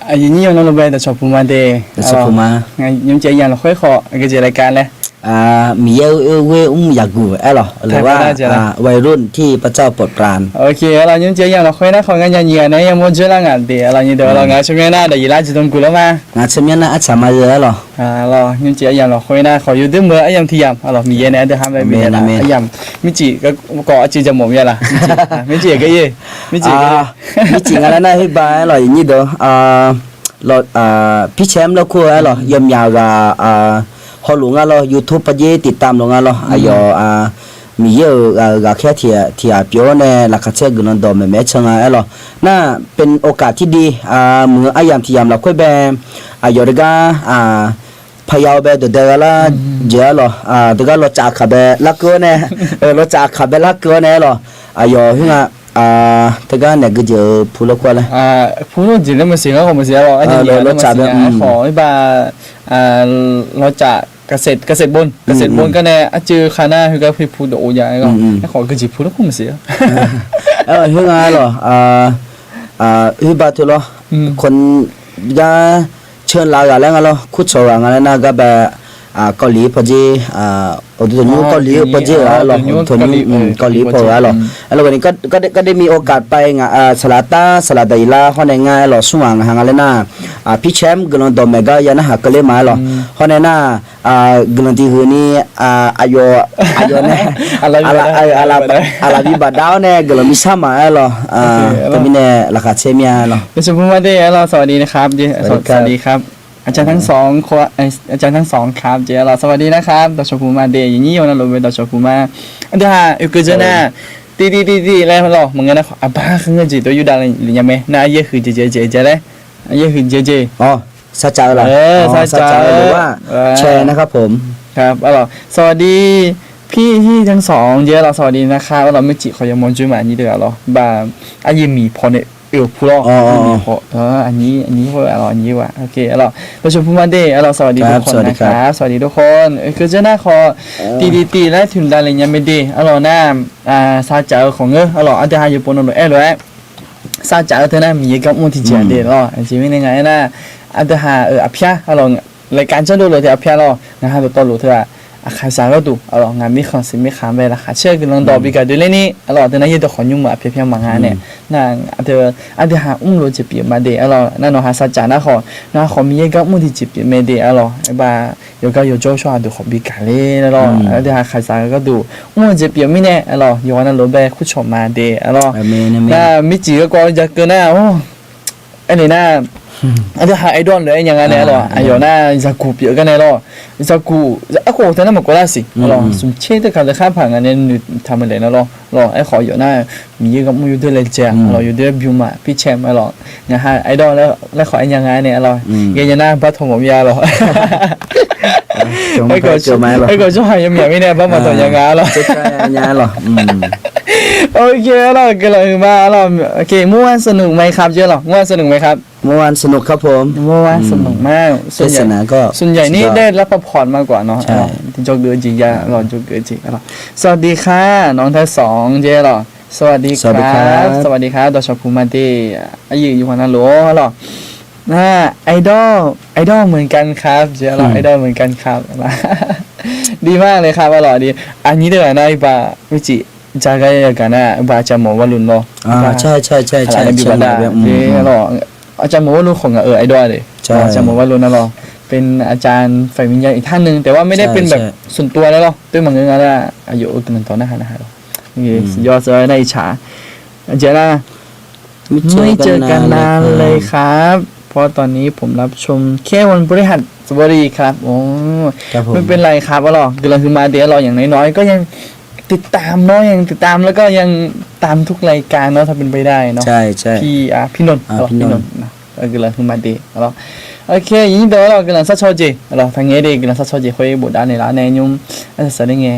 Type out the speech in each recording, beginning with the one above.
อันนี้ยังน้องเราไปแต่ชอบพูมาเดย์แต่ชอบพูมาไงยังเจียยังเราค่อยขอก็จะรายการเลยมีเยอะเว้ยอยากกูหรอหรือว่าวัยรุ่นที่พระเจ้าโปรดปรานโอเคเรายังเจียยังเราค่อยนะของงานยังเนี่ยยังมั่วเจริญงานเดียวเรายังเดี๋ยวเรางานช่วงหน้าเดี๋ยวยีราจิตรงกูแล้วมางานช่วงหน้าอาจจะมาเยอะหรอเรายังเจียยังเราค่อยนะขออยู่ด้วยมือไอ้ยังที่ยำเรามีเยอะนะเดี๋ยวทำอะไรมีเยอะนะไอ้ยำมิจิก็ก่อจีจะหมกเยอะละมิจิก็เย่มิจิอะไรนะให้บ้าหรออย่างนี้เด้อเราพี่แชมป์เราคุยหรอยำยาวกับพอหลวงเรา YouTube ปะเยติดตามหลวงเราอายมีเยอะกับแค่ที่เปียวเนี่ยหลักเชื่อกันดอมแม่เชิงหรอน่าเป็นโอกาสที่ดีเมื่ออายามที่ยามเราคุยแบบอายอร์กาพยาวแบบเดือดละเจอหรอเดี๋ยวเราจากขับแบบลักเกอร์เนี่ยเราจากขับแบบลักเกอร์เนี่ยหรออายอหิ้งแต่ก็เนี่ยก็เจอพูดแล้วกว่าเลยพูดจริงแล้วมันเสียงก็มันเสียหรอกอันนี้เราจากขอให้บ่าเราจากเกษตรบนก็เนี่ยจือคาน่าคือก็พูดโอ้ยางก็ขอก็จีพูดแล้วมันเสียหิ้งหรอฮิบาตุลคนยาเชิญเราอย่างไรกันคุดโชว์อะไรนะก็แบบเกาหลีพอดีตัวนี้เกาหลีพอดีตัวนี้เกาหลีพอแล้ววันนี้ก็ได้มีโอกาสไปสลัดไดลาเขาในงานหล่อสุ่งหางอะไรนะพี่แชมป์กำลังดอมเมกายันหาก็เลยมาหล่อเขาในน่ะกำลังที่หือนี่อายุเนี่ยอะไรบิบาดาวเนี่ยกำลังมีซ้ำมาหล่อตัวนี้เนี่ยราคาเชมีหล่อเป็นสมมติว่าได้เราสวัสดีนะครับสวัสดีครับอาจารย์ทั้งสองอาจารย์ทั้งสองครับเจ้าเราสวัสดีนะครับดชภูมาเดย์อย่างนี้อยู่นะเราเป็นดชภูมาอันที่ห้าอุกเจน่าตีอะไรมาหรอมึงนะบ้าขึ้นกันจีตัวอยู่ด้านหรือยังไงน่าเยอะคือเจเลยเยอะคือเจอ๋อสัจจะเหรอสัจจะหรือว่าแชร์นะครับผมครับอ๋อสวัสดีพี่ที่ทั้งสองเจ้าเราสวัสดีนะครับเราไม่จีขอยังมองจุ่มอันนี้เด้อหรอบ้าอายิมีพอเนี่ยพูดอันนี้พวกเราอันนี้ว่ะโอเคเราประชุมพูดมาเดย์เราสวัสดีทุกคนนะครับสวัสดีทุกคนคือจะน่าขอตีและถึงได้เลยยังไม่ดีเราหน้าซาจ่าของเราอันที่หาอยู่บนถนนเลยซาจ่าเธอหน้ามีกับมุทิเจเดย์เราชีวิตยังไงนะอันที่หาอภิชาเรารายการจะดูเลยที่อภิชาเรานะฮะตัวรู้เธอใครสาวก็ดูงานมีของสิมีขามไปละค่ะเชื่อกันลองดอบิกาดูเลยนี่แต่นั้นยังต้องขอยุ่งมาเพียงบางงานเนี่ยนั่งอันเดียหารู้จะเปลี่ยนมาเดะนั่นเราหาสัจจานะขอมีก็มุที่จะเปลี่ยนมาเดะไอ้บ้าอยู่ก็อยู่โจ้ชอบดูขอบิกาเลยอันเดียหาใครสาวก็ดูมุจะเปลี่ยนไม่แน่อยู่วันนั้นรถไปคุชชมาเดะน่ามิจิก็จะเกินน่ะโอ้อันนี้น่าอันที่หาไอดอลเลยอย่างนั้นเนี่ยอายุน่าจะกูเปียกันเนี่ยจะกูไอ้คนที่นั่นมันก็ได้สิสมเชษที่เขาจะข้ามผ่านกันเนี่ยทำอะไรนะไอ้ขออยู่น่ามีเยอะกับมืออยู่ด้วยเลยเจ้าอยู่ด้วยบิวมาพี่แชมป์เนี่ยฮะไอดอลแล้วขอไอ้ยังไงเนี่ยเงี้ยน่าพัฒน์ผมยาไอ้ก็ชอบยังไม่เนี่ยบ้ามาตัวยังไงจะใช่ยังไงโอเคก็เลยมาโอเคเมื่อวานสนุกไหมครับเจ้าเมื่อวานสนุกไหมครับเมื่อวานสนุกครับผมเมื่อวานสนุกมากส่วนใหญ่นี่ได้รับประพรมากกว่าเนาะที่จกเดือจียาจกเดือจีสวัสดีค่ะน้องทั้งสองเจ้าสวัสดีครับดชภูมิตีอายุอยู่วันนั้นหรอไอดอลเหมือนกันครับเจ้าไอดอลเหมือนกันครับดีมากเลยครับอร่อยดีอันนี้เดี๋ยวนะบาวิจิจากอะไรกันนะบาจะหมอวลุนใช่บิบดาอาจารย์หมอวลุนของไอดอลเลยอาจารย์หมอวลุนนะเป็นอาจารย์ฝ่ายวิญญาณอีกท่านหนึ่งแต่ว่าไม่ได้เป็นแบบส่วนตัวแล้วด้วยมังเงินอะไรอายุกันต่อหน้านี่ยอดเลยในอิจฉาเจ้านะไม่เจอกันนานเลยครับเพราะตอนนี้ผมรับชมแค่วันพฤหัสบดีครับโอ้ไม่เป็นไรครับกำลังคือมาเดี๋ยวอย่างน้อยๆก็ยังติดตามเนาะยังติดตามแล้วก็ยังตามทุกรายการเนาะถ้าเป็นไปได้เนาะใช่พี่นนท์นะกำลังคือมาเดี๋ยวโอเคยินดีเรากำลังสัชโชจีทางเงี้ยดีกำลังสัชโชจีคุยบุตรด้านในร้านในยุ่งสารเงี้ย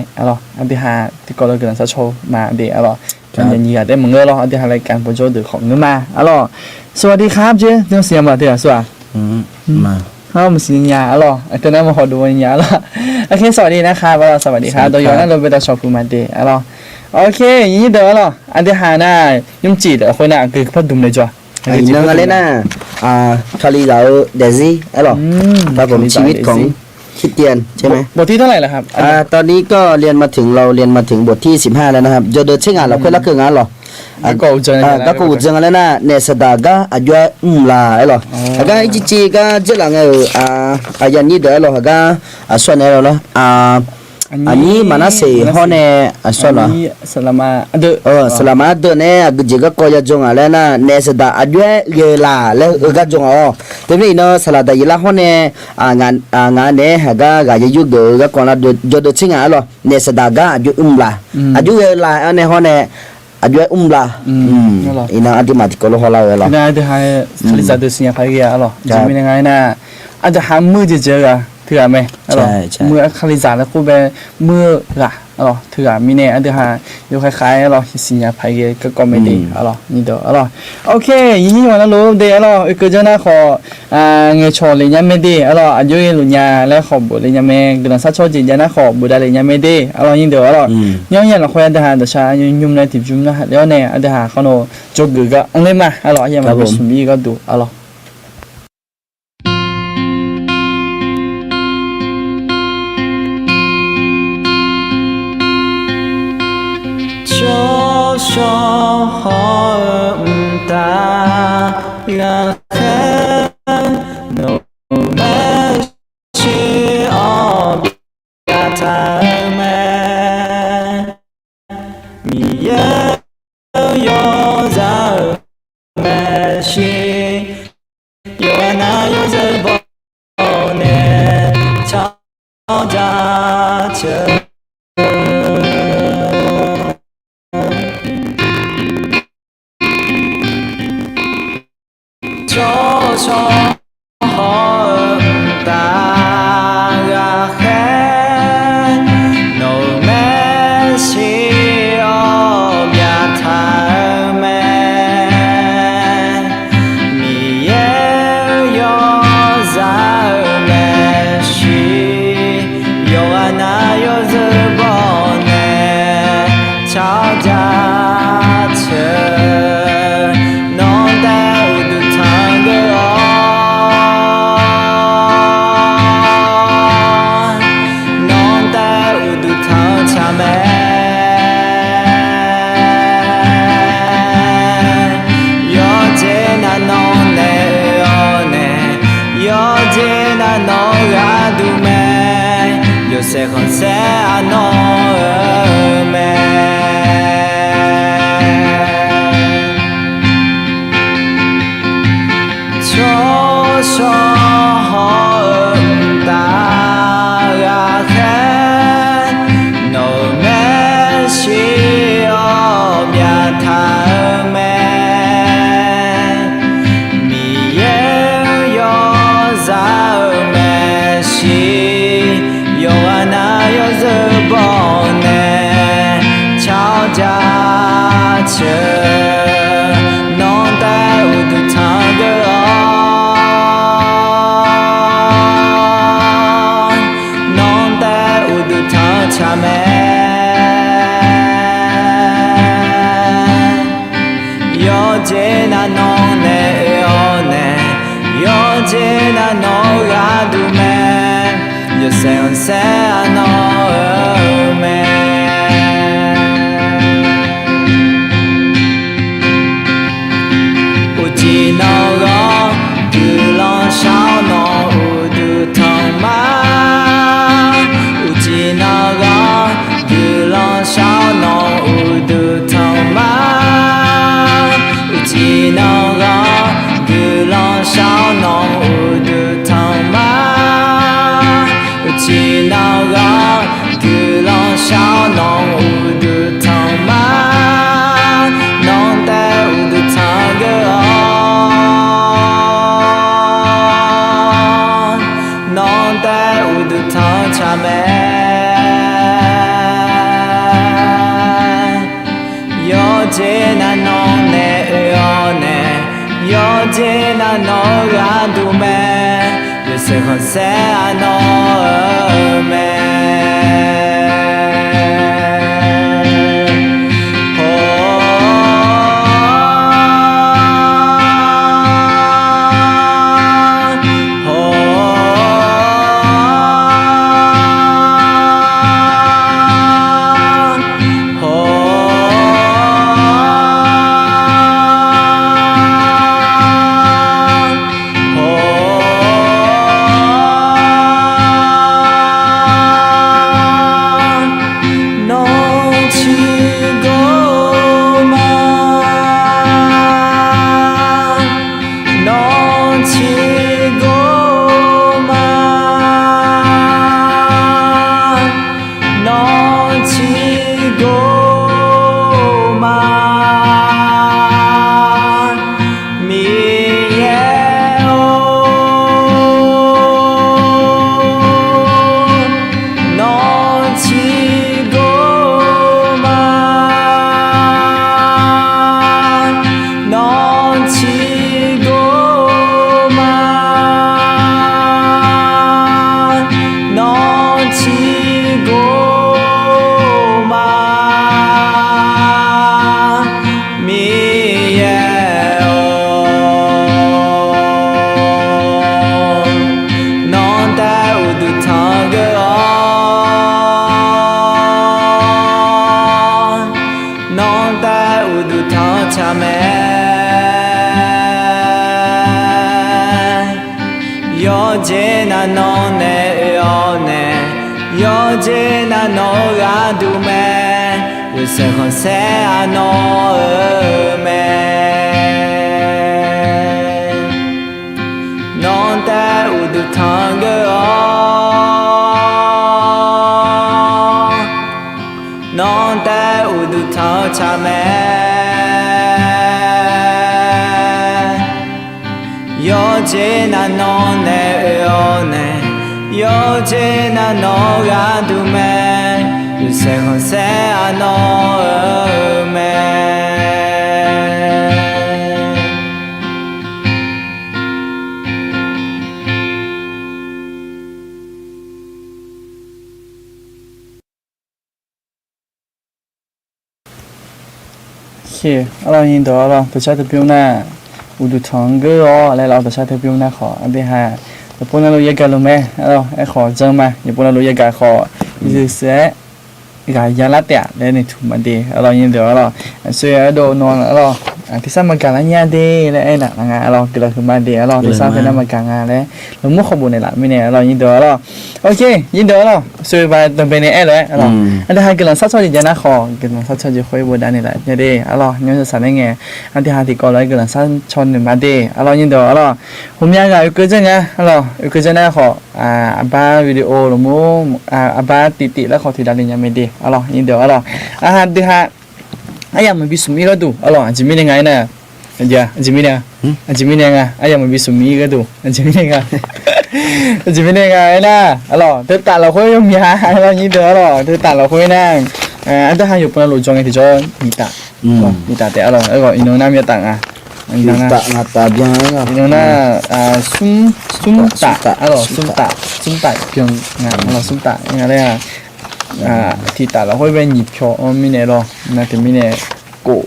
อันที่หาที่ก็เรากำลังสัชโชมาเดี๋ยวอย่างนี้ได้มึงอันที่หารายการโปรโจเดือของเงินมาสวัสดีครับเจ้เรื่องเสียงมาเดี๋ยวสวัสดีมามันสิญญาตอนนั้นมาขอดูญญาโอเคสวัสดีนะครับสวัสดีครับโดยย้อนเราไปต่อชอบภูมิเดโอเคยินดีอันที่หาหน้ายุ่งจีดคนน่ะคือพัดดุมเลยจ้ะไอ้เรื่องอะไรน่ะ คาลีดาวเดซี่หรอครับผมชีวิตของคริสเตียนใช่ไหมบทที่เท่าไหร่ล่ะครับตอนนี้ก็เรียนมาถึงบทที่15แล้วนะครับจะเดินเช่นงานเราค่อยละคืองานหรอก็กูจังแล้วนะเนสดากะอายุลาหรอก็ไอ้จีก็จะหลังอายันนี้เด้อหรอก็ส่วนไหนหรออันนี้มันน่าเสียห้องเนี่ยส่วนหรอสลามาเดเนี่ยก็จิก็จะจงอะไรนะเนสดาอายุเยลาแล้วก็จงแต่นี่เนาะสลาดายละห้องเนี่ยงานเนี่ยก็จะยุ่งก็คนละจะเดินเช่นงานหรอเนสดากะอายุลาอายุเยลาอันนี้ห้องเนี่ยอายุลาอินาอันที่มาที่ก็รู้เขาเล่าเลยหรออินาอันที่ให้คลิสต์ดูสิยังไงกันหรอจะมียังไงนะอันที่หามือจะเจอกันถือไหมเมื่อคลิสต์แล้วก็เป็นมือละถือมีเนี่ยอันที่หาอยู่คล้ายๆสิยังไงก็ไม่ดีนี่เด้อโอเคยิ่งวันนั้นรู้เดี๋ยวก็จะน่าขอเงยชอเลยยังไม่ดีอายุยังหลุดยาแล้วขอบุเลยยังไม่กำลังสักชอจิตยังน่าขอบุได้เลยยังไม่ดียิ่งเด้อย้อนเราคุยอันที่หาเดี๋ยวช้ายุ่มในทิพย์ยุ่มนะแล้วเนี่ยอันที่หาเขาโนจบก็อันนี้มายังมาเป็นสมีก็ดู说好大呀嘿，no mercy of your time，你也有在 mercy，有那有着不呢，吵架着。说好大呀嘿 ，no mercy of your time，你也有在 mercy，有爱那有着不呢，吵架着。Yo sé José no me cho cho ta ga khen no me shi om ya tha me mi ye yo za me shi有爱那有着不呢，吵架着，弄得我都唱歌弄得我都唱唱没，有这那弄呢有呢，有这那弄个都没。Yo sé un océano me Uji no go Du long shao no udu tong ma Uji no go Du long shao no udu tong ma Uji no go Du long shao no udu tong ma chỉ nào gõ cứ lo sao nong u du thong ma nong ta u du thong gõ nong ta u du thong cha mẹ yo je na nong ne yo ne yo je na no ga du me Se José no me Se José no me non te udu tango non te udu tang chame yo je na non ne yo je na no ga du me Se José no me OK，阿拉印度阿拉大家都不用那，我都唱歌哦，来老大家都不用那好，阿弟哈，日本那路也改了没？阿拉还好整嘛？日本那路也改好，就是说。cái giá lát tẻ đây này chủ mà đi ở nhìn được rồi xưa đồ non rồi thì sao mà cả là nhà đi lại là ngà rồi cái là mà đi rồi thì sao phải làm mà cả ngà đấy nó mất không buồn này lại mới này rồi nhìn được rồi ok nhìn được rồi xưa và tầm bên này rồi rồi anh hai cái lần sát sao thì giá nó khó cái lần sát sao thì khơi buồn đan này lại nhà đi rồi nhớ là sao đấy nghe anh thì hai thì có lấy cái lần sát cho nên mà đi rồi nhìn được rồi hôm nay là cái chân nha rồi cái chân này khó ba video rồi mua ba tịแล้วขอถือดานยังไม่ดีalors nhìn được alors thứ hai ayah mình bị sumi cái tu alors anh Jimmy này nè anh Jimmy nè anh Jimmy nè ayah mình bị sumi cái tu anh Jimmy nè anh Jimmy nè nè alors thứ ta là khối không nhà alors nhìn được alors thứ ta là khối nè anh thứ hai chụp nó lụi cho ngay thì cho nhị tạ té alors gọi nó nam nhị tạ Ngata bien nó là sum tạ alors sum tạ pyong alors sum tạ nghe đây thì tạ là hơi bên nhịp cho mình này rồi là thì mình này cổ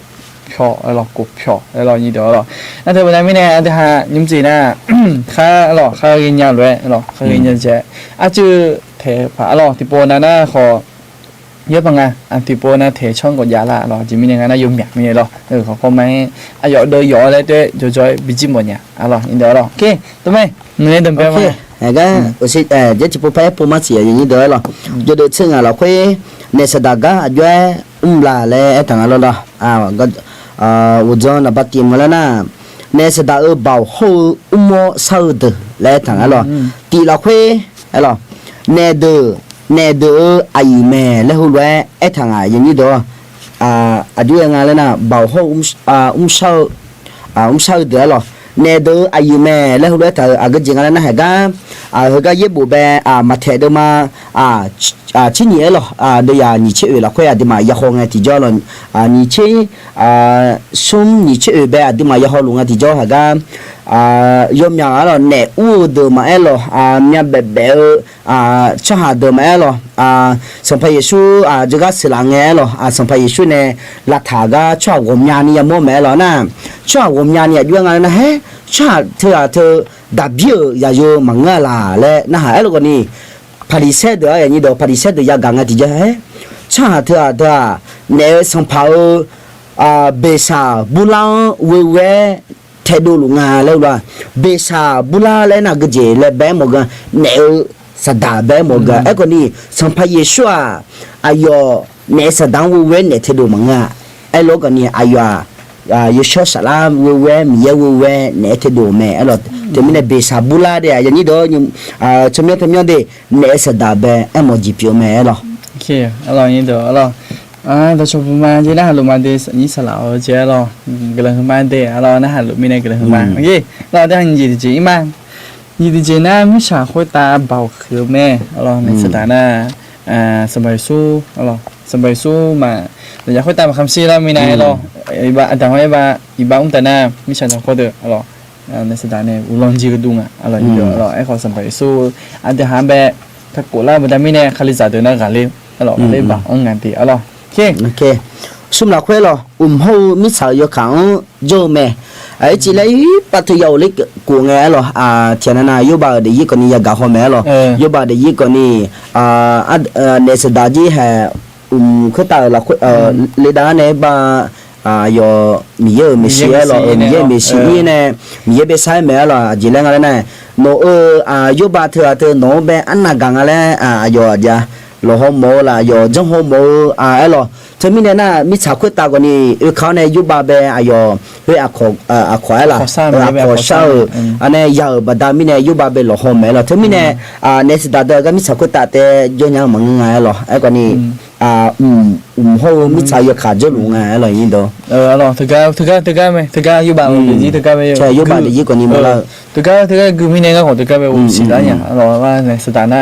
cho rồi cổ cho rồi như đó rồi anh thấy bên này mình này thì ha những gì nè khá rồi khá ghi nhau rồi khá ghi nhau chứ chứ thế phải rồi thì bộ này họ nhớ bằng anh thì bộ này thể trong cái giá là rồi chỉ mình này nó dùng miệng mình này rồi họ có mấy giờ đôi giờ đấy rồi bị chìm một nhà rồi như đó rồi ok tụi mình đừng bao mà cái ở chỉ bộ phải bộ mà chỉ như đó rồi giờ được xem là khơi nè sẽ đặt cái giờ là lẽ thằng đó cái ujon là bắt kim mà na nè sẽ đặt ở bảo hộ mua sau từ lẽ thằng đó thì là khơi rồi nè đỡ ai mẹ lẽ hồi lẽ thằng như đó đứa nghe là na bảo hộ sau từ rồi nè đỡ ai mẹ lẽ hồi lẽ thằng cái gì nghe là na cái gì bộ bè mà thế đó mà chỉ nhớ là đây là nhị chế là khỏe thì mà giờ hôm nay thì cho là nhị chế sum nhị chế bè thì mà giờ hôm luôn thì cho cái yếm nhà là nè u đồ mà là nhà bè cho hà đồ mà là xong phải Giêsu cái sự là nghe là xong phải Giêsu này là thà cái cho gồm nhà này mua mẹ là na cho gồm nhà này đưa ngang là hết cho thưa đặc biệt là do mà nghe là lẽ na hay là cái này Palisade đó như đó Palisade ya gang thì vậy cha thưa nếu xong phao besa bulang we thay đổi luôn lâu rồi besa bula lại là cái gì lại bé một cái nếu sada bé một cái cái này xong phao Giêsu ayo nếu sada we ne thay đổi mà nghe ai lo cái này ayo yo sho sala we mi we ne te do me alo te mine be sabula de ya ni do chomye te myo de ne sa da be emoji pyo me alo โอเคอร่อยนี่เด้ออร่อยแต่ชมมาจีน่าลุมาเดสนี่สลาวเจ้าเรากำลังมาเดอร่อยนะฮะลุมีในกำลังมาโอเคเราได้ยินดีมายินดีนะไม่ฉาคุยตาเบาคือแม่อร่อยในสถานะสบายสู้อร่อยสบายสู้มาเราอยากคุยตาคำซีแล้วมีในเราอีบ้าแต่ว่าอีบ้าแต่หน้าไม่ฉาจะคุยเด้ออร่อยในสถานะอุลองจีกดุงอ่ะอร่อยเด้ออร่อยไอ้คนสบายสู้อันเดียหาแบบถ้ากูล่ามันจะไม่แน่คาลิซาเดินหน้ากันเลยอร่อยเลยบ้างงานตีอร่อยโอเค ซุมละควlo ho mi sa yo khang jo me ai chi lai pa tu yo lik ku nge lo tiana na yo ba de yi ko ni ya ga ho me lo yo ba de yi ko ni ne sa da ji ha khu ta la le da ne ba yo mi ye mi si lo mi ye mi si ne mi ye be sai me lo ji la nga na no yo ba thu no be an na ga nga le yo ja lo ho mo la yo jong ho mo lo ทำไมเนี่ยนะมิชาคุยตากันนี่เขาเนี่ยยุบาเบอายอเฮ้ยขออะไรขอเช่าอันนี้ยาวบัดดามิเนี่ยยุบาเบหล่อหอมไหมล่ะทำไมเนี่ยเนี่ยสิดาเดก็มิชาคุยตาแต่ย้อนยังมังไงล่ะไอ้กันนี่เขามิชายขาดจะรู้ไงอะไรอย่างนี้ดอล่ะถึงกันไหมถึงกันยุบาเลยยี่ถึงกันไหมใช่ยุบาเลยยี่กันนี่มาละถึงกันคือมิเนี่ยก็ของถึงกันไปอุ้มสิได้เนี่ยล่ะว่าในสถานะ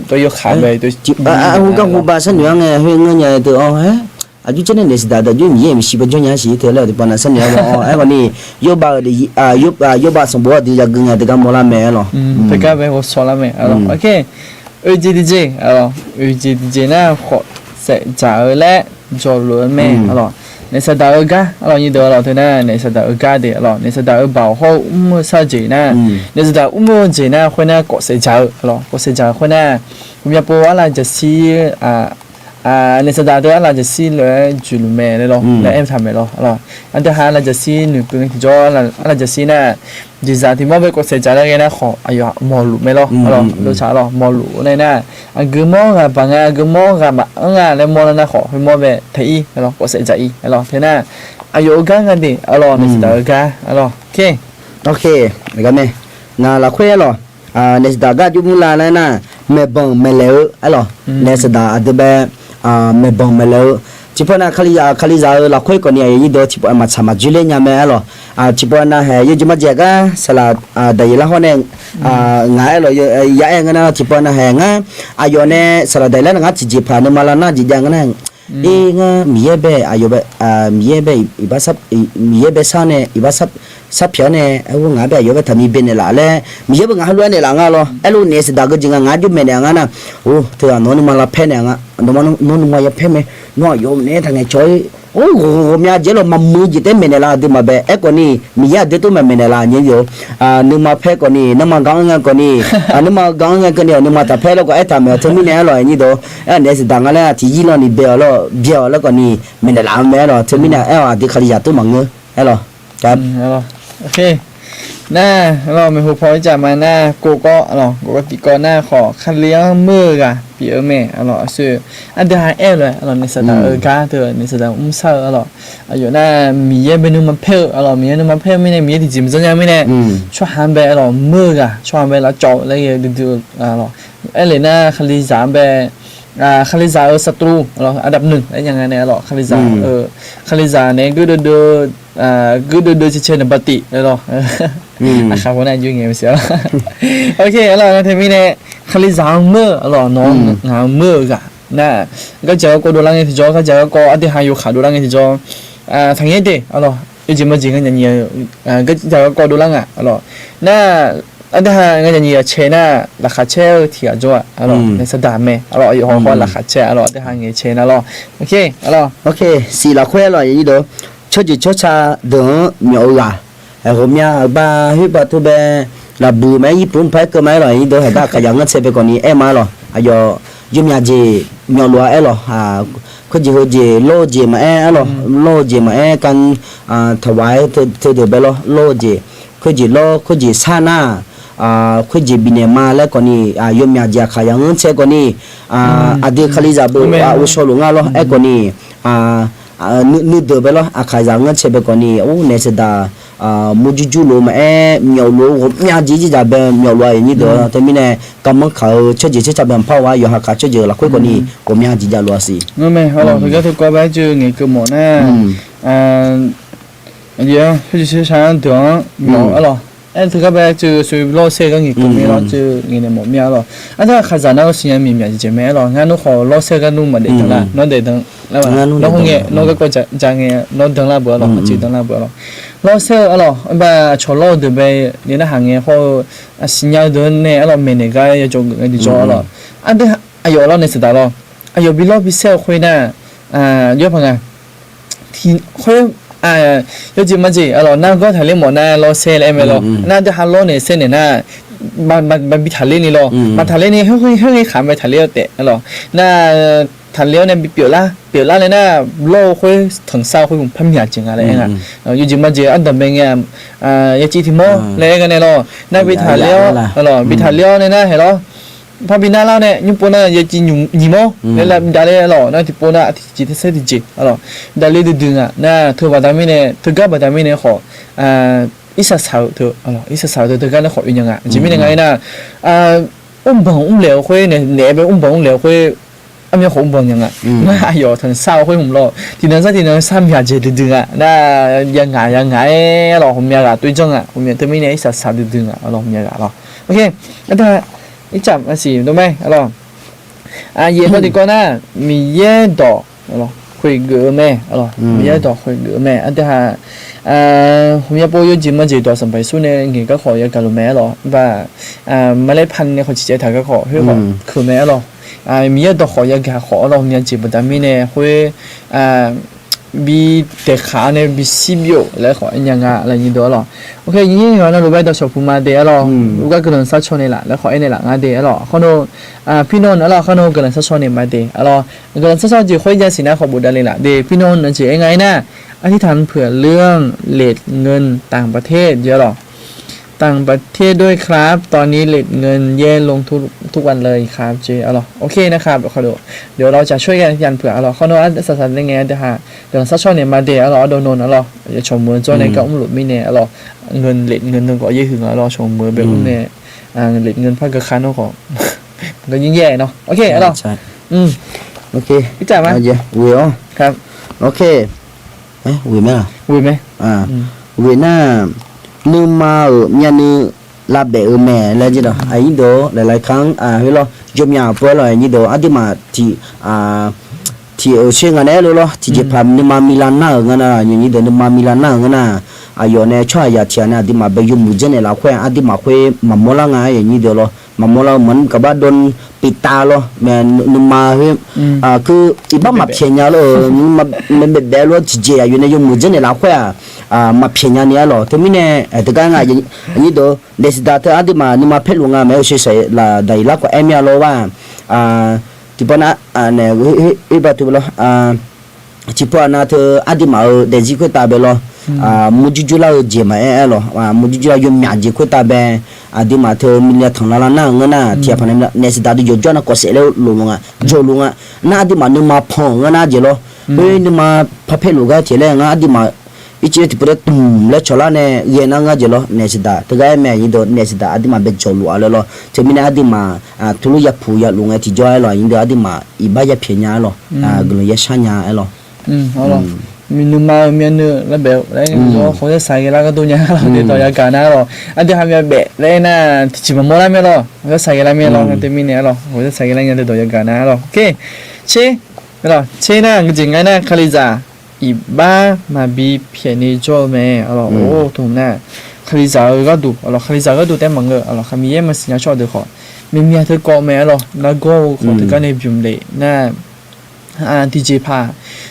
都有海呗，都我讲我把身娘哎，会我伢都就真的是大的，就米也米西不就伢是得了的，把那身娘哎个你有把的有把什么的就跟伢这个没了没了，这个呗我说了没，好了 ，OK， UGDJ， 好了 ，UGDJ 呢，好在咋了，做轮没，好了。ในสตาร์ก็เรายินดีเราเท่านั้นในสตาร์ก็เดี๋ยวเราในสตาร์บ่าวเขาซาจีน่ะในสตาร์จีน่ะคนน่ะก็เสียใจเราก็เสียใจคนน่ะผมอยากบอกว่าเราจะซีในสตาร์ตัวเราจะซีเลยจุลเมย์เลยเราแล้วเอ็มทำไหมเราอันที่ห้าเราจะซีหนึ่งเป็นที่จอเราจะซีน่ะดีใจที่มอไปก็เสียใจแล้วไงนะขออายุมอลุไหมเราดูช้าเรามอลุในน่ะกูมองกับบางกูมองกับแล้วมอแล้วนะขอให้มอไปที่เราก็เสียใจเราเท่านั้นอายุกันดิเราในสตาร์กันเราโอเคแล้วเนี่ยน่าละคุยเราในสตาร์ก็จุมุลาแล้วนะไม่บังไม่เลวเราในสตาร์จะแบบไม่บังไม่เลวที่พอนะคลีซาละคุยกันเนี่ยยี่ดูที่พอมาสมัครจุเลียนยังไม่หรอที่พอนะเฮ้ยยี่จุมาเจ้าก็สลัดได้ยินละคนเนี่ยง่ายเลยยังไงนะที่พอนะเฮ้ยง่ายอายุเนี่ยสลัดได้แล้วง่ายจีบผ่านมาแล้วนะจียังเนี่ยง่ายมีเยอะแบบอายุแบบมีเยอะแบบอีบ้าซับมีเยอะแบบซ่าเนี่ยอีบ้าซับเพี้ยเนี่ยเอาง่ายแบบอายุแบบทำมีเป็นเนี่ยละเลยมีเยอะแบบง่ายล้วนเนี่ยละง่ายเลยไอ้ลูกเนี่ยสิดาก็จริงง่ายจุ่มเนี่ยง่ายนะโอ้เธอโน่นมาละเพ่เนี่ยง่ายโน่นมาอย่าเพ่ไหมน้อยโยมเนี่ยทางไงช่วยโอ้โหมีอาเจลมามือจิตเต็มเนี่ยละดูมาแบบไอ้คนนี้มีอาเดตุมาเนี่ยละเนี่ยอยู่นึกมาเพ่คนนี้นึกมากังเงินคนนี้นึกมากังเงินคนนี้นึกมาแต่เพ่แล้วก็ไอ้ทำเนี่ยทำมีเนี่ยอร่อยนี่ดูไอ้เนี่ยสิดังอะไรที่ยี่ล้อนี่เบี้ยแล้วก็นี่เนี่ยละแม่หรอทำมีเนี่ยไอ้ว่าที่ขลียาตัวมังเงอไอ้หรอครับโอเคน่าเราไม่พูดพอจะมาหน้ากูก็กูก็ติก็หน้าขอคันเลี้ยงมือกะปีแม่ซื้ออันเดียวให้เลยในสถานการณ์เธอในสถานเซอร์อยู่หน้ามีเยอะเป็นนุ่มเพลมีเยอะนุ่มเพลไม่ได้มีที่จิมจังยังไม่ได้ช่วยหันไปมือกะช่วยหันไปแล้วจ่อแล้วยังดูไอ้เลยหน้าคันลีสามไปคาลิซาศัตรูอันดับหนึ่งไอ้ยังไงเนี่ยคาลิซาเนี่ยก็ดูเชิญปฏิเลยนะครับคนนั้นยุ่งเงี้ยไม่เสียโอเคแล้วนะทีนี้เนี่ยคาลิซาเมื่อน้องงาเมื่อกะน่ะก็เจอก็ดูแลเงี้ยที่จอก็เจอก็อันที่หาอยู่ขาดูแลเงี้ยที่จอทางเงี้ยดิจริงๆมันจริงกันอย่างเงี้ยก็เจอก็ดูแลอ่ะน่ะอันที่ห้างั้นอย่างนี้เชน่าราคาเช่ที่อาจจะในสถานเมย์อยู่ห้องราคาเช่อันที่ห้างี้เชน่าโอเคสี่ละคุยอย่างนี้ดูช่วยชาเดินมีโอกาสผมอยากบ้าฮิบะทุเบลาบูแม่ญี่ปุ่นไปก็ไม่หรอกนี่ดูเห็นได้ขยันเงินเสียไปก่อนนี้มาหรอยุ่งยากจีมีรัวหรอคนจีโลจีมาหรอโลจีมากันถวายเธอเดี๋ยวไปโลจีคนจีซาน่าคุยจีบินมาแล้วก่อนนี้ยมยาจาขยันเงินเสียก่อนนี้อดีตขลีจับอุศลุงาลก่อนนี้ นึกเดอไปแล้วอาคายจางเงินเชเบก่อนนี่โอ้เนสดามูจูจูโลมาเหมียวโลมีอาจีจีจะเป็นเหมียวโลอย่างนี้เด้อแต่มีเนี่ยกำมังเขาเชื่อจีจะเป็นพ่อว่าอยู่หากาเชื่อจีละคุยก่อนนี่ผมมีอาจีจะรัวสินั่นไหมฮัลโหลทุกคนก็ไปเจอเงี้ยก็หมดนะเยอะพี่จะใช้เดี๋ยวหมดอะไรทุกคนไปเจอสุดโลเซ่ก็เงี้ยก็ไม่รอเจอเงี้ยหมดมีอะไรถ้าข้าจะนั่งสิ่งมีมีจะไม่หรอกงั้นเราขอโลเซ่ก็นู่นมาเด็ดละนั่นเด็ดแล้วเราคงเงี้ยเราก็จะเงี้ยเราดังละบัวหรอกจีดังละบัวหรอกเราเซ่อะไรแบบชอลล์เดี๋ยวไปเนี่ยนะหางเงี้ยเขาสัญญาเดินเนี่ยเราไม่เนี่ยก็จะจงเงินดีจ่อหรอกอันเดียอายุเราเนี่ยสุดแล้วอายุบิโลบิเซลคุยน่ะเยอะพังไงที่คุย有几么子，那个台里么呢？老些了没咯？那就哈老呢些呢那，把比台里呢咯，把台里呢很看ไป台里的咯，那台里呢比表啦呢那老会腾烧会用喷面镜啊嘞啊，有几么子安德明啊，有几天么嘞个呢咯？那比台里咯，比台里呢那系咯。พอบินาแล้วเนี่ยยุปน่ะยังจีนยี่โมแล้วดาเลหรอนะที่ปน่ะที่ที่เสด็จจีหรอดาเลดึงอ่ะนะเธอว่าดามิเนี่ยเธอก็ว่าดามิเนี่ยขออิสระสาวเธอหรออิสระสาวเธอก็เนี่ยขอยังไงจีมิยังไงนะบังเหลวคุยเนี่ยเนี่ยไปบังเหลวคุยอันนี้ของบังยังไงน่าอยู่ทั้งสาวคุยผมหรอที่นั่นซะที่นั่นสามอย่างจีดึงอ่ะน่ายังไงหรอผมอยากอ่ะตัวจังอ่ะผมอยากเธอไม่เนี่ยอิสระสาวดึงอ่ะหรอผมอยากอ่ะหรอโอเคแล้วถ้าอีจับมาสิรู้ไหมอะไรเย่พอดีก่อนนะมีเย่ดอกอะไรคุยเกือแม่อะไรมีเย่ดอกคุยเกือแม่อันที่หาผมอยากพูดจริงมันจะตัวสมัยสู้เนี่ยเงี้ยก็ขออยากการรู้แม่หรอว่าเมล็ดพันธุ์เนี่ยเขาจะถ่ายก็ขอให้ขอคือแม่หรอมีเย่ดอกขออยากขอเราเนี่ยจีบแต่ไม่เนี่ยคุยบีเด็กขาเนี่ยบีซิบิโอแล้วขออย่างเงี้ยอะไรอย่างเงี้ยหรอโอเคยิ่งๆนะรู้ไหมตัวชาวพูมาเดียหรอรู้ก็กำลังซัดชนนี่แหละแล้วขอไอ้นี่แหละงาเดียหรอเขาโน่พี่น้องหรอเขาโน่กำลังซัดชนนี่มาเดียหรอกำลังซัดชนจีคุยยาสีน้าขอบุตรเลยล่ะเดียพี่น้องนั่นจียังไงนะอธิษฐานเผื่อเรื่องเลทเงินต่างประเทศเยอะหรอต่างประเทศด้วยครับตอนนี้เลทเงินแย่ลงทุกวันเลยครับเจอหรอโอเคนะครับเขาดูเดี๋ยวเราจะช่วยกันยันเผื่อหรอเขาโน้ตสัตว์ยังไงเดี๋ยวหาเดี๋ยวซัชชอนเนี่ยมาเดี๋ยวหรอโดนหรอจะชมมือจ้าในก็อุ้มหลุดไม่เนี่ยหรอเงินเลทเงินนึงก็เยอะถึงหรอชมมือแบบเนี่ยเลทเงินพักกระคันเขาของก็ยิ่งแย่เนาะโอเคหรอโอเคพี่จ่ายมั้ยวิวครับโอเควิวไหมล่ะวิวไหมวิวน่านึกมาเนี่ยนึกลาเบอแม่แล้วจีน่ะไอ้ยี่โดหลายๆครั้งเฮ้ยเราจมยาปวดเลยยี่โดอันที่มาที่เชียงกันเนี่ยรู้หรอที่จะพานึกมามิลานน่าเงินน่ะอย่างยี่โดนึกมามิลานน่าเงินน่ะอายุเนี่ยช่วยยาเชียเนี่ยที่มาไปยุ่งมุจเนี่ยเราคุยอันที่มาคุยมาโมล่าไงอย่างยี่โดหรอมาโมล่าเหมือนกับว่าโดนปิดตาหรอแม่นึกมาเฮ้ยคืออีบ้ามาเพียงยาหรอมันแบบเบลล์ที่เจียอยู่ในยุ่งมุจเนี่ยเราคุยมาเพียงเนี่ยหรอที่มีเนี่ยแต่ก็ง่ายอย่างนี้ดูเดสดาเธออาดิมานี่มาเพลุงอ่ะไม่ใช่ใส่ละได้ละก็เอ็มยาโลว่าที่ปนะเนี่ยอีบัตุบล้ที่ปนะเธออาดิมาเดจิคุตาเบลมุจิจุลาเจมาหรอมุจิจุลายมยาจิคุตาเบอาดิมาเธอมีเนี่ยทางละน่าเงินน่ะที่ปนะเนี่ยสดาดูจอนะก็เสร็จแล้วลุงอ่ะโจลุงอ่ะน่าอาดิมานี่มาพองเงินน่ะเจโลเฮ้ยนี่มาพะเพลุกะที่แล้วง่ะอาดิมาอีเจติปรตุแล้วชลาเนี่ยเย็นงาเจโลเนสดาตะกายแม่ยินโดเนสดาอดิมาเบจลูอะไรloเทมินาอดิมาทุลุยาพูยาลุงไอที่จอยloยินโดอดิมาอีบายาเพียญาloกลยาชาญาไอloเอาล่ะมีนึมามีนึแล้วแบบแล้วก็เขาจะใส่กันแล้วก็ตัวเนี้ยเราเดี๋ยวต่อยาการนะเราอันที่ทำยาเบะแล้วน่ะที่มันโมล่าไม่หรอเขาจะใส่กันแล้วไม่หรอแต่มีเนี่ยหรอเขาจะใส่กันแล้วยังเดี๋ยวต่อยาการนะหรอโอเคเช่หรอเช่น่ะจริงไงน่ะคาริซาอีบ้ามาบีเพียนี่จ่อแม่อะไรโอ้ถูกแน่คาริซาก็ดูอะไรคาริซาก็ดูแต่มังเกอร์อะไรคามีเย่มาสิญญาชอบดูขอมีเมียเธอก็แม่อะไรแล้วก็ขอเธอก็ในบิมเลยน่ะที่เจ็บผ้า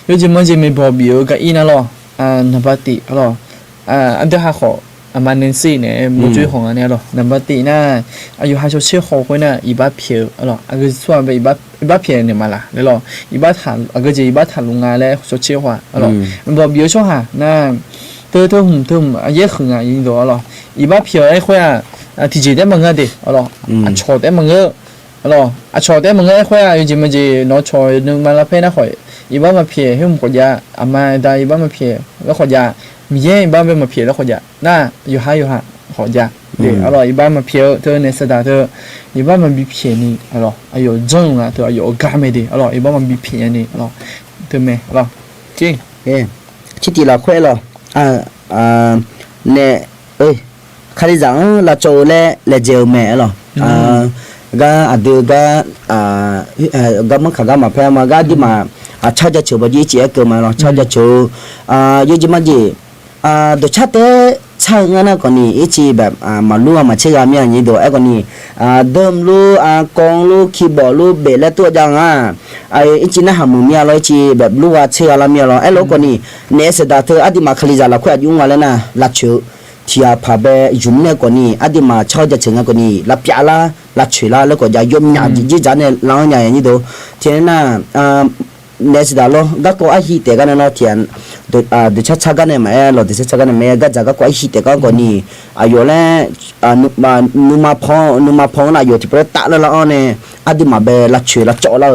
요즘먼저 미 버비오가 이나로 나바티 알어 안데 하고 아마는 씨네 모주의 홍안에로 나바티나 아유 하쇼 치호고나 이바 피어 알어 아그 수아베 이바 피에네 말라 레로 이바 타 아그제 이바 탈룽아레 소치화 알어 버비오 쇼하 나 뜨뜨흠 아예 흥아 인도 알어 이바 피어 에코야 디제데 망가데 알어 아초데 망가 알어 아초데 망가 에코야 요즘먼저 너 초는 말라 페나 호이 อีบ้ามาเพียให้ผมขอยาอามาได้อีบ้ามาเพียแล้วขอยามีเย่อีบ้าเป็นมาเพียแล้วขอยาน่าอยู่ฮะขอยาเดี๋ยวอร่อยอีบ้ามาเพียเธอในสตาเธออีบ้ามันมีเพียนี่อร่อยอายุจงอ่ะเธออายุกาไม่ดีอร่อยอีบ้ามันมีเพียนี่อร่อยเธอไหมอร่อยจริงชิติละค่อยหรอเนี่ยคาริจังละโจเลเจลแม่หรอก็อดีก็มันขากมาแพ้มาก็ดีมาชอบจะชูบยี่เจี๊ยเกิดมาหรอชอบจะชูยี่จิมาจีดูชัดเตช่างงั้นก่อนนี่อีจีแบบมาลู่มาเชื่อมีอย่างนี้ดูไอ้ก่อนนี่เดิมลู่กองลู่คีย์บอร์ดลู่เบสและตัวจังไอ้อีจีน่าหามุมมีอะไรจีแบบลู่ว่าเชื่อละมีอะไรไอ้ลูกก่อนนี่เนสดาเธออดีมาคลิจาละคุยยุ่งอะไรนะลัดชูที่พาไปยุ่งเนี่ยก่อนนี่อดีมาชอบจะเชื่อก่อนนี่ลับยาละลัดชูละแล้วก็จะยุ่งยากจีจานเนี่ยล้างอย่างนี้ดูทีนี้น่ะเนสดาโลก็ก็ไอ้ฮีเตกันนะที่ดูชัดกันเนี่ยไหมเราดูชัดกันเนี่ยไหมก็จะก็ไอ้ฮีเตกันก่อนนี่อายุแล้วนุมาพองนะอยู่ที่ประเทศตะแล้วอ๋อเนี่ยอดีมาเบลัดชูละจ่อแล้ว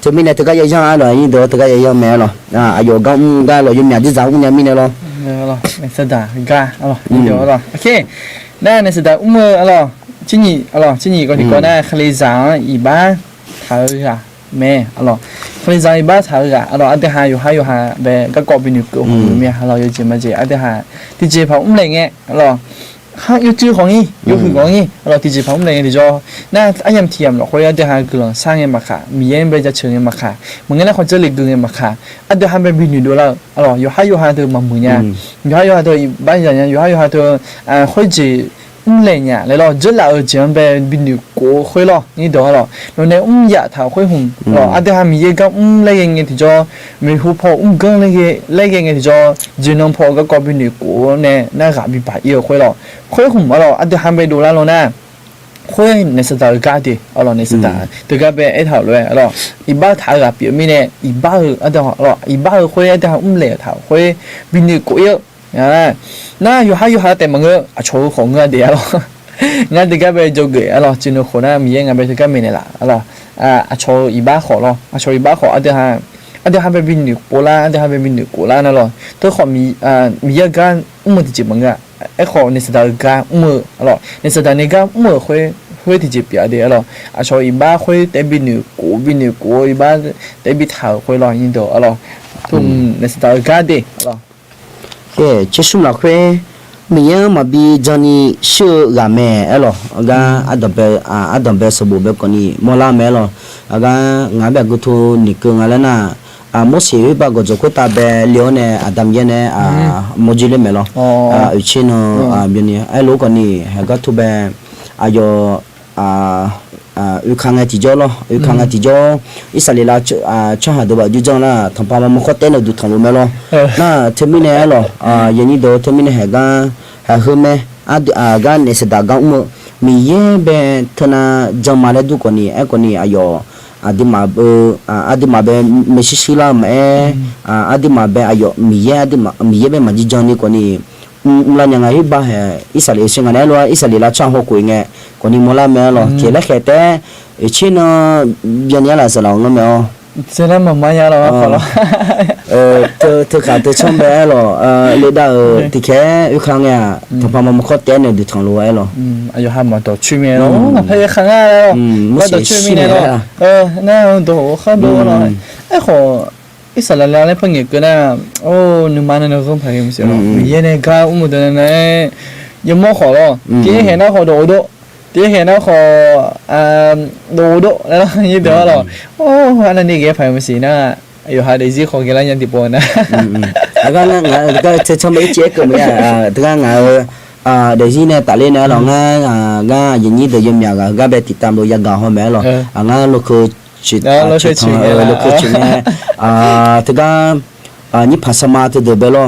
ที่มีเนี่ยที่ก็ยังอะไรนี่ดูที่ก็ยังไหมหรออายุก็เราอยู่เนี่ยที่จะอุ้งยังมีเนี่ยหรอเนสดาก็นี่เดี๋ยวโอเคน่าเนสดาที่นี่ก็ที่ก็น่าคลีซ่าอีบ้าถ่ายแม่คลีซ่าอีบ้าถ่ายอันเดียอยู่เบก็กอบบินุกของเมียอยู่จีมาจีอันเดียที่จีพาเลยไงข้าอยู่จื้อของนี่อยู่คือของนี่ที่จีพาเลยไงที่จอน่าอันยำเทียมหรอกคนอันเดียกลางสร้างเงินมาค่ะมีเงินไปจะเชิงเงินมาค่ะมึงงั้นคนจะเลี้ยงเงินมาค่ะอันเดียเป็นบินุดูแล้วอยู่เธอมาเหมือนเนี่ยอยู่เธอบ้านอย่างอยู่เธอค่อยจีเลยเนี่ยแล้วจะเล่าเรื่องแบบบินุกูค่อยนี่ดูแล้วเนี่ยอยากถามค่อยหุ่นอันเดียมีเยอะก็เลยไงที่จอมีหูพอก็เลยไงที่จอจีนพอก็กอบบินุกูเนี่ยน่ากับบิบายค่อยหุ่นอันเดียไปดูแล้วนะค่อยในสตาร์การ์ดในสตาร์แต่ก็เป็นไอ้ถาวเลยอีบ้าถาวกับเปียมีเนี่ยอีบ้าอันเดียอีบ้าค่อยอันเดียเลยถาวค่อยบินุกูเยอะน่าอยู่แต่มันก็โชว์ของเงินเดียวงั้นที่ก็ไปจบเลยจีนคนน่ะมีเงินไปที่ก็ไม่เนี่ยละโชว์อีบ้าขอโชว์อีบ้าขออันเดียไปบินอยู่โปล่าอันเดียไปบินอยู่โปล่านั่นตัวขอมีเยอะกันที่จีบมันก็ไอ้ขอในสถานการณ์ในสถานการณ์ค่อยที่จีบเดียวโชว์อีบ้าค่อยแต่บินอยู่กูอีบ้าแต่บินถาวค่อยยินดีทุ่มในสถานการณ์ดี这说了会，没有嘛比叫你少个咩了，阿当别是不别个你莫拉咩了，阿别个图你个阿那莫是会把个做个大别了呢，阿当然呢莫吉了咩了，以前呢别呢，如果你还个图别有有看个地脚咯，有看个地脚，伊啥哩啦就还都把就讲啦，他爸妈么好带了都谈路没咯，那他们呢咯人家都他们呢还后面个那是大讲么，米也别他那讲嘛嘞都个呢，个呢哎哟。adi ma be mesisila me adi ma be ayo miye be maji jani ko ni mla nyanga hi ba he isali singa ne lo isali la chang ho ko nge ko ni mola me lo kele khete chino byanya la sala ngome o sela mama ya lo ko lo to ka to chombe lo le da ti ke u khang ya to pa ma ko te ne du thang lo lo ayo ha ma to chu me lo na phe khang ya lo ba to chu me ne lo na do kha do lo ai kho isala la le phang ke na nu ma na no so pha ke msi lo ye ne ga mu de ne ye mo kho lo ti he na kho doที่เห็นนะขอดูแล้วยี่เดียวหรอโอ้อันนั้นนี่แกผ่านมาสินะอยู่หาได้สิของแกแล้วยังติดปนนะแล้วก็ก็จะชมไอ้เจ๊ก็ไม่ถึงงานได้สิเนี่ยตาเล่นนะหรองานอย่างนี้เดี๋ยวยมอยากก็ไปติดตามดูยากาห้องแม่หรองานลูกคือชิดลูกคือชิดเนี่ยถึงก็นี่ภาษามาที่เดือบล้อ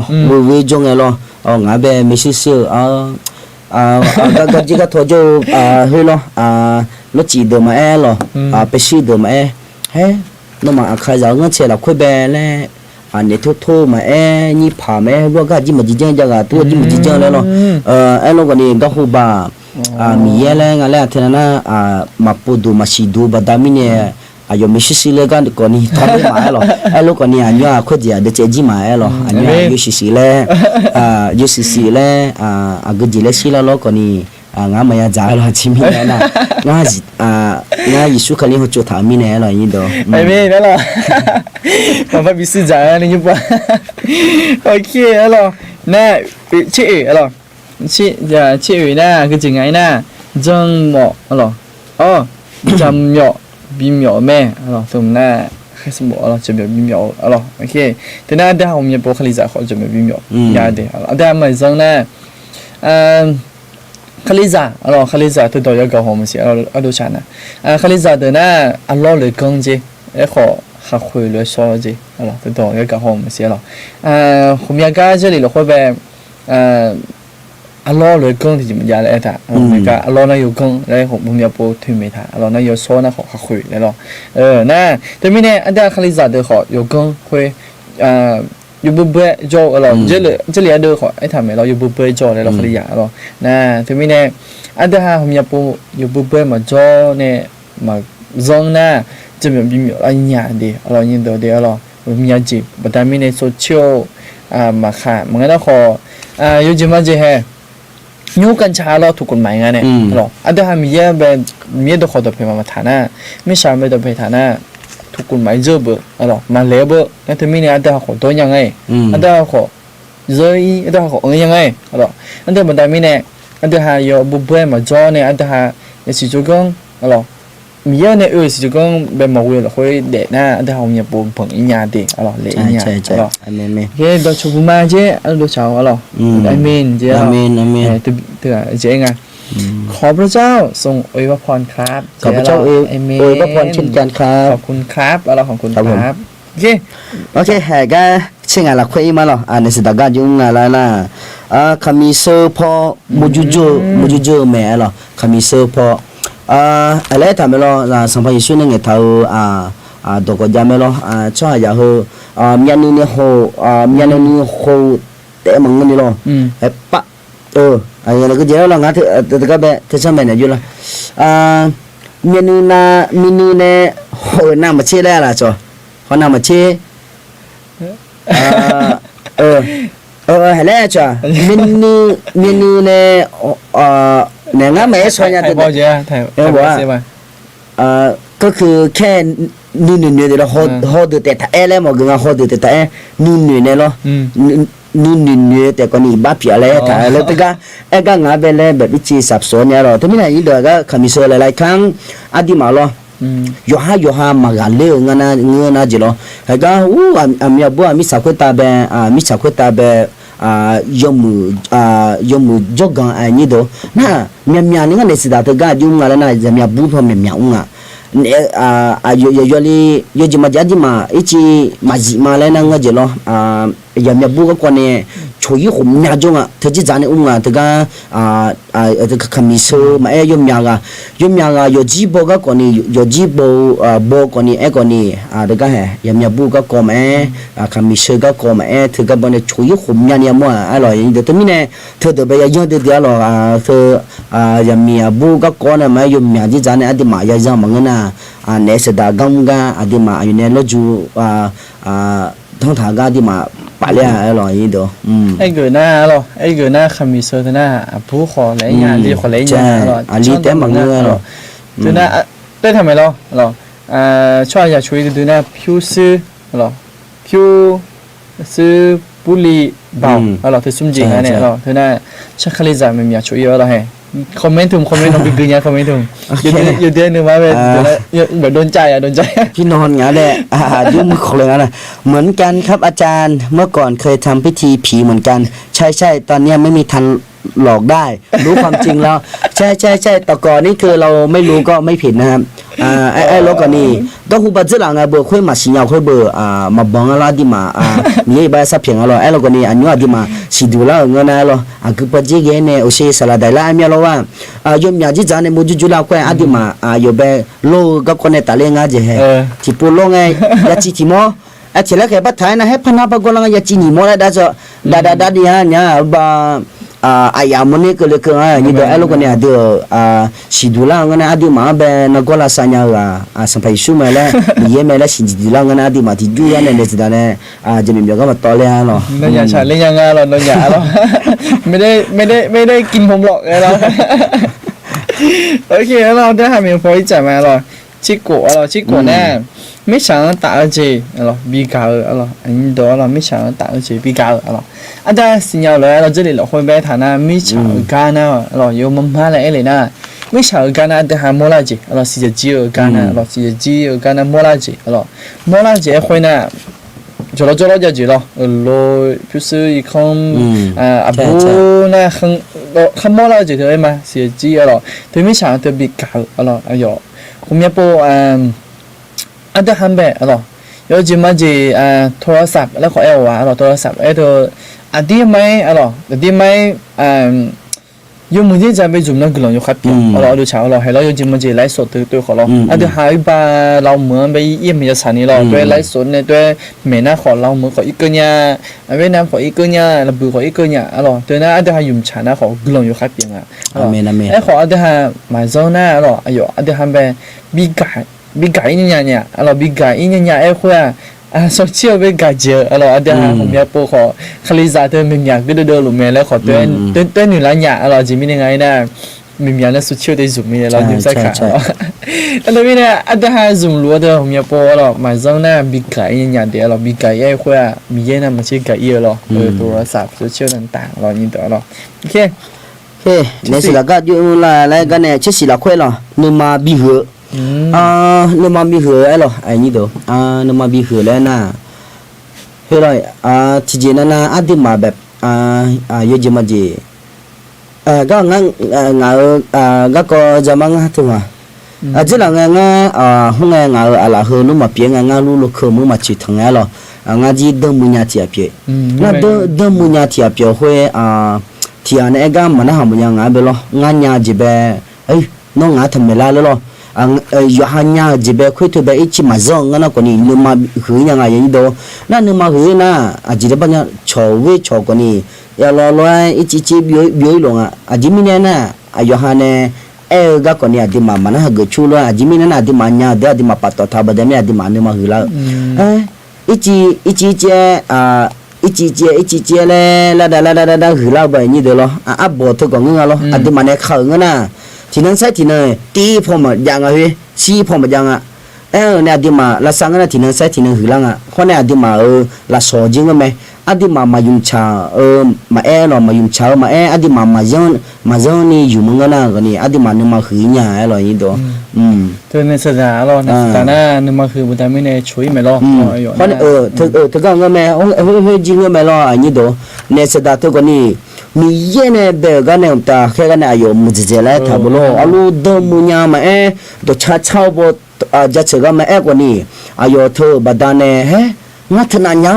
วิจงเหรองานแบบไม่ใช่เสียก็จีก็ทอจูเฮ้ยรถจีเดิมมาไปชีเดิมมาเฮ้น้องมาใครจะเงินเสียเราคุยแบเลยเนี่ยทั่วมานี่ผ่าแม่ว่าก็จีมาจีเจงจังตัวจีมาจีเจงเลยเราก็นี่ก็หูบามีอะไรงั้นแหละทีนั้นมาปูดูมาชีดูบัดดามิเนี่ย yo mi shi le gan ko ni tho le ma lo ai lo ko ni a nya khut ja de che ji ma ai lo a nya yo shi le yo shi le a gu ji le shi la lo ko ni ngã mày già rồi chỉ mình này nè ngã Giêsu khali họ cho thả mình này là như đó ai biết đó là mà phải bị sư giả này như vậy ok đó là nè chị đó chị giờ chị nè cái chừng ấy nè dân mỏ đó chăm nhỏ bìm nhỏ mẹ đó xong nè khai sinh bỏ là chuẩn bị bìm nhỏ đó ok thế nè đây họ nhập bộ khali giả họ chuẩn bị bìm nhỏ nhà đây đây mà dân nè khaliza alors khaliza tu do ya ga ho ma si alors ado chana khaliza de na allah le kong je e kho kha khoi le so je alors tu do ya ga ho ma si alors khum ya ga je li lo kho be allah le kong ti ma ya le ta me ga allah na yo kong le ho mu ya po thu me tha alors na yo so na kho kha khoi le lo na te mi ne ada khaliza de kho yo kong khoiอยู่บุบเบ้โจอะไรเจเลยเดือขอไอ้ทำไมเราอยู่บุบเบ้โจเลยเราขยันเรานะถึงมีเนี่ยอันเดียร์ผมอยากปูอยู่บุบเบ้มาโจเนี่ยมาซองน่ะจะมีบิมอะไรอย่างเดียวเรายินเดียวเราผมอยากจีบแต่มีเนี่ยโซเชียลมาค่ะมันก็ต้องขออยู่จีมาจีเฮยูกันชาเราถูกกฎหมายไงเนี่ยหรออันเดียร์มีเยอะแบบมีตัวขอตัวเพมาฐานะไม่ใช่ไม่ตัวเพฐานะถูกกฎหมายเจอเบอร์มาเลี้ยเบอร์นั่นถึงมีเนี่ยอันเดียร์ขอตัวยังไงอันเดียร์ขอเจออีอันเดียร์ขอยังไงอันเดียร์บันไดมีเนี่ยอันเดียร์อยู่บุบเบ้มาจ่อเนี่ยอันเดียร์ยังสิจุกงมีเยอะเนี่ยสิจุกงแบบมาเวลคุยเด็กนะอันเดียร์ผมอยากปูผงอินยาดิเลี้ยอินยาอาเมนเฮ้ยเราชมมาเจ้เราชาวอาเมนเจ้อาเมนตัวเจ้ไงขอพระเจ้าทรงอวยพรครับขอพระเจ้าอวยพรเช่นกันครับขอบคุณครับเราขอบคุณครับโอเคแห่ก็เช่นอะไรคุยมาหรอในสถานการณ์ยุ่งอะไรนะคำมีเสื้อพอมูจูโจแม่หรอคำมีเสื้อพออะไรทำไม่หรอสัมภาระส่วนหนึ่งเท่าดอกจามไม่หรอชอบอยากมีอันนี้มีอันนี้แต่มึงนี่หรอปะอย่างนั้นก็เจอแล้วงั้นแต่ก็แบบที่ฉันไม่เนี่ยอยู่ละมีนี่เนี่ยน้ำมาเชี่ยแล้วล่ะจ้ะเขาน้ำมาเชี่ยเห็นแล้วจ้ะมีนี่เนี่ยงั้นไม่ใช่เนี่ยบอกเจ้ถ่ายบอกใช่ไหมก็คือแค่นู่นเดี๋ยวเราฮอดแต่ถ้าแล้วมันก็ฮอดแต่นู่นเนี่ยเนาะนู่นเนี่ยแต่ก็นี่บ้าเปียเลยถ้าแล้วแต่ก็ก็งาเบลแบบวิจิสับสนเนี่ยหรอที่ไม่ไหนยิ่งเดี๋ยวก็คำมิโซหลายๆครั้งอดีมาหรอย่ามากันเลยงั้นนะจีหรอแล้วก็มีบัวมีสักคนตาเบยมือจกันไอ้นี่ดูน่ะมีนี่งั้นในสิดาตก็ยุ่งอะไรนะจะมีบุพเพมีอยู่จิมาjadi ma ichi ma le na nga je lo ya me bu ko ne choyi hum nya jonga theji jane unga tega khamiso ma e yom nya ga yo ji bo ga ko ni yo ji bo ko ni e ko ni daga he ya me bu ga ko ma khamiso ga ko ma e tega bo ne choyi hum nya ni mo a lo yin de to mi ne to de be ya yo de dia lo ya me bu ga ko na ma yom nya ji jane adi ma ya ja ma nganaในสดากำกาอดีมาอยู่ในรถจูท้องถากาดีมาปะเลี้ยอร่อยดีไอ้เกิดหน้าหรอไอ้เกิดหน้าคำมีเซอร์หน้าผู้ขอหลายงานดีขอหลายงานหรออันนี้แต่บางเรื่องหรอตัวหน้าได้ทำไมหรอชอบอยากช่วยตัวหน้าผิวซื้อหรอผิวซื้อบุหรี่เบาหรอที่สุ่มจริงนะเนี่ยหรอตัวหน้าชักคลิจ่ามันมีอยากช่วยเยอะหรอให้คอมเมนต์น้องบิ๊กเนี่ยคอมเมนต์อยู่เดือนนึงมาแบบโดนใจพี่นอนงั้นแหละยุ่งเลยนะเหมือนกันครับอาจารย์เมื่อก่อนเคยทำพิธีผีเหมือนกันใช่ตอนนี้ไม่มีทันหลอกได้รู้ความจริงแล้วใช่แต่ก่อนนี่คือเราไม่รู้ก็ไม่ผิดนะครับไอ้โลกนี่ก็หูบัดเจริญไงเบอร์ค่อยมาสิญญาค่อยเบอร์มาบังอะไรดีมามีใบสับเพียงอะไรไอ้โลกนี่อันนี้ดีมาสิดูแล้วเงินอะไรคือปัจจัยเงินเนี่ยโอเคสลัดได้ละอันนี้เราว่ายมยาจิจานเนี่ยมุจุจุลาค่อยอันดีมาอยู่แบบโลก็คนเนี่ยตาเลี้ยงอาจจะที่ปูโลไงยาจิทิโมเฉลี่ยแค่ปัจจัยนะให้พนักงานก็ลังยาจินิโมแล้วได้จ้ะได้ดีฮะเนี่ยบ่ ayam ni ke le ke ni do elo kan ada sidula ngana adi ma be na gola sanya sampai sumela ye mela sidula ngana adi ma ti du ya ne sedane jemi mi ga ma to le lo นนอย่าฉาเล่นยังไงหรอนนอย่าหรอ ไม่ได้กินผมหรอกไงเรา โอเคแล้วเราได้还没有พออีกจัดมาหรอชิโกะหรอชิโกะเนี่ยไม่想打二级หรอ比高หรออันนี้多หรอไม่想打二级比高หรออันแต่สิ่งอย่างเลยเรา这里เรา会ไป谈นะไม่想干นะหรอ有妈妈来เลยนะไม่想干นะแต่หา莫拉吉หรอ是只干นะหรอ是只干นะ莫拉吉หรอ莫拉吉会呢做了就知了，就是一看阿布那很莫拉就可以嘛，是知了，对面想特别高了，哎呦，后面不อันเดอร์ฮัมเบะอะไรยอจิมาจีโทรศัพท์แล้วขอเอววะอะไรโทรศัพท์ตัวอันที่ไม่อะไรอันที่ไม่ยูมือที่จะไปจุ่มน้ำกลั่นยูขับเปียอะไรดูเช้าอะไรให้เรายอจิมาจีไลฟ์สดตัวขอเราอันที่หายไปเราเหมือนไปเยี่ยมยาสานีเราด้วยไลฟ์สดเนี่ยด้วยเมน่าขอเราเหมือนขออีกเงี้ยเวียดนามขออีกเงี้ยระเบิดขออีกเงี้ยอะไรตัวนั้นอันที่หายยุ่มชานะขอกลั่นยูขับเปียอ่ะไอ้ขออันที่หายมาโซน่าอะไรอายุอันที่หายไปบีกาอินเนี่ยอะไรบีกาอินเนี่ยไอ้ขวาโซเชียลบีกาเจออะไรอันเดียวผมอยากพูดขอคลิซาเธอมีอยากเดินหลุมเมแล้วขอตัวหนึ่งล้านเนี่ยอะไรจะมียังไงนะมีอยากในโซเชียลได้ซุ่มมีเราอยู่สักขาแต่ตัวนี้เนี่ยอันเดียวซุ่มรู้เดียวผมอยากพูดอะไรมาจากนั้นบีกาอินเนี่ยเดียวอะไรบีกาไอ้ขวามีเยอะนะมันใช่กาเยอะหรอโทรศัพท์โซเชียลต่างๆเรานี่ตัวเราโอเคในสิละก็อยู่ละกันเนี่ยชื่อสิละค่อยหรอนุมาบิเหนุมาบิเหไอ้หรอไอ้นี่ตัวนุมาบิเหแล้วนะเฮ้ยที่จริงนะอดีมาแบบเยอะจริงมั้ยจีก็งั้นก็จะมั่งตัวจีหลังงั้นห้องงั้นอะไรเหรอนุมาเปียงั้นรู้คือมึงมาจีทั้งไงหรองั้นจีเดิมมุญญาที่อาเปียนั่นเดิมมุญญาที่อาเปียเฮ้ยที่อันนี้ก็มันหามุญญางาเบลงานยาจีเบน้องงาทำเวลาเลยหรอยหันยาจีเบคุยตัวเบอีชิมาซองงั้นคนนี้นุมาหือยังไงยังดูนั่นนุมาหือนะจีเดบันยาชาวเวชาวคนนี้อย่ารอรออีจีบิวลงจีมิเนี่ยนะยหันก็คนนี้จีมามันหาเกชูเลยจีมิเนี่ยนะจีมาญาเดียจีมาปัตตาบดเนี่ยจีมานุมาหือละอีจีเจอีจีเจเลยละหือละไปนี่เดียวละบอทุกคนงั้นละจีมาเนี่ยเขางั้นนะที่นั่นใช่ที่นั่นตีพอมาอย่างอะไรซีพอมาอย่างเนี่ยดีมาละสังกันที่นั่นใช่ที่นั่นหือลังคนเนี่ยดีมาละสอจริงไหมดีมายุ่งชามาหรอมายุ่งชามาดีมาย้อนนี่อยู่มึงกันนะคนนี้ดีมาเนี่ยมาหือเนี่ยหรอนี่ตัวตัวในสถานเราในสถานะเนี่ยมาคือบุตรไม่ได้ช่วยไม่รอคนเธอก็งั้นไหมจริงไหมรออันนี้ตัวในสถานตัวคนนี้มีเย็นเด็กกันเนี่ยแต่แค่กันเนี่ยอยู่มุจเจเลยทับโลอาลูดมุญญามาตัวชาเช่าบดจะเชื่อกันมากว่านี้อายุเธอบัดเนี่ยงั้นท่านยัง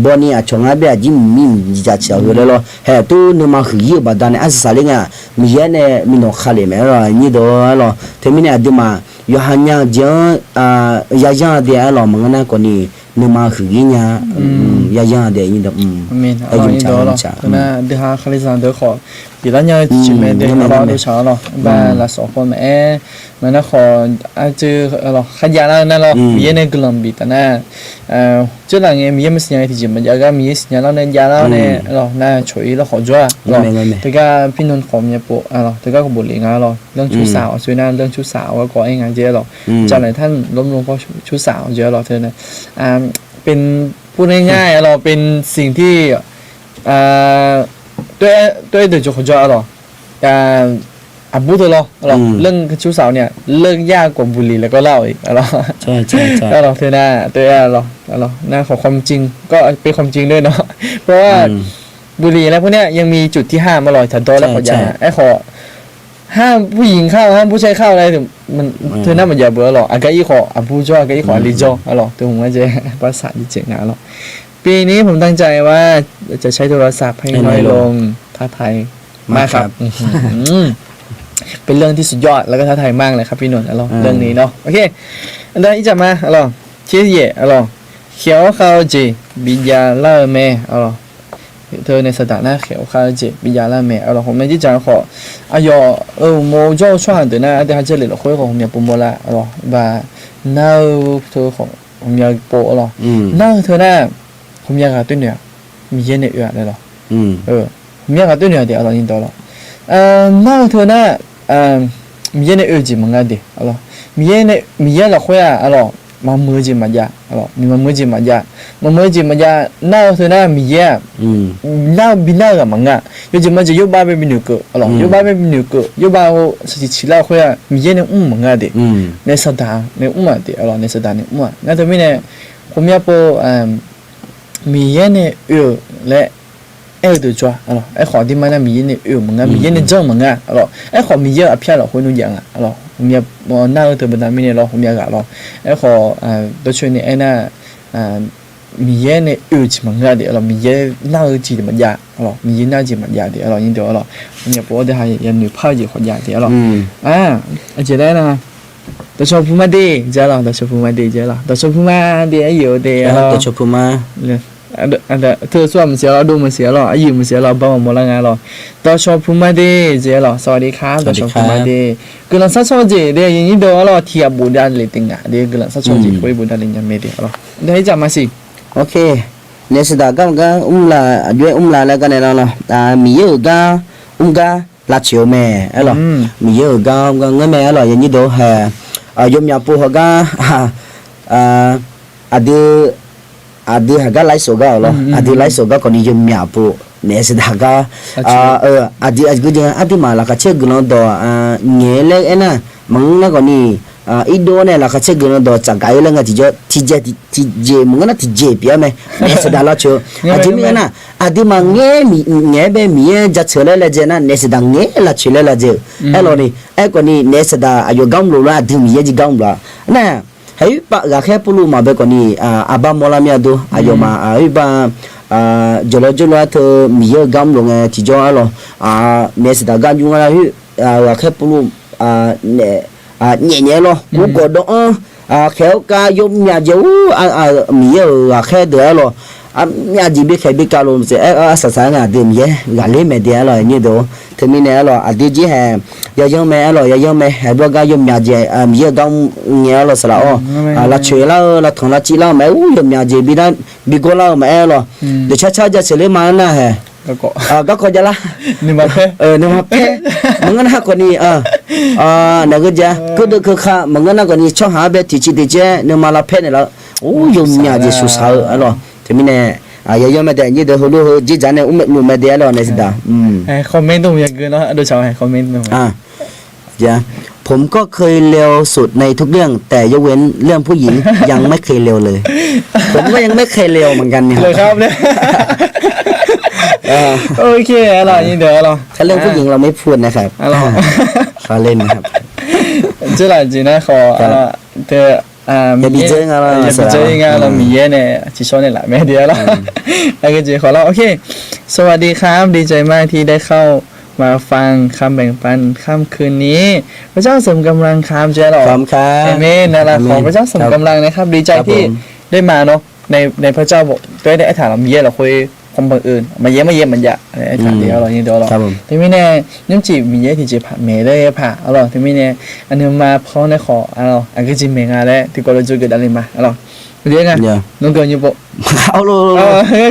บนี่ชงอาเบียจิมมีจะเชื่อเลยล่ะตัวนึกมาคือยี่บัดเนี่ยอาศัยเนี่ยมีเย็นมีนกขเลยไหมล่ะนี่ตัวล่ะเทมิเนี่ยดีมาอยู่หันยังจังยาเดียล่ะมึงนั่นคนนี้นึกมาคือยี่เนี่ยยาเดียนี่ตัวมีนี่ตัวล่ะนะเดี๋ยวหาคลิสันเดี๋ยวขอปีละเนี่ยจิมเดี๋ยวเราดูเช้าล่ะบ้านละสองคนมันน่ะขออาจจะล่ะขยันแล้วนั่นล่ะมีเนี่ยกลุ่มบีแต่น่ะ这两年มีไม่สิ่งที่จิมันก็มีสิ่งแล้วเนี่ยยาแล้วเนี่ยล่ะน่าช่วยแล้วขอจ้าล่ะแต่ก็พี่นนท์ขอเนี่ยปุ๊ล่ะแต่ก็บ่เลี้ยงล่ะเรื่องชู้สาวช่วยนะเรื่องชู้สาวก็เองไงเจ้ล่ะจากไหนท่านล้มลงเพราะชู้สาวเจ้ล่ะเธอเนี่ยเป็นพูดง่ายๆเราเป็นสิ่งที่ด้วยเดี๋ยวจะขอจ้าล่ะพูดเถอะเราเรื่องชู้สาวเนี่ยเลิกยากกว่าบุหรี่แล้วก็เหล้าอีกเราใช่เราเธอหน้าตัวเราหน้าของความจริงก็เป็นความจริงด้วยเนาะเพราะว่าบุหรี่แล้วพวกเนี้ยยังมีจุดที่ห้ามอร่อยถัดโตแล้วขอยาไอ้ขอห้ามผู้หญิงเข้าห้ามผู้ชายเข้าอะไรถึงมันเธอหน้ามันอย่าเบื่อหรอกอากาศอีขอผู้จ้าอากาศอีขอลิจอหรอตัวผมว่าจะภาษาที่เจ๋งนะหรอปีนี้ผมตั้งใจว่าจะใช้โทรศัพท์ให้น้อยลงท้าทายมากครับเป็นเรื่องที่สุดยอดแล้วก็ท้าทายมากเลยครับพี่นนท์เรื่องนี้เนาะโอเคอันนี้จะมาเชี่ยเขียวเขาจีบิยาเล่าแม่ เธอในสถานะเขียวข้าเจ็บปิยาละแม่เราผมไม่ที่จะขออายโมเจ้าช่วยเดี๋ยวนะเดี๋ยวจะเหลือคุยของผมอยากปุ่มโมละเราบ่าน่าเธอของผมอยากโปะเราน่าเธอน่ะผมอยากตัวเนี่ยมีเย็นในเอื้อเลยหรอผมอยากตัวเนี่ยเดี๋ยวเรายินตัวเราน่าเธอน่ะมีเย็นในเอื้อจีมังกันดิเรามีเย็นเราคุยอะเรามามือจีมันยาเรามีมามือจีมันยาน่าเธอน่ะมีเย็นน่าบินน่ากับมังอ่ะยูจีมันจะยุบบ้าไปบินหนึ่งก็เรายุบบ้าไปบินหนึ่งก็ยุบบ้าสถิติเราคุยอะมีเย็นในมังอ่ะดิในสถานในอ่ะดิเราในสถานในอ่ะงั้นแต่ไม่เนี่ยผมอยากพูมีเย็นในเอื้อและตัวจ้าเราไอ้ขอที่มันน่ะมีเย็นในเอื้อมังอ่ะมีเย็นในเจ้ามังอ่ะเราไอ้ขอมีเยอะอภิญเราคนนู้นอย่างอ่ะเราผมอยากน่าเธอเป็นนั้นไม่เนี่ยเราผมอยากเราไอ้ขอตัวช่วยเนี่ยไอ้น่ะมีเย็นในเอื้อจีมังอ่ะเดี๋ยวเรามีเย็นน่าจีมันยาเรามีเย็นน่าจีมันยาเดี๋ยวเรายินเดี๋ยวเราผมอยากพูดได้ให้ยันหนึ่งพ่อจีคนยาเดี๋ยวเราอาจจะได้นะตัวชอบพูดมาดีเจ้าเราตัวชอบพูดมาดีเจ้าเราตัวชอบพูดมาดีไอ้อยู่เดี๋ยวเราตัวชอบพูดมาอันเธอส่วนมันเสียเราดูมันเสียเราอายุมันเสียเราบ้าหมดละงานเราตัวชอบพูดมาดีเจ้าเราสวัสดีครับตัวชอบพูดมาดีกำลังสักชอบจีเดี๋ยวยินดีเราเทียบบูดาเลยติงอ่ะเดี๋ยวกำลังสักชอบจีคุยบูดาเลยยังไม่เดี๋ยวเราได้จับมาสิโอเคเนี่ยสุดท้ายก็ลาด้วยลาแล้วกันเนี่ยเรามีเยอะก็ก็ลาเชียวแม่เหรอมีเยอะก็เงี้ยแม่เหรออย่างนี้ดูฮะยมยาปูฮะก็อดีฮะก็ไล่โซก็เหรออดีไล่โซก็คนนี้ยมยาปูเนี่ยสุดท้ายก็อดีก็จะอดีมาละก็เช็คกันตัวเงี้ยเลยนะมึงนะคนนี้อีโดเนี่ยละก็เช็คกันตัวจากไอ้เรื่องที่ที่เจมึงนะที่เจพี่ไหมเนี่ยสุดท้ายละชัวอดีมีนะอดีมาเงี้ยแบบมีจัดเชลเลยเจนะเนี่ยสุดท้ายเงี้ยละเชลเลยเจไอ้เรานี่ไอ้คนนี้เนี่ยสุดท้ายอายุกำลังละอดีมีจีกำลังนะเฮ้ยปะก็แค่พูดมาแบบคนนี้บ้ามอลามีอะดูอายุมาเฮ้ยบ้าจลเธอมีเยอะกำลังที่จะอะไรเนี่ยสุดท้ายกำลังอะไรก็แค่พูดเนี่ยloกูก็ดแค่ก็ยมเนี่ยจะมีเยอะแค่เดือดloเนี่ยจีบีแค่บีกาลงสิสักๆเนี่ยเดี๋ยวมีกาเลยไม่เดี๋ยวนี่ดูที่มีเนี่ยloอดีจีแห่ยังไม่ยังไม่ให้บอกก็ยมเนี่ยจะมีเยอะก็เนี่ยloสละละช่วยละทงละจีละไม่ยมเนี่ยจะบีก็ละไม่loเดี๋ยวช้าๆจะเสร็จมานะฮะก็จะละนี่มาเพ่นี่มาเพ่มึงนะคนนี้นั่นก็จะคือข้ามึงนะคนนี้ชอบหาแบบที่จีนี่มาละเพ่เนี่ยละโอ้ยมเนี่ยจะสุดสาวอะไรที่มีเนี่ยยังไม่ได้ยี่เดียวรู้จีจันเนี่ยนุ่มไม่ได้แล้วเนี่ยสิดาคอมเมนต์ตรงอย่างเกินเนาะดูชาวให้คอมเมนต์ตรงจ้ะผมก็เคยเร็วสุดในทุกเรื่องแต่ยกเว้นเรื่องผู้หญิงยังไม่เคยเร็วเลยผมก็ยังไม่เคยเร็วเหมือนกันเนี่ยเลยครับเนี่ยโอเคอะไรยินเดี๋ยวเราถ้าเรื่องผู้หญิงเราไม่พูดนะครับเขาเล่นนะครับเจ้าหลานจีน่าขอเธออย่าบีเจงอะไรอย่าบีเจงอะไรเรามีเยอะเนี่ยชิชอนเนี่ยแหละไม่เดียวแล้วแล้วก็จีขอเราโอเคสวัสดีครับดีใจมากที่ได้เข้ามาฟังคำแบ่งปันค่ำคืนนี้พระเจ้าเสริมกำลังครับเจ้าหรอเอเมนนะล่ะขอพระเจ้าเสริมกำลังนะครับดีใจที่ได้มาเนาะในพระเจ้าบอกด้วยได้ไอ้ฐานเรามีเยอะเราคุยความบังเอิญมาเยี่ยมมันอยากไอ้ฐานเดียวเราอย่างเดียวเราที่ไม่แน่ยังจีมีเยอะที่จะผ่าเมย์ได้ผ่าเราที่ไม่แน่อันนี้มาเพราะในขอเราอันก็จีเมงอะไรที่ก็เราจะเกิดอะไรมาเราเรียกไงน้องเกินอยู่ปะเอาเลย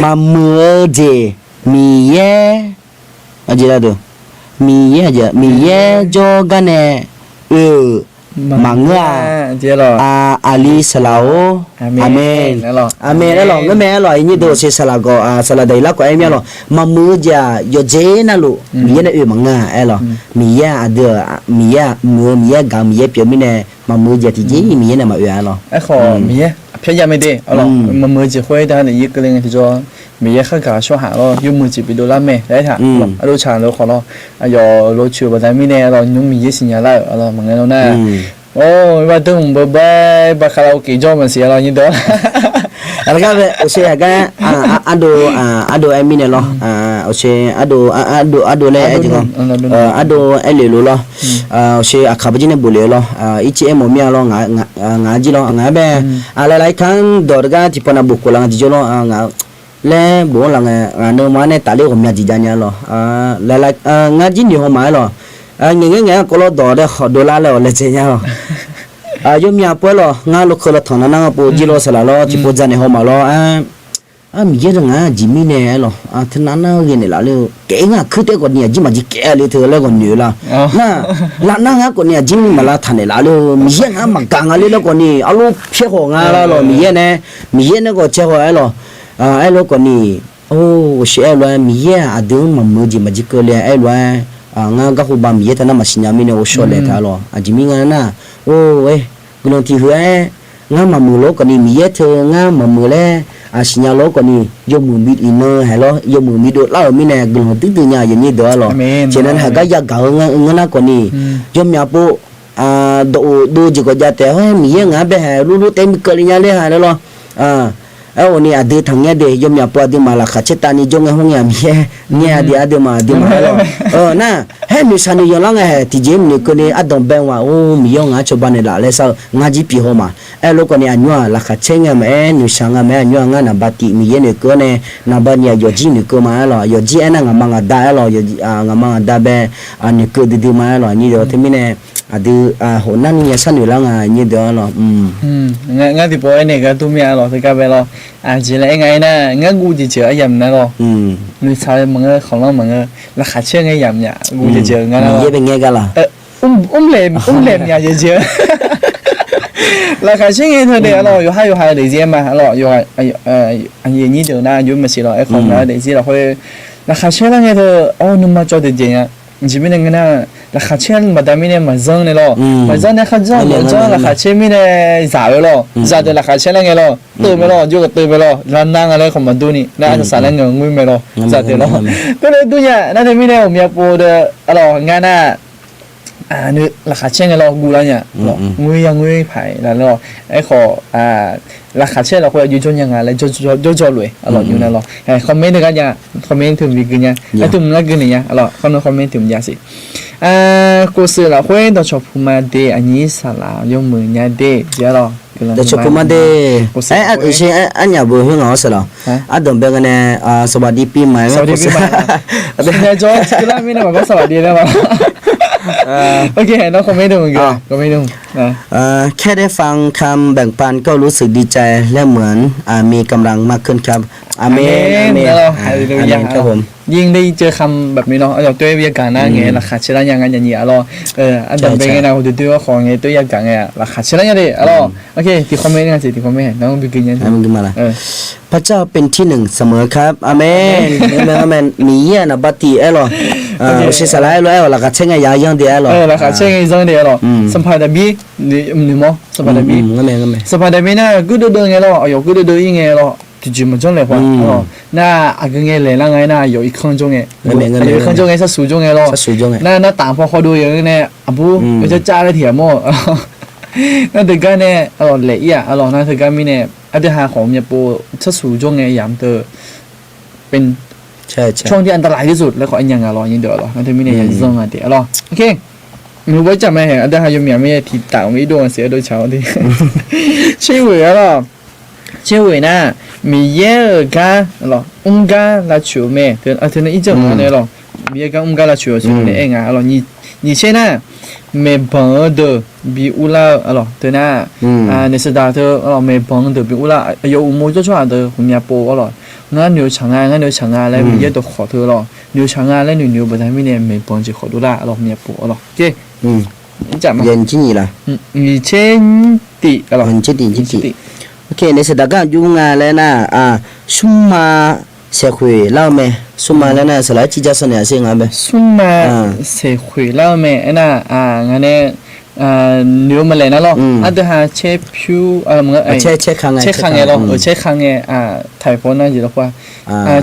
มาเมื่อเจมีเยaja lah tu mi aja mi jogan manga ali salao amen amen lo ngame lo ini do se salago saladai la ko em lo mamu ja yo je na lo mi na manga lo mi ya ada mi ya ga mi ya pyo mi ne mamu ja ti je mi na ma ya lo ai kho mi ya pyo ya me de lo mamu ji hui da ni yi ge ti joมีเยอะข้างกับช่วงหาเรายุ่งมือจีบไปดูแลแม่ได้ถ่ะเราชาเราขอเราเราชิวแบบนั้นไม่แน่เรายุ่งมีเยอะสิ่งอย่างไรเราเหมือนกันเราหน้าโอ้ว่าตึ้งบายบาคาราโอเกะจอมันเสียเรายิ่งเด้อแล้วก็โอเคกันอันดูไอ้มีเนี่ยหรอโอเคอันดูเลยไอ้จริงอันดูไอ้เหลือหรอโอเคขับจีนบุรีหรออีเจมมีอะไรงาจีหรองาแบบอะไรครั้งดอร์กันที่ปนบุกหลังจีหรองา le bo la nga no ma ne ta le ko mya ji ja nya lo la nga ji ni ho ma lo nge ko lo do de do la le le che nya lo yo mya po lo nga lo ko lo thon na nga po ji lo sala lo ti po ja ne ho ma lo mi ye nga ji mi ne lo thna na ge ne la le ke nga khu te ko ni ji ma ji ke le the le ko ni la na nga ko ni ji mi ma la than ne la le mi ye nga ma ga nga le lo ko ni a lo phe ho nga la lo mi ye ne ko che ho ai lo ai lo ko ni o she ai lo mi ye a de ma mo ji ma ji ko le ai lo nga ga ho ba mi ye ta na ma sinya mi ne o sho le ta lo a ji mi nga na o glo ti hu nga ma mu lo ko ni mi ye the nga ma mu le sinya lo ko ni yo mu mi ino hello yo mu mi do la mi ne glo ti ti nya ye ni do lo che nan ha ga ya ga nga na ko ni yo mya po do ji ko ja te mi ye nga be ha lu te mi ko nya le ha lo ni ade thang ya de yo mya po ade mala kha che ta ni jong hong ya mi ye ni ade ma lo na he mi sa ni yo la nga ti je mi ko ni adon ben wa mi yo nga cho ba ne la le sa nga ji pi ho ma lo ko ni anyo la kha che nga me ni sa nga me anyo nga na ba ti mi ye ne ko ne na ba ni yo ji ni ko ma lo yo ji ana nga ma nga da lo yo nga ma da be ni ko di ma lo ni yo te mi ne adu ho na ni ya sa ni la nga ni do lo nga ti po ne ga tu mi lo te ka be lo ji le nga na nga gu ji che ayam na lo ni sa ma nga khong lo ma nga la kha che nga yam nya gu ji che nga na ye be nge ga la le nya je je la kha che nga de lo yo ha de je ma lo yo ye ni de na yo ma si lo khong na de ji lo hoi la kha che la nga de nu ma cho de je ya ji mi nga na la kha che ma da mi ne ma zong ne lo ma zong ne kha zong la kha che mi ne za lo za de la kha che la nga lo tu me lo yo ko tu me lo ran na nga le khom ma du ni na sa la nga ngui me lo za de lo to le du ya na de mi ne o mya po de lo nga na ni la kha che nga lo gu la nya lo ngui ya ngui phai la lo kho la kha che la ko yu jo nya nga le jo lue lo yu na lo comment de ga nya comment thum vi gu nya tum na gu ni nya lo comment thum ya si 故事了会到小铺嘛的，你啥啦？用门伢的，知道？的小铺嘛的，以前俺家不很好是了，东边个呢สวัสดีปีใหม่ สวัสดีปีใหม่现在做这个没那么สวัสดีแล้วมั้งโอเคน้องคอมเมนต์ดูมึงกันคอมเมนต์ดูแค่ได้ฟังคำแบ่งปันก็รู้สึกดีใจและเหมือนมีกำลังมากขึ้นครับอาเมนครับผมยิ่งได้เจอคำแบบนี้เนาะเอาตัววิญญาณนะไงราคาเชื่อยังไงอย่างนี้อ๋ออันดับเป็นไงนะคุณดูว่าของไงตัววิญญาณไงราคาเชื่อยังไงอ๋อโอเคที่คอมเมนต์กันสิที่คอมเมนต์น้องบิ๊กยังมันขึ้นมาละพระเจ้าเป็นที่หนึ่งเสมอครับอาเมนอาเมนมีเยอะนะบัติเอลอ我是来了，那个车个也用的了。那个车个用的了。上排的比你么？上排的比。上排的比呢，古多多个了，哎呦，古多多一个了，就么种来话哦。那个个来那个呢，有一坑种个，有一坑种个是树种个咯。树种个。那打破好多人呢，不，我就加了铁么？那这个呢，来呀，那这个咪呢，这还好么不？这树种个样的，เป็นช่วงที่อันตรายที่สุดแล้วขออันยังอ่ะรอยินเดี๋ยวรอนั่นที่มีเนี่ยยังซ่งอ่ะเดี๋ยวรอโอเคหนูไว้จำไม่เห็นอันเดียวหายมีไม่ทีต่างไม่โดนเสียโดยเช้าที่ชื่อเวรอชื่อเวน่ะมีเยอะกันรอกันละชิวเม่เดี๋ยวอันนี้อีกจังหวะเนี่ยรอมีเยอะกันละชิวชิวเนี่ยเองอ่ะรอ你现在没朋的比乌拉了对呢你是打的没朋的比乌拉有没做出来的红叶波了งั้น牛肠啊งั้น牛肠啊แล้วมีเยอะตัวขอเธอหรอ牛肠啊แล้ว牛不太มีเนี่ยไม่ปองจะขอดูละหรอเนี่ยปูหรอโอเคจับมั้ยยันจินี่ล่ะมีเช่นติหรอจิติโอเคในสถานการณ์ยุ่งงานแล้วนะซุมมา社会老咩ซุมมาแล้วนะสลายจิจาสเนี่ยเสียงอ่ะมั้ยซุมมา社会老咩นะงั้นเนี่ย牛มาเลยนะหรออันเดียวหาเชฟผิวมึงเชคังไงหรอเชคังไงไทยพอนะจีหรอว่า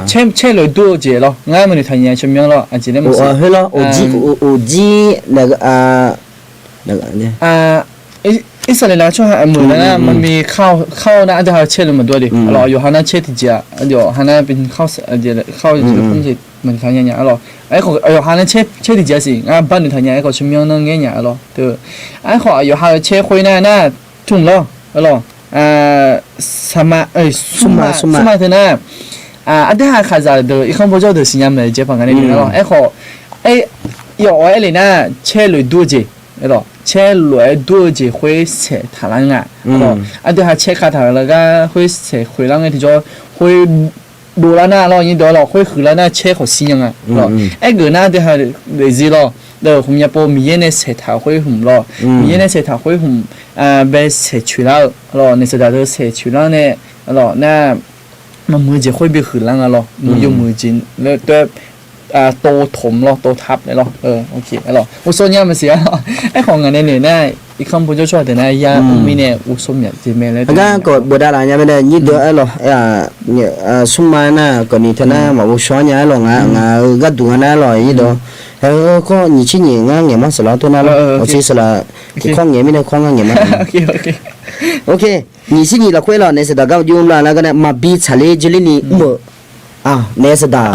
เชเลยดูจีหรองั้นมันอยู่ไทยเนี่ยชิมยังหรอจีเนี่ยมันเฮ้ยหรอโอจี那个เนี่ยอิสราเอลช่วงเหมือนนะมันมีข้าวนะอันเดียวหาเชเลยมาด้วยดิหรออยู่หานะเชที่จีเดี๋ยวหานะเป็นข้าวข้าวจะเป็นจีเหมือนกันเนี่ยหรอของอยู่หานะเชที่จีสิบ้านอยู่ไทยเนี่ยของชิมยังนั่งเนี่ยหรอเด้อของอยู่หาเชคุยนะทุ่งหรอสมาซุมาเถอะนะ啊，对下卡在的，一看不着的新疆的街坊干的咯，哎好，哎要哎里呢，车来多节，咯，车来多节会车塔浪啊，咯，啊对下车卡塔那个会车回浪的，就会。ดูแล้วนะเราอย่างนี้เดี๋ยวเราค่อยคือแล้วนะเช็คเขาซียังไงเราไอ้เกิดหน้าเดี๋ยวเลยสิเราเดี๋ยวผมอยากพอมีในเศรษฐาค่อยหุ่มเรามีในเศรษฐาค่อยหุ่มไปเศรษฐีแล้วเราในเศรษฐาเดี๋ยวเศรษฐีแล้วเนี่ยเราหน้ามันมือจะค่อยไปขืนแล้วเรามือยมือจินแล้วตัวโตถมเราโตทับเลยเราโอเคเราอุศเนี่ยมันเสียไอ้ของงานเนี่ยน่าอีกคำพูดจะช่วยแต่นายามีเนี่ยอุศเนี่ยจะไม่เลยก็กดบดาลาเนี่ยไม่ได้ยี่เดียวหรอเนี่ยสุมานะก่อนนี้ท่านะมาอุศเนี่ยหรองาก็ดูนะหรอยี่เดียวก็ยี่ชิ้นยี่งาเงี้ยมันสละตัวนั้นหรอโอเคสละที่ข้องเงี้ยไม่ได้ข้องเงี้ยมันโอเคยี่ชิ้นยี่เราคุยหรอเนี่ยสดาก็ยุ่งละแล้วก็เนี่ยมาบีทะเลจิลินี่มือเนี่ยสดา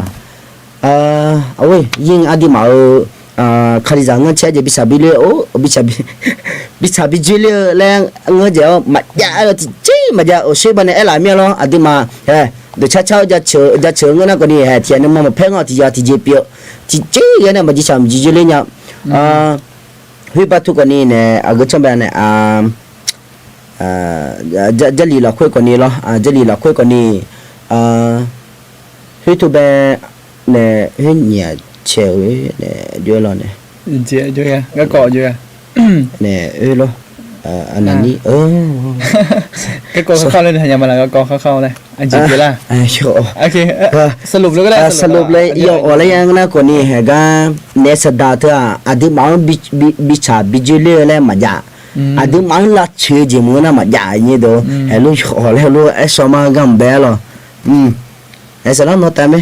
เอาไว้ยิงอดีมาคดีจังเงินเชื่อจะบิชาบิเลโอบิชาบิจิเลแล้วเงินเจ้ามาอย่าที่จี้มาอย่าโอเชบันเนี่ยอะไรไม่รู้อดีมาเดี๋ยวเช้าจะเชื่อเงินนะก็นี่ที่อันนั้นมาเพ่งเอาที่ยาที่เจ็บเยอะที่จี้เนี่ยมาบิชาบิจิเลเนี่ยเฮ้ยปัจจุบันนี้เนี่ยก็จำเป็นเนี่ยจะลีละคุยกันนี่หรอจะลีละคุยกันนี่เฮ้ยตัวแบบเนี่ยเฮ้ยเนี่ยเชื่อเว้ยเนี่ยเยอะแล้วเนี่ยเจ๊เยอะก็ก่อเยอะเนี่ยแล้วอันนี้ก็ก่อเข้าเลยเนี่ยยังมาแล้วก็ก่อเข้าเลยอันจริงเยอะละโอเคสรุปเลยก็ได้สรุปเลยย่ออะไรอย่างนั้นคนนี้เหรอเนี่ยสดาเถอะอดีตมันบิชาบิจุเล่เลยมาจ้าอดีตมันละเชื่อจิมุนะมาจ้าอย่างนี้ดูเฮ้ยลูกอะไรลูกไอ้สมัยกันเบลล์ไอ้สารโน้ตแต่ไหม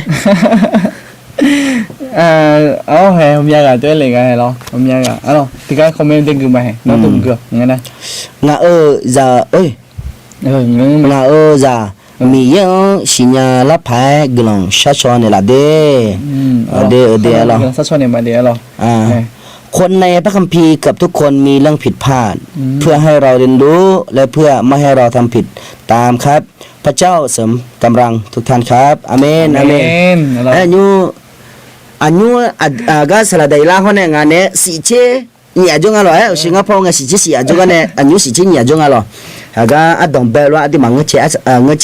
hôm nay là tôi liền cái lo hôm nay là thì cái comment tên gửi mày nó tụm cửa nghe này ngà giờ ơi ngà giờ mi yang xin nhà lắp phải gửi sát cho này là đê đê lo sát cho này mà đê lo คนในพระคัมภีร์กับทุกคนมีเรื่องผิดพลาดเพื่อให้เราเรียนรู้และเพื่อไม่ให้เราทำผิดตามครับพระเจ้าเสริมกำลังทุกท่านครับอาเมนอาเมนอันนู้ก็สละได้ละคนเนี่ยงานเนี่ยสิเชเนี่ยจงอะไรสิงคโปร์เนี่ยสิเชสิจงเนี่ยอันนู้สิเชเนี่ยจงอะไรก็อันดอมเบลว่าที่มันเงเ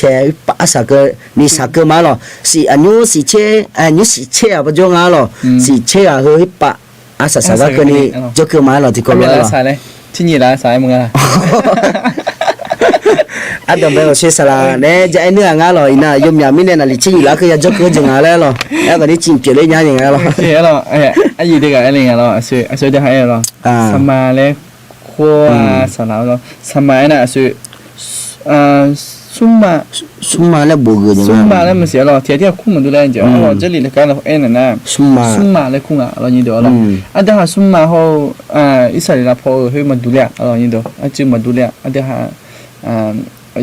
ชปัสสักนี่สักมาหรอสิอันนู้สิเชอันนู้สิเชอ่ะปะจงอะไรสิเชอ่ะเฮ้ยปะอาสาสมัครนี่จะคือมาหรอที่คนละสายเลยที่นี่ละสายมึงอะอันดอมเบลเชสละเนี่ยจะไอ้เนื้องาหรออีน่ะยมยามิเนี่ยน่ะลิชิละคือจะคือจงอะไรหรอแล้วก็นี่จิมเปลี่ยนเลยยังไงหรอเออหรอไอ้ยี่เด็กอะไรเงี้ยหรอช่วยได้ให้หรอสมาเลยขั้วสนามหรอสมัยน่ะช่วยซุ่มมาแล้วบูกยังไงซุ่มมาแล้วมันเสียหรอเทียที่คุ้มมันดูแลจริงๆอ๋อเจลีเลยกันเราเอ็นน่ะซุ่มมาเลยคุ้มอ่ะเรานี่เดี๋ยวหรออันเดียวหาซุ่มมาเขาอิสราเอลพอเฮ้ยมาดูแลเรานี่เดี๋ยวอันจึงมาดูแลอันเดียวหา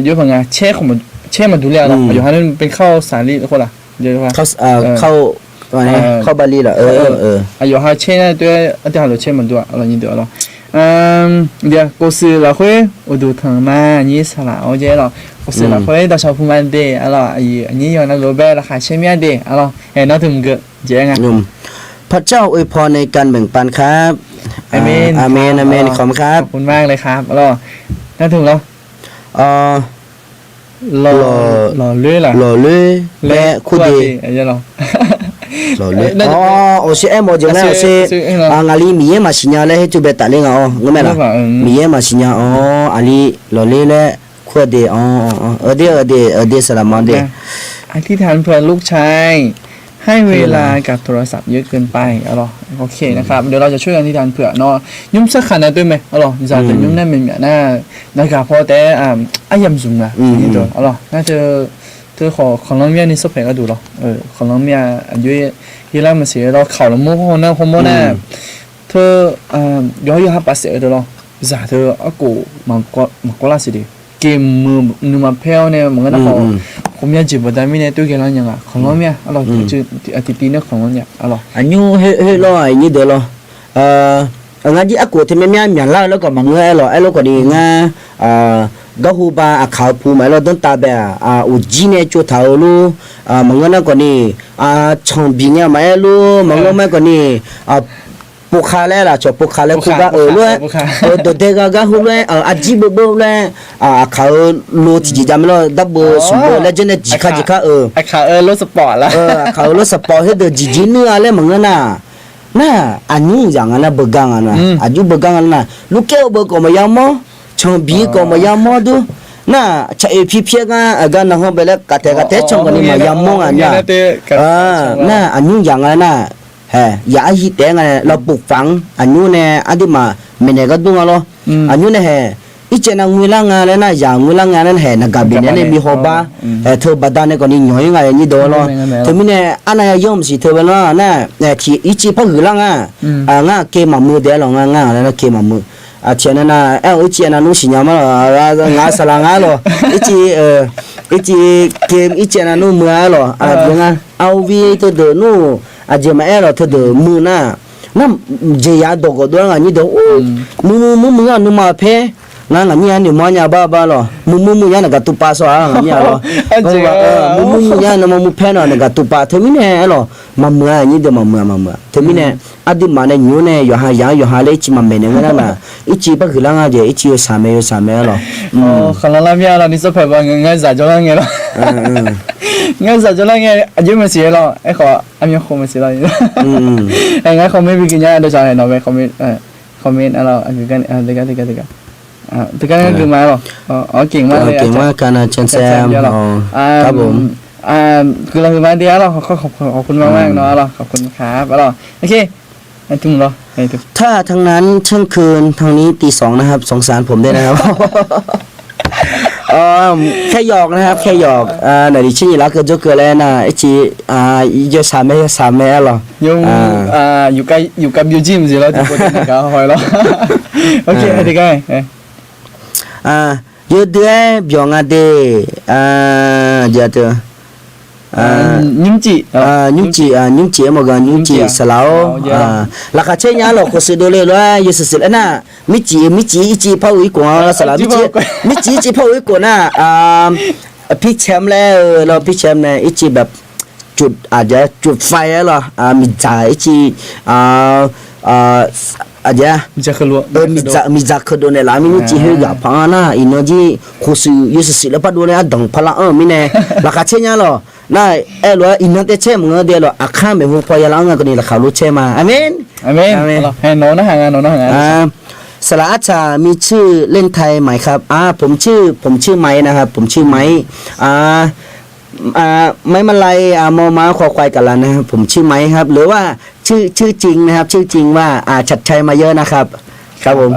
เยอะกว่าไงเช่ของมันเช่มาดูแลเราอยู่ฮันนั่นเป็นข้าวสาลีคนละเยอะกว่าเข้าบาลีเหรออยู่ฮันเช่เนี่ยด้วยอันเดียวเราเช่มาดูเรานี่เดี๋ยวเราเดี๋ยวกูซื้อเราค่อยดูทางมานี่สละเอาเจ้าเรากูซื้อเราค่อย到小铺满的อะไรอันนี้อย่างนั้นรูปแบบราคาเช่นเมียเดอะไรเห็นน้องถึงเกิดเจ๊ไงพระเจ้าอวยพรในการแบ่งปันครับอาเมนอาเมนอาเมนขอบคุณครับขอบคุณมากเลยครับอะไรน้องถึงแล้วหล่อเลื่อยล่ะหล่อเลื่อยและคู่ดีอะไรหรอหล่อเลื่อยโอเชเอ็มโอเจนะโอเชงาลีมีเยมาสิญาเลยให้จุเบตตาเลงอ๋องั้นไหมล่ะมีเยมาสิญาอาลีหล่อเลื่อยและคู่ดีเดี๋ยวสลามเดอธิษฐานเพื่อลูกชายให้เวลากับโทรศัพท์เยอะเกินไปโอเคนะครับเดี๋ยวเราจะช่วยกันอธิษฐานเผื่อเนาะยุ่มสักขนาดด้วยไหมจะเป็นยุ่มนั่นเป็นแบบน่านะครับพอแต่ยำซุงอ่ะนี่ตัวน่าจะเธอของน้องเมียนี่สักเพลก็ดูหรอของน้องเมียอายุยี่แล้วมันเสียเราเข่าแล้วโม่ห้องน่ะห้องโม่น่ะเธอย้อยฮับปัสเสียเดี๋ยวเราจะเธอกูมันก็ล่าสิดิเกมมือนึกมาเพลเนี่ยเหมือนกันนะผมอยากจีบแต่ไม่เนี่ยตัวเกล้ายังอ่ะของน้องเมียจะอาทิตย์นี้ของน้องเนี่ยอันนี้เฮ้ยรอไอ้นี่เดี๋ยวเรางั้นที่กูที่ไม่มีอย่างเล่าแล้วก็มาเงยไอ้เราก็ดีง่ะ ก็หูบาขาวผู้หมายเราต้องตาแบบอุจีเนี่ยจุดเท้าลูมังก็นั่นก่อนนี่ชงบิงเนี่ยไม่รู้มังก็ไม่ก่อนนี่ปุคาเลยล่ะจบปุคาเลยคู่ก็เลยตัวเด็กก็หูเลยอาจีบเบอร์เลยเขาลูที่จำไม่รู้ดับเบิลสูบแล้วจะเนี่ยจิกาไอ้ขารถสปอร์ตละเขารถสปอร์ตให้เดือดจีเนื้อเลยมังก็น่ะอันนี้อย่างนั้นเบกังอ่ะนะอายุเบกังอ่ะนะลูกแก้วเบก็ไม่ยอมมั้งชงบีก็ไม่ยอมมั้งดูน่ะใช้พี่เพียงกันนะฮะเบลกะเตชงกันนี่ไม่ยอมมั้งอ่ะเนี่ยน่ะอันนี้อย่างนั้นน่ะเฮ้ยอย่าให้แต่งเราปลูกฝังอันนี้เนี่ยอดีมาไม่เนี่ยก็ดูอ่ะ咯อันนี้เนี่ยเฮ้อีเจนังวิลังอะไรนะอย่างวิลังอะไรนั่นเฮ้นักบินเนี่ยมีหัวบ้าเธอบัดนั้นก็นี่หน่อยไงนี่ดู咯เธอมีเนี่ยอันไหนยอมสิเธอเวลาน่ะที่อีจีพักวิลังง่าเกมมือเดียวง่าอะไรนะเกมมือเช่นนั้นอีจีนั่นนู้นสิญามาง่าสลาง咯อีจีเกมอีจีนั่นนู้นมือ咯เป็นไงเอาวีเธอเดินนู้นจะมาเธอเดินมือน่ะนั่นเจียดอกก็ด้วยนี่เด้อมือนุ่มมาเพ่งั้นนี่อันนี้มันยาบ้าหรอมือยันกับตุปาสวะงั้นนี่หรอมือยันมันมือเพ่นอะไรกับตุปาเธอไม่เนี่ยหรอมาเมื่อนี่เดี๋ยวมาเมื่อเธอไม่เนี่ยอดีมาเนี่ยยูเนี่ยอยู่หาเลยจิมาเมเนี่ยงั้นน่ะอีจีปะคือล่างอะไรอีจีอยู่สามเมหรอขนาดนั้นเนี่ยเรานี่สุดเผ็ดว่าง่ายจัดจ้องเงี้ยหรอง่ายจัดจ้องเงี้ยอายุมันเสียหรอไอ้ขออายุคงมันเสียหรอไอ้งั้นเขาไม่ไปกินยาเดี๋ยวจะให้น้องไปคอมเมนต์อะไรอันนี้กันเด็กแต่ก็คือมาหรอเก่งมากเลยเก่งมากกันนะเชนแซมครับผมคือเราคือมาเดียวเราขอบคุณมากเนาะเราขอบคุณครับเราโอเคไอ้ทุ่งเหรอไอ้ทุ่งถ้าทางนั้นเที่ยงคืนทางนี้ตี 2นะครับสงสารผมด้วยนะครับแค่หยอกนะครับแค่หยอกไหนดิฉันรักก็จะเกิดแล้วนะไอ้จีจะสามเมตรหรออยู่กับยูจิมสิเราจะพูดถึงเขาหอยเราโอเคไอ้ที่ไงยูเดือยบยองเดเจอตัวนิ่มจีมากันนิ่มจีสลาวราคาเช่นนี้เราคนซื้อดูเลยว่ายูสุดๆนะมิจีอีจีพ่อวิกว่าสลาวมิจีอีจีพ่อวิกว่านะพี่แชมป์แล้วเราพี่แชมป์เนี่ยอีจีแบบจุดอาจจะจุดไฟเหรอมิจ่าอีจีaja bisa keluar miza kedo ne la mi ji he ga pa na inoji khosu yusu la pa do ne adang phala mine la ka chenya lo na lo inote che mo de lo akha me mo pa ya la nga ko ni la khalu che ma amen he no na hangaสลาอาจารย์มีชื่อเล่นไทยไหมครับผมชื่อไม้นะครับผมชื่อไม้ไม่มาลายมอม้าคอควายกันแล้วนะครับผมชื่อไม้ครับหรือว่าชื่อจริงนะครับชื่อจริงว่าชัดชัยมาเยอะนะครับครับผม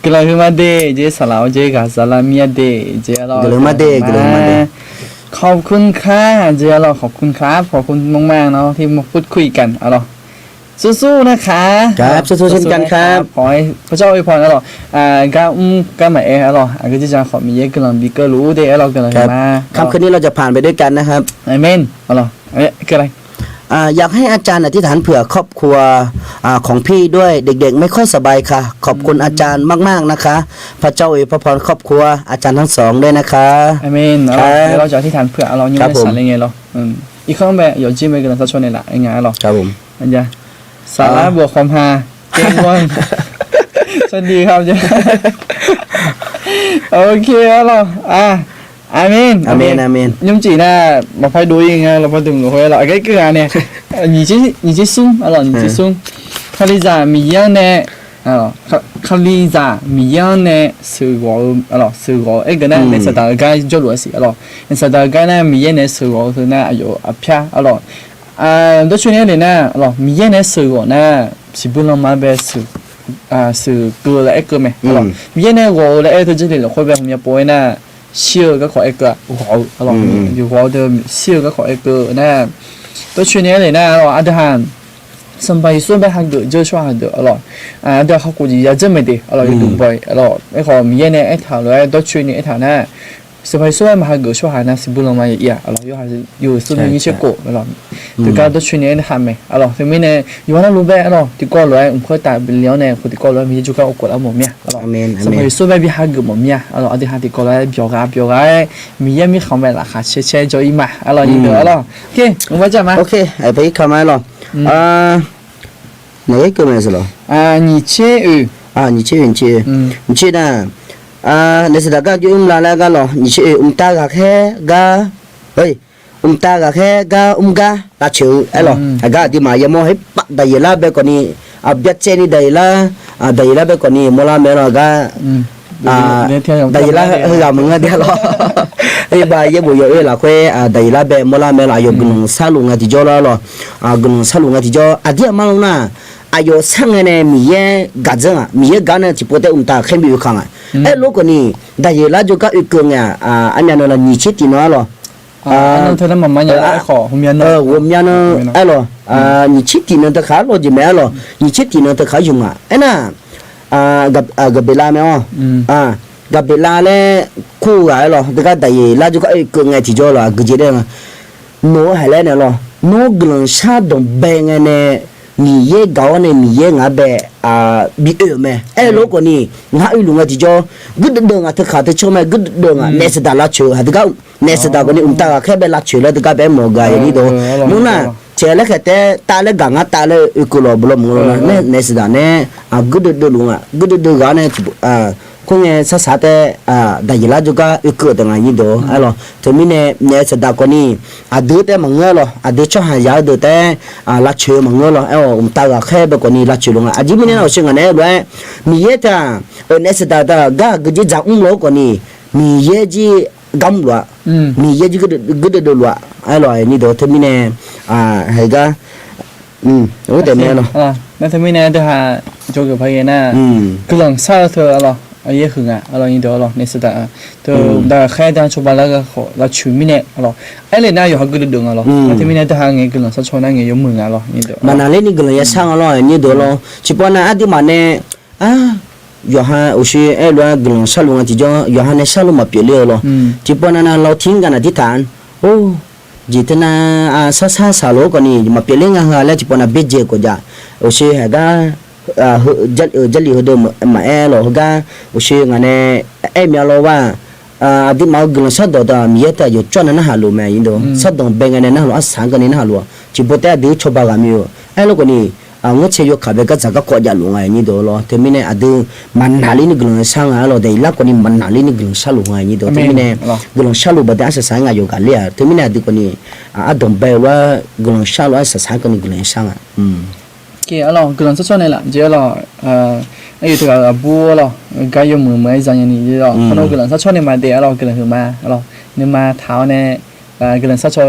กลาคือมาเดเจสลาวเจกาสลามีเดเจเรากลามาเดขอบคุณค่ะเจเราขอบคุณครับขอบคุณมากๆเนาะที่มาพูดคุยกันเราสู้ๆนะคะครับสู้ๆเช่นกันครับขอให้พระเจ้าอวยพรเราก็หมายเราก็จะขอมีเยอะกำลังบีก็รู้เดี๋ยวเรากำลังมาค่ำคืนนี้เราจะผ่านไปด้วยกันนะครับอาเมนเราคืออะไรอยากให้อาจารย์อธิษฐานเผื่อครอบครัวของพี่ด้วยเด็กๆไม่ค่อยสบายค่ะขอบคุณอาจารย์มากๆนะคะพระเจ้าอวยพรครอบครัวอาจารย์ทั้งสองด้วยนะคะอาเมนเราจะอธิษฐานเผื่อเราอยู่ในสารยังไงเราอีกครั้งแบบ有机会跟他说你啦ยังไงเราครับผมอันนี้สาระบวกความฮาเก่งมากสวัสดีครับเจ้โอเคแล้วอาเมนยุ่งจีน่ะมาไปดูยังไงเราไปดูหัวเราไอ้ก็อันเนี่ย你这送你这送คาลิซามีอย่างเนี่ยคาลิซามีอย่างเนี่ยสื่อว่าสื่อว่าไอ้ก็เนี่ยในสถานการณ์จะรู้สิในสถานการณ์เนี่ยมีอย่างเนี่ยสื่อว่าคือเนี่ยอยู่อภิชา都去年里呢，明年的时候呢，是不能买白是是割了一个没，明年我来这里了，会不会我们要播呢？小个考一个，有我的小个考一个呢，都去年里呢，阿德汉。上班顺便还得就说还得都好估计也真没得，有东北，那个明年呢一条来都去年一条呢。是会说嘛哈个说哈那是不能嘛也啊咯，有还是有是那一些过咯，这个都去年的还没啊咯，后面呢有那路呗啊咯，这个来我们打不了呢，或者个来咪就讲过了么咩啊咯，是会说呗比哈个么咩啊咯，而且哈的个来表个咪也咪好买啦哈，切就一买啊咯，你得啊咯，OK， 我们讲嘛 OK 哎ไปเข้ามาหรอไหนก็ไม่สิหรอ你切鱼你去你去的那是大家就来那个咯你去大个开个喂大个开个个打球哎咯那个ที่มายังมอให้ปะได้ละแบบก่อนนี้别เจนี่ได้ละได้ละแบบก่อนนี้มอละแม่ละก็ได้ละเรามึงอ่ะเดี๋ยวรอไอ้บ่ายยังบ่อยู่ละค่อยได้ละแบบมอละแม่ละอยู่กลุ่มซาลุงอ่ะที่จ่อละกลุ่มซาลุงอ่ะที่จ่อเดี๋ยวมาลงน่ะอายุสังเนี่ยมีเยกัดจังมีเยกัดเนี่ยที่พอได้ตาเข้มอยู่ข้างลูกนี่ได้ยินแล้วจะก็อีกคนเนี่ยอันนี้เราหนีชิดที่น้อยหรอ那他那妈妈也爱好，后面呢？我们家呢，哎咯，你去地呢，他看了就买了，你去地呢，他看用哎那，个别拉没哦，个别拉嘞，酷哎咯，这个大爷拉就个一个爱提着了，个节的呢，挪下来呢咯，挪个人啥东北呢？มีเยกาวเนี่ยมีเยงาเบมีแม่ลูกคนนี้งาลุงอ่ะที่จ่อกุดเดิงอ่ะเธอขาดเธอชอบไหมกุดเดิงอ่ะเนสดาลาชูฮะเธอก็เนสดาคนนี้ตาแค่เบลาชูแล้วเธอก็แบบหมอกายนี่ดูนู่นน่ะเจ้าเล็กแต่ตาเล็กกังอ่ะตาเล็กอุกุลบลมงลนะเนสดาเนี่ยกุดเดิงลุงอ่ะกุดเดิงกันเนี่ยคงเนี่ยสัตย์ได้ยินแล้วก็อุกุตังนี่ดูอะไรหรอถึงมีเนี่ยเนสดาคนนี้ดูแต่มังเงาหรอดูช่างหายาดูแต่ลาชูมังเงาหรอตาแค่แบบคนนี้ลาชูลุงอ่ะอาจจะไม่เนี่ยเราเชื่อกันเนี่ยด้วยมีเยอะจ้าเนสดาก็กึศจังอุ้งโลคนนี้มีเยอะจีกำลัวมีเยอะจีกึศดูลัวอะไรหรอนี่ดูถึงมีเนี่ยให้ก็โอ้แต่เนี่ยหรอ那他们呢？都还做个朋友呢。可能啥时候了？也很啊，你得了，你是的啊。都那海南出把那个好，那全民的了。哎，那有好个的动啊了。那他们呢？都还眼可能说穿那眼有门啊了，你得。嘛那里你可能也上了，你得了。只不过那阿弟嘛呢约翰有些哎，乱可能沙龙啊，就叫约翰那沙龙嘛别了了。只不过那老听กันที่ฐานโอ้จิตนาซาโลก็นี่มาเปลี่ยนงานแล้วจิปนาเบเจก็จะโอเชฮะกาจัลลีฮดมาเอโลฮะกาโอเชงานเอมีโลว่าดิมากุลสัดดามีเตอยู่จวนนะฮะลูแม่ยินโดสัดดงเบงกันนะฮะลูสังกันนะฮะลูจิปแต่ดิชอบากามิโอเอโลก็นี่งดเชยขับก็จะก็กอดยาลุงไงนี่โดโลเทมิเนอดูมันนาลินกุลสังอ่ะโลเดลักคนนี้มันนาลินกุลสัลุงไงนี่โดเทมิเนกุลสัลุบัดอาศัยสังอ่ะอยู่กันเลยเทมิเนอดูคนนี้ดงเบว่ากุลสัลุอาศัยสังคนนี้กุลสังอ่ะเกี่ยอะไรกุลสังนี่แหละเจ้าเราไอ้ตัวกับบัวเราก็ยังมือไม่จังอย่างนี้เจ้าคนเรากุลสังนี่มาเดี๋ยวเรากุลหัวมาเราเนี่ยมาเท้าเนี่ยกุลสัง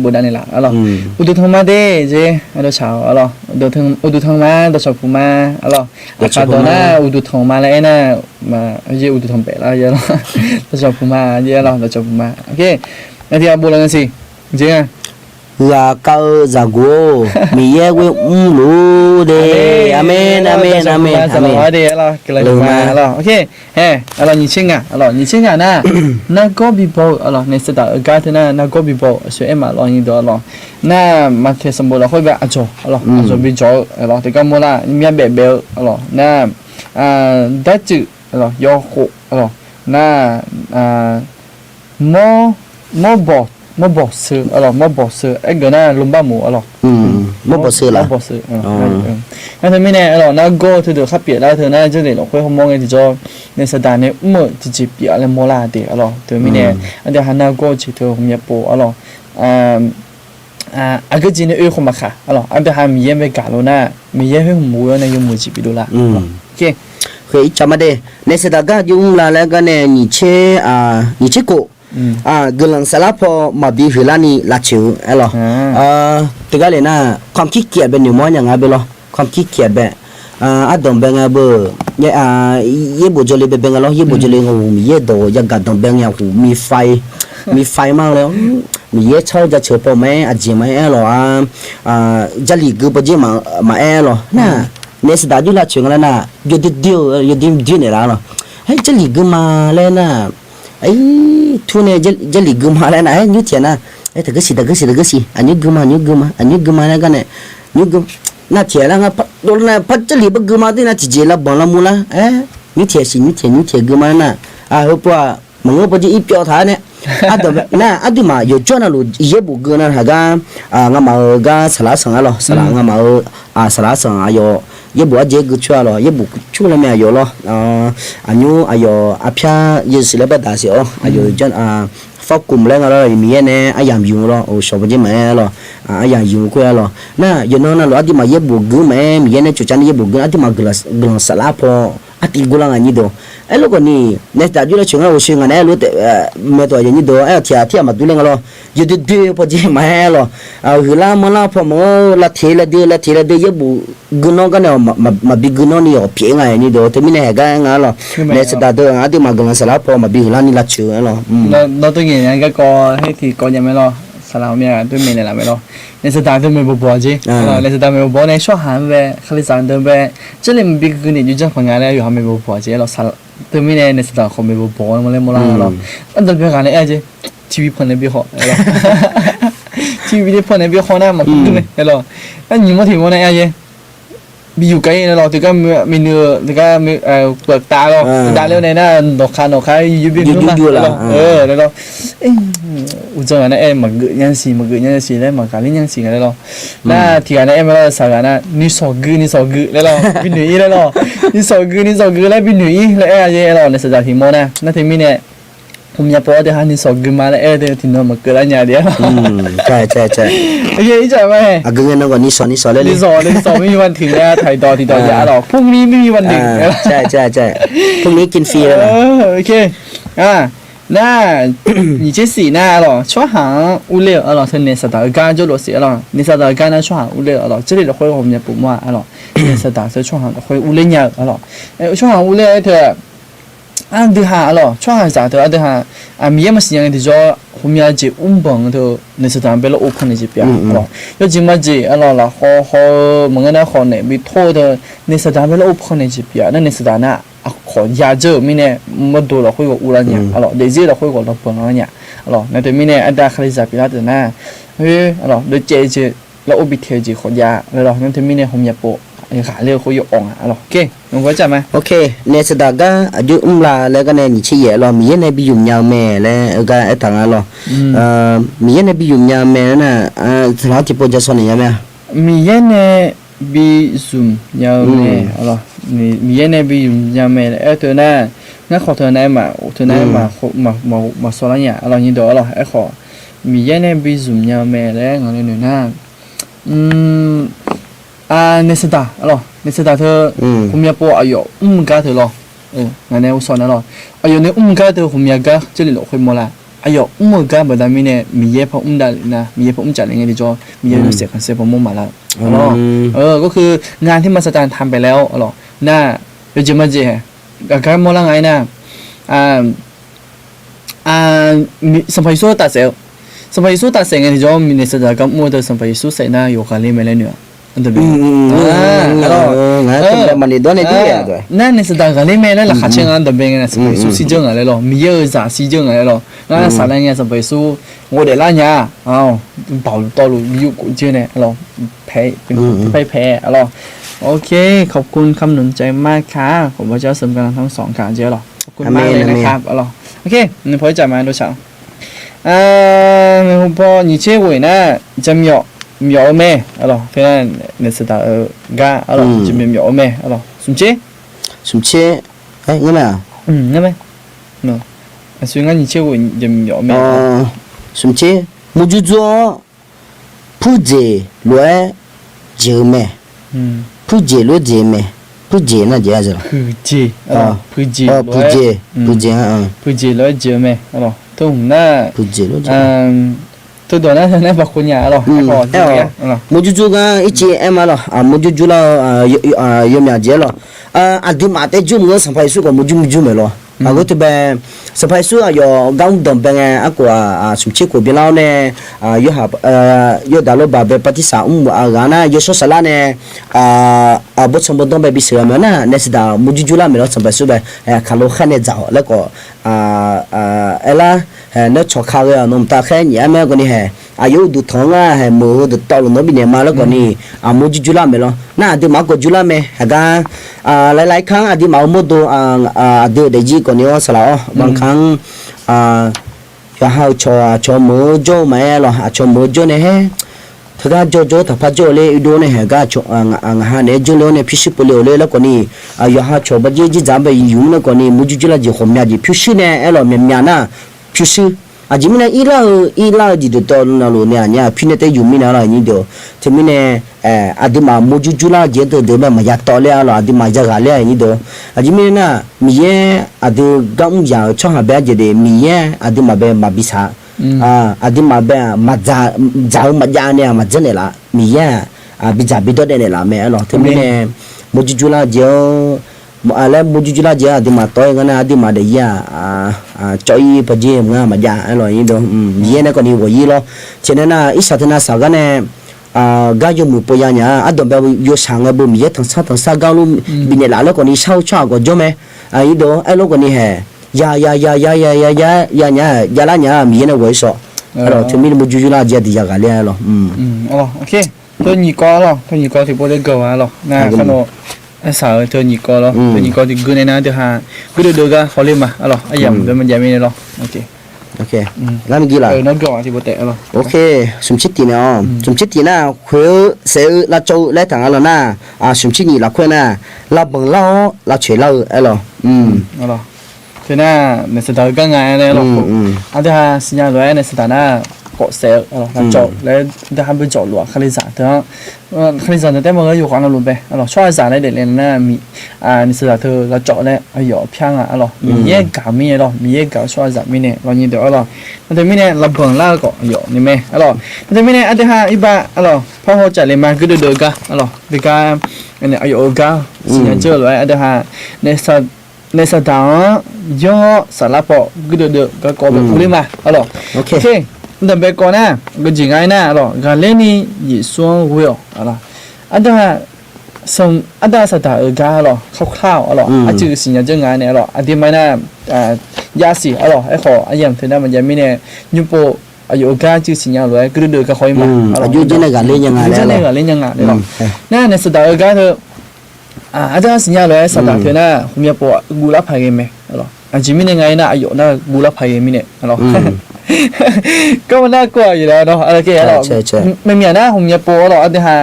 บุดานี่แหละเราอุดุทงมาเด้เจ้เราชาวเราอุดุทงมาเราชาวผู้มาเราอาคาตัวน่ะอุดุทงมาแล้วน่ะมาเจ้อุดุทงเปล่าเจ้าเราชาวผู้มาเจ้าเราชาวผู้มาโอเคแล้วที่อาบุลกันสิเจ้ลาเกาจากกูมีเยอะวิลูเดอเมนอเมนอเมนสวัสดีเรากุลมาเราโอเคเฮ้เรา你亲啊เรา你亲啊นะ那个比包เราในสตาร์การ์ดนะ那个比包所以嘛เรา你多เรา那มาเทสมบูรณ์เราค่อยแบบอาจเราอาจ比较เราแต่ก็มั่วละมีแบบเบลเรา那ได้จืเราย่อหัวเรา那มอบซื้ออะไรมอบซื้อไอ้เกินน่ะลุมบ้าหมูอะไรมอบซื้อละมอบซื้อนั่นทำไมเนี่ยอะไรนั่นก็ถือเดี๋ยวขับเปียได้เธอน่ะจะเดี๋ยวเราค่อยมองไอ้ที่จอในสถานเนี่ยเมื่อจีบเปียอะไรโมลาเดียอะไรเธอไม่เนี่ยอันเดียวหันหน้าก็จีเธอผมอยากโปอะไรอันก็จีเนี่ยเข้ามาค่ะอะไรอันเดียวหันมีเยี่ยมไปกาโลน่ะมีเยี่ยมให้หมูแล้วเนี่ยยังหมูจีบไปดูละโอเคเคยจำมาได้ในสถานการณ์ยุ่งละแล้วก็เนี่ยนิเชโกกำลังสลับพอมาบีฟิลานี่ลัดชิวเอลตัวก็เลยนะความขี้เกียจเป็นหนึ่งม้อนอย่างไรไปหรอความขี้เกียจแบบดงเบงเบอร์ยี่บุจลีเป็นเบงหรอยี่บุจลีงูมีเย่โดยังกัดดงเบงอย่างหูมีไฟมากเลยมีเย่เช่าจะเชื่อปอไหมจีไหมเอลจะหลีกปจีมาเอลน่ะเนี่ยสดาจุลัดชิวแล้วน่ะยูดิเนี่ยละหรอให้จะหลีกมาเลยน่ะ ấy thu này giờ lì gum hà lại này như thế nào ấy thật cái gì anh như gum này cái này như gum na thế là đồ này phát giờ lì gum thì na chỉ là bọn là mula ấy như thế gum này hôm qua mọi người bây giờ ít biểu thái này đó mà yêu cho nó luôn yêu bộ gum này hàng ngắm màu ga salad sang alo salad ngắm màu salad sang ayo ye bo je gu chua lo ye bu chu le me ayo lo anyu ayo apya ye sile ba da se o ayo jan fa kum le ngalo mi ye ne ayam yu lo o so ba je me lo ayam yu ko lo na ye no na lo adi ma ye bu gu me mi ye ne chu chan ye bu gu adi ma glas sala po ati gulang ani do e lo ko ni ne ta ju le chunga o shinga ne lo te me to ye ni do e tia ma du le ngalo ye de po je ma lo hula ma la po mo la the de ye bu gu no ga ne ma bi gu no ni o pie nga ni do te mi ne ga nga lo ne se da do adi ma glas sala po ma bi hula ni la chu lo nó tôi nghĩ là cái co hay thì co nhà máy lo sao làm nhà tôi mình này làm máy lo nên sẽ tạo tôi mình bố bố chứ nên sẽ tạo mình bố này số hàng về khai sáng tôi về chứ liền bị cái này như trong phòng nhà nàyอยู่mình bố bố chứ lo sao tôi mình này nên sẽ tạo không mình bố bố mà lên mua la lo anh tôi biết cái này ai chứ TV phần này biết họ TV đi phần này biết họ nào mà cũng được lo anh nhìn mà thì mua này ai chứ bịอยู่ไกลนะเราถึงก็มีเนื้อถึงก็มีเปลือกตาเราตาเร็วในน่ะดอกคายอยู่บินขึ้นมาแล้วเราอุจจาระนะมาเกยยังสีแล้วมากาลิยังสีกันแล้วน่ะที่อันนั้นเราสากันนะนี่สอกึแล้วเราบินหนีแล้วเรานี่สอกึแล้วบินหนีแล้วเราในสถานที่มอนะนั่นที่มีเนี่ยผมอยากบอกว่าฮันนี่สอกึมาแล้วเดี๋ยวที่น้องมาเกิดอะไรเนี่ยเดี๋ยวใช่โอเคอีจ่าไหมกึ่งนั่นก็นี่สอนเลยนี่สอนไม่มีวันถึงแล้วถ่ายต่ออย่าหรอกพรุ่งนี้ไม่มีวันถึงใช่พรุ่งนี้กินฟรีแล้วโอเค那你这是那咯，说行无聊咯，他那是大干就落些咯，你是大干那说行无聊咯，这里的会我们也不嘛咯，你是大是说行会无聊呀咯，说行无聊的。对哈咯，创行啥的对哈，米么时间的叫后面就帮头，那是咱别了 open 的这边咯，要怎么子咯，好，么个那好呢，没拖的，那是咱别了 open 的这边，那是咱那好亚洲咪呢，么多了会个乌拉呢，咯，那些了会个了不了呢，咯，那对咪呢，大家这边的呢，咯，对这了 open 的这好亚，咯，那对咪呢后面不。ขาเรียกเขาอยู่อ่องอ่ะโอเคน้องก็จะไหมโอเคเนี่ยสตาก็อายุลาแล้วก็เนี่ยนี่เชี่ยเรามีเนี่ยไปยุ่งยาวแม่แล้วก็ไอ้ทางเรามีเนี่ยไปยุ่งยาวแม่น่ะสถานที่ปจะสอนยังไงมีเนี่ยไปยุ่งยาวแม่อะไรมีเนี่ยไปยุ่งยาวแม่ตัวนั้นงั้นขอเธอไหนมาสอนเนี่ยอะไรนี่เดี๋ยวอะไรไอ้ขอมีเนี่ยไปยุ่งยาวแม่แล้วงั้นเนี่ยนะเนสตาเนสตาเธอผมอยากบอกอายุกาเธอหรองั้นเนี่ยผมสอนนะหรออายุเนี่ยกาเธอผมอยากกาจะเรียนหลอกคนมาละอายุกาแบบนั้นมีเนี่ยมีเยอะพอได้นะมีเยอะพอจ่ายเงินดีจ้ะมีเยอะเสียกันเสียพอมุ่งมาละก็คืองานที่มาสตาร์ทำไปแล้วหรอน่าเดี๋ยวจะมาเจอการมองไงนะสมัยสู้ตัดเสงดีจ้ะมีเนสตากับมัวแต่สมัยสู้เสนาอยู่กันเล่นไม่เล่นเนื้ออันเดียวมันนี่โดนไอ้ที่อ่ะด้วยนั่นนี่สุดท้ายก็เลยไม่เลยละข้าเชื่ออันเดียวกันนะสมัยสู้ซีจังอะไรหรอมีเยอะจ้าซีจังอะไรหรอนั่นสารเนี่ยสมัยสู้我哋啦呀跑道路有古迹呢หรอแพ้หรอโอเคขอบคุณคำหนุนใจมากค่ะผมว่าจะเสริมกันทั้งสองขาเจ้าหรอขอบคุณมากเลยนะครับหรอโอเคนี่พอจะมาดูเช้าพอ你这位呢จะมี苗咩？alors，反正那是打干，alors，这边苗咩？alors，什么切？哎，我们啊？我们，no，所以俺以前我就苗咩？什么切？我就做普节乱节咩？普节乱节咩？普节那节是了。普节乱节咩？alors，都唔那。普节乱节。tôi đoán là này bạc con nhà rồi, một chút cái ít chị em mà rồi, một chút là yếm nhà dễ rồi, đi mà tới chung nữa, sản phẩm số còn một chút mà rồi, aku tu ben sampai su yo gang dom ben aku sumchi ko bilau ne yo ha yo dalo ba be pati sa gana yo so sala ne bot som dom be bisra me na ne sida mujujula me lo sampai su be khalo khane jao la ko ela nó cho khao rồi nó ta khai nhẹ mà cái này hè ayu du thong hè mồ du tao nó bị nhẹ mà nó cái này mua chú la mẹ lo na đi mà có chú la mẹ ga lại lại khang đi mà mua đồ đi để gì còn nhiều sao bằng khang cho hao cho mua cho mẹ lo cho mua cho này hè thật ra cho thằng phát cho lấy đồ này hè ga cho hàng này cho lấy này phía sau lấy lấy là cái này giờ hao cho bây giờ chỉ giảm về dùng nó cái này mua chú la gì không nhà gì phía sau này là mẹ mẹ na phía sau jimina ila di to na lo ne anya phine te yumina la ni do temine adima mojujula je de ma ya to le ala adima jaga le ni do jimina miye adu gam ya cho ha ba je de miye adima be ma bisa adima be ma ja ma ja ne ma je ne la miye bija bi do de ne la me alo temine mojujula je ala mujujula je adima to ngana adima de ya choi paje nga ma ja alo yi do ye na ko ni wo yi lo chene na isatana sa ga ne ga yo mu po ya nya adom ba yo sang bu mi ye thang sa ga lu bi ne la lo ko ni sao cha ko jo me yi do alo ko ni he ya nya ya la nya mi ye na wo so alo chumi mujujula je di ya ga le alo alo okay tôi nhị có thì bố lên cầu à lo na khăn nó sao tôi nhị có thì cứ này na thì ha cứ được ra khó lên mà alo ai dầm rồi mình dầm này lo ok làm gì là nó gõ thì bố tệ lo ok sum chít tí na khuya sẽ là châu lấy thằng alo na sum chít nhị là khuya na là bằng lao là chơi lao alo alo thế na mình sẽ tới cái ngày này lo anh thì ha sinh nhật rồi này sẽ na có sẽ là chọn lấy để hai bên chọn lúa khai lên giả thế khai lên giả thế mà cái yêu khoản là luôn bé cho giả này để lên na mi mình sẽ thưa là chọn này ở chỗ phiang alo mi ye cả mi lo mi ye cả cho giả mi này lo nhìn được alo thế mi này là bằng la có ở chỗ này mẹ alo thế mi này anh thì ha iba alo phao hồ trả lên mà cứ được cả alo vì cái này ở chỗ cả sinh nhật chơi rồi anh thì ha này sao đó do sản lapọ cứ được cái có được lên mà alo ok đâm bé con à cái gì ngay nè rồi cái lên đi gì xuống vui à anh ta sẽ tạo cái rồi khao rồi anh chỉ xin nhận chân ngay nè rồi anh tìm mấy nè giá xỉ rồi ấy khó anh em thế nào mà giờ mình nè như bộ ở chỗ cái chỉ xin nhận rồi cứ được cái khói mà ở chỗ trên này cái lên như ngay rồi nè sẽ tạo cái thôi anh ta xin nhận rồi sẽ tạo thế nè hôm nay bộ gula phải cái mày rồi anh chỉ mình ngay nè ở chỗ nè gula phải cái mình nè rồiก็มันน่ากลัวอยู่แล้วเนาะโอเคแล้วไม่มีนะผมจะโปรหรอกอันที่ห้า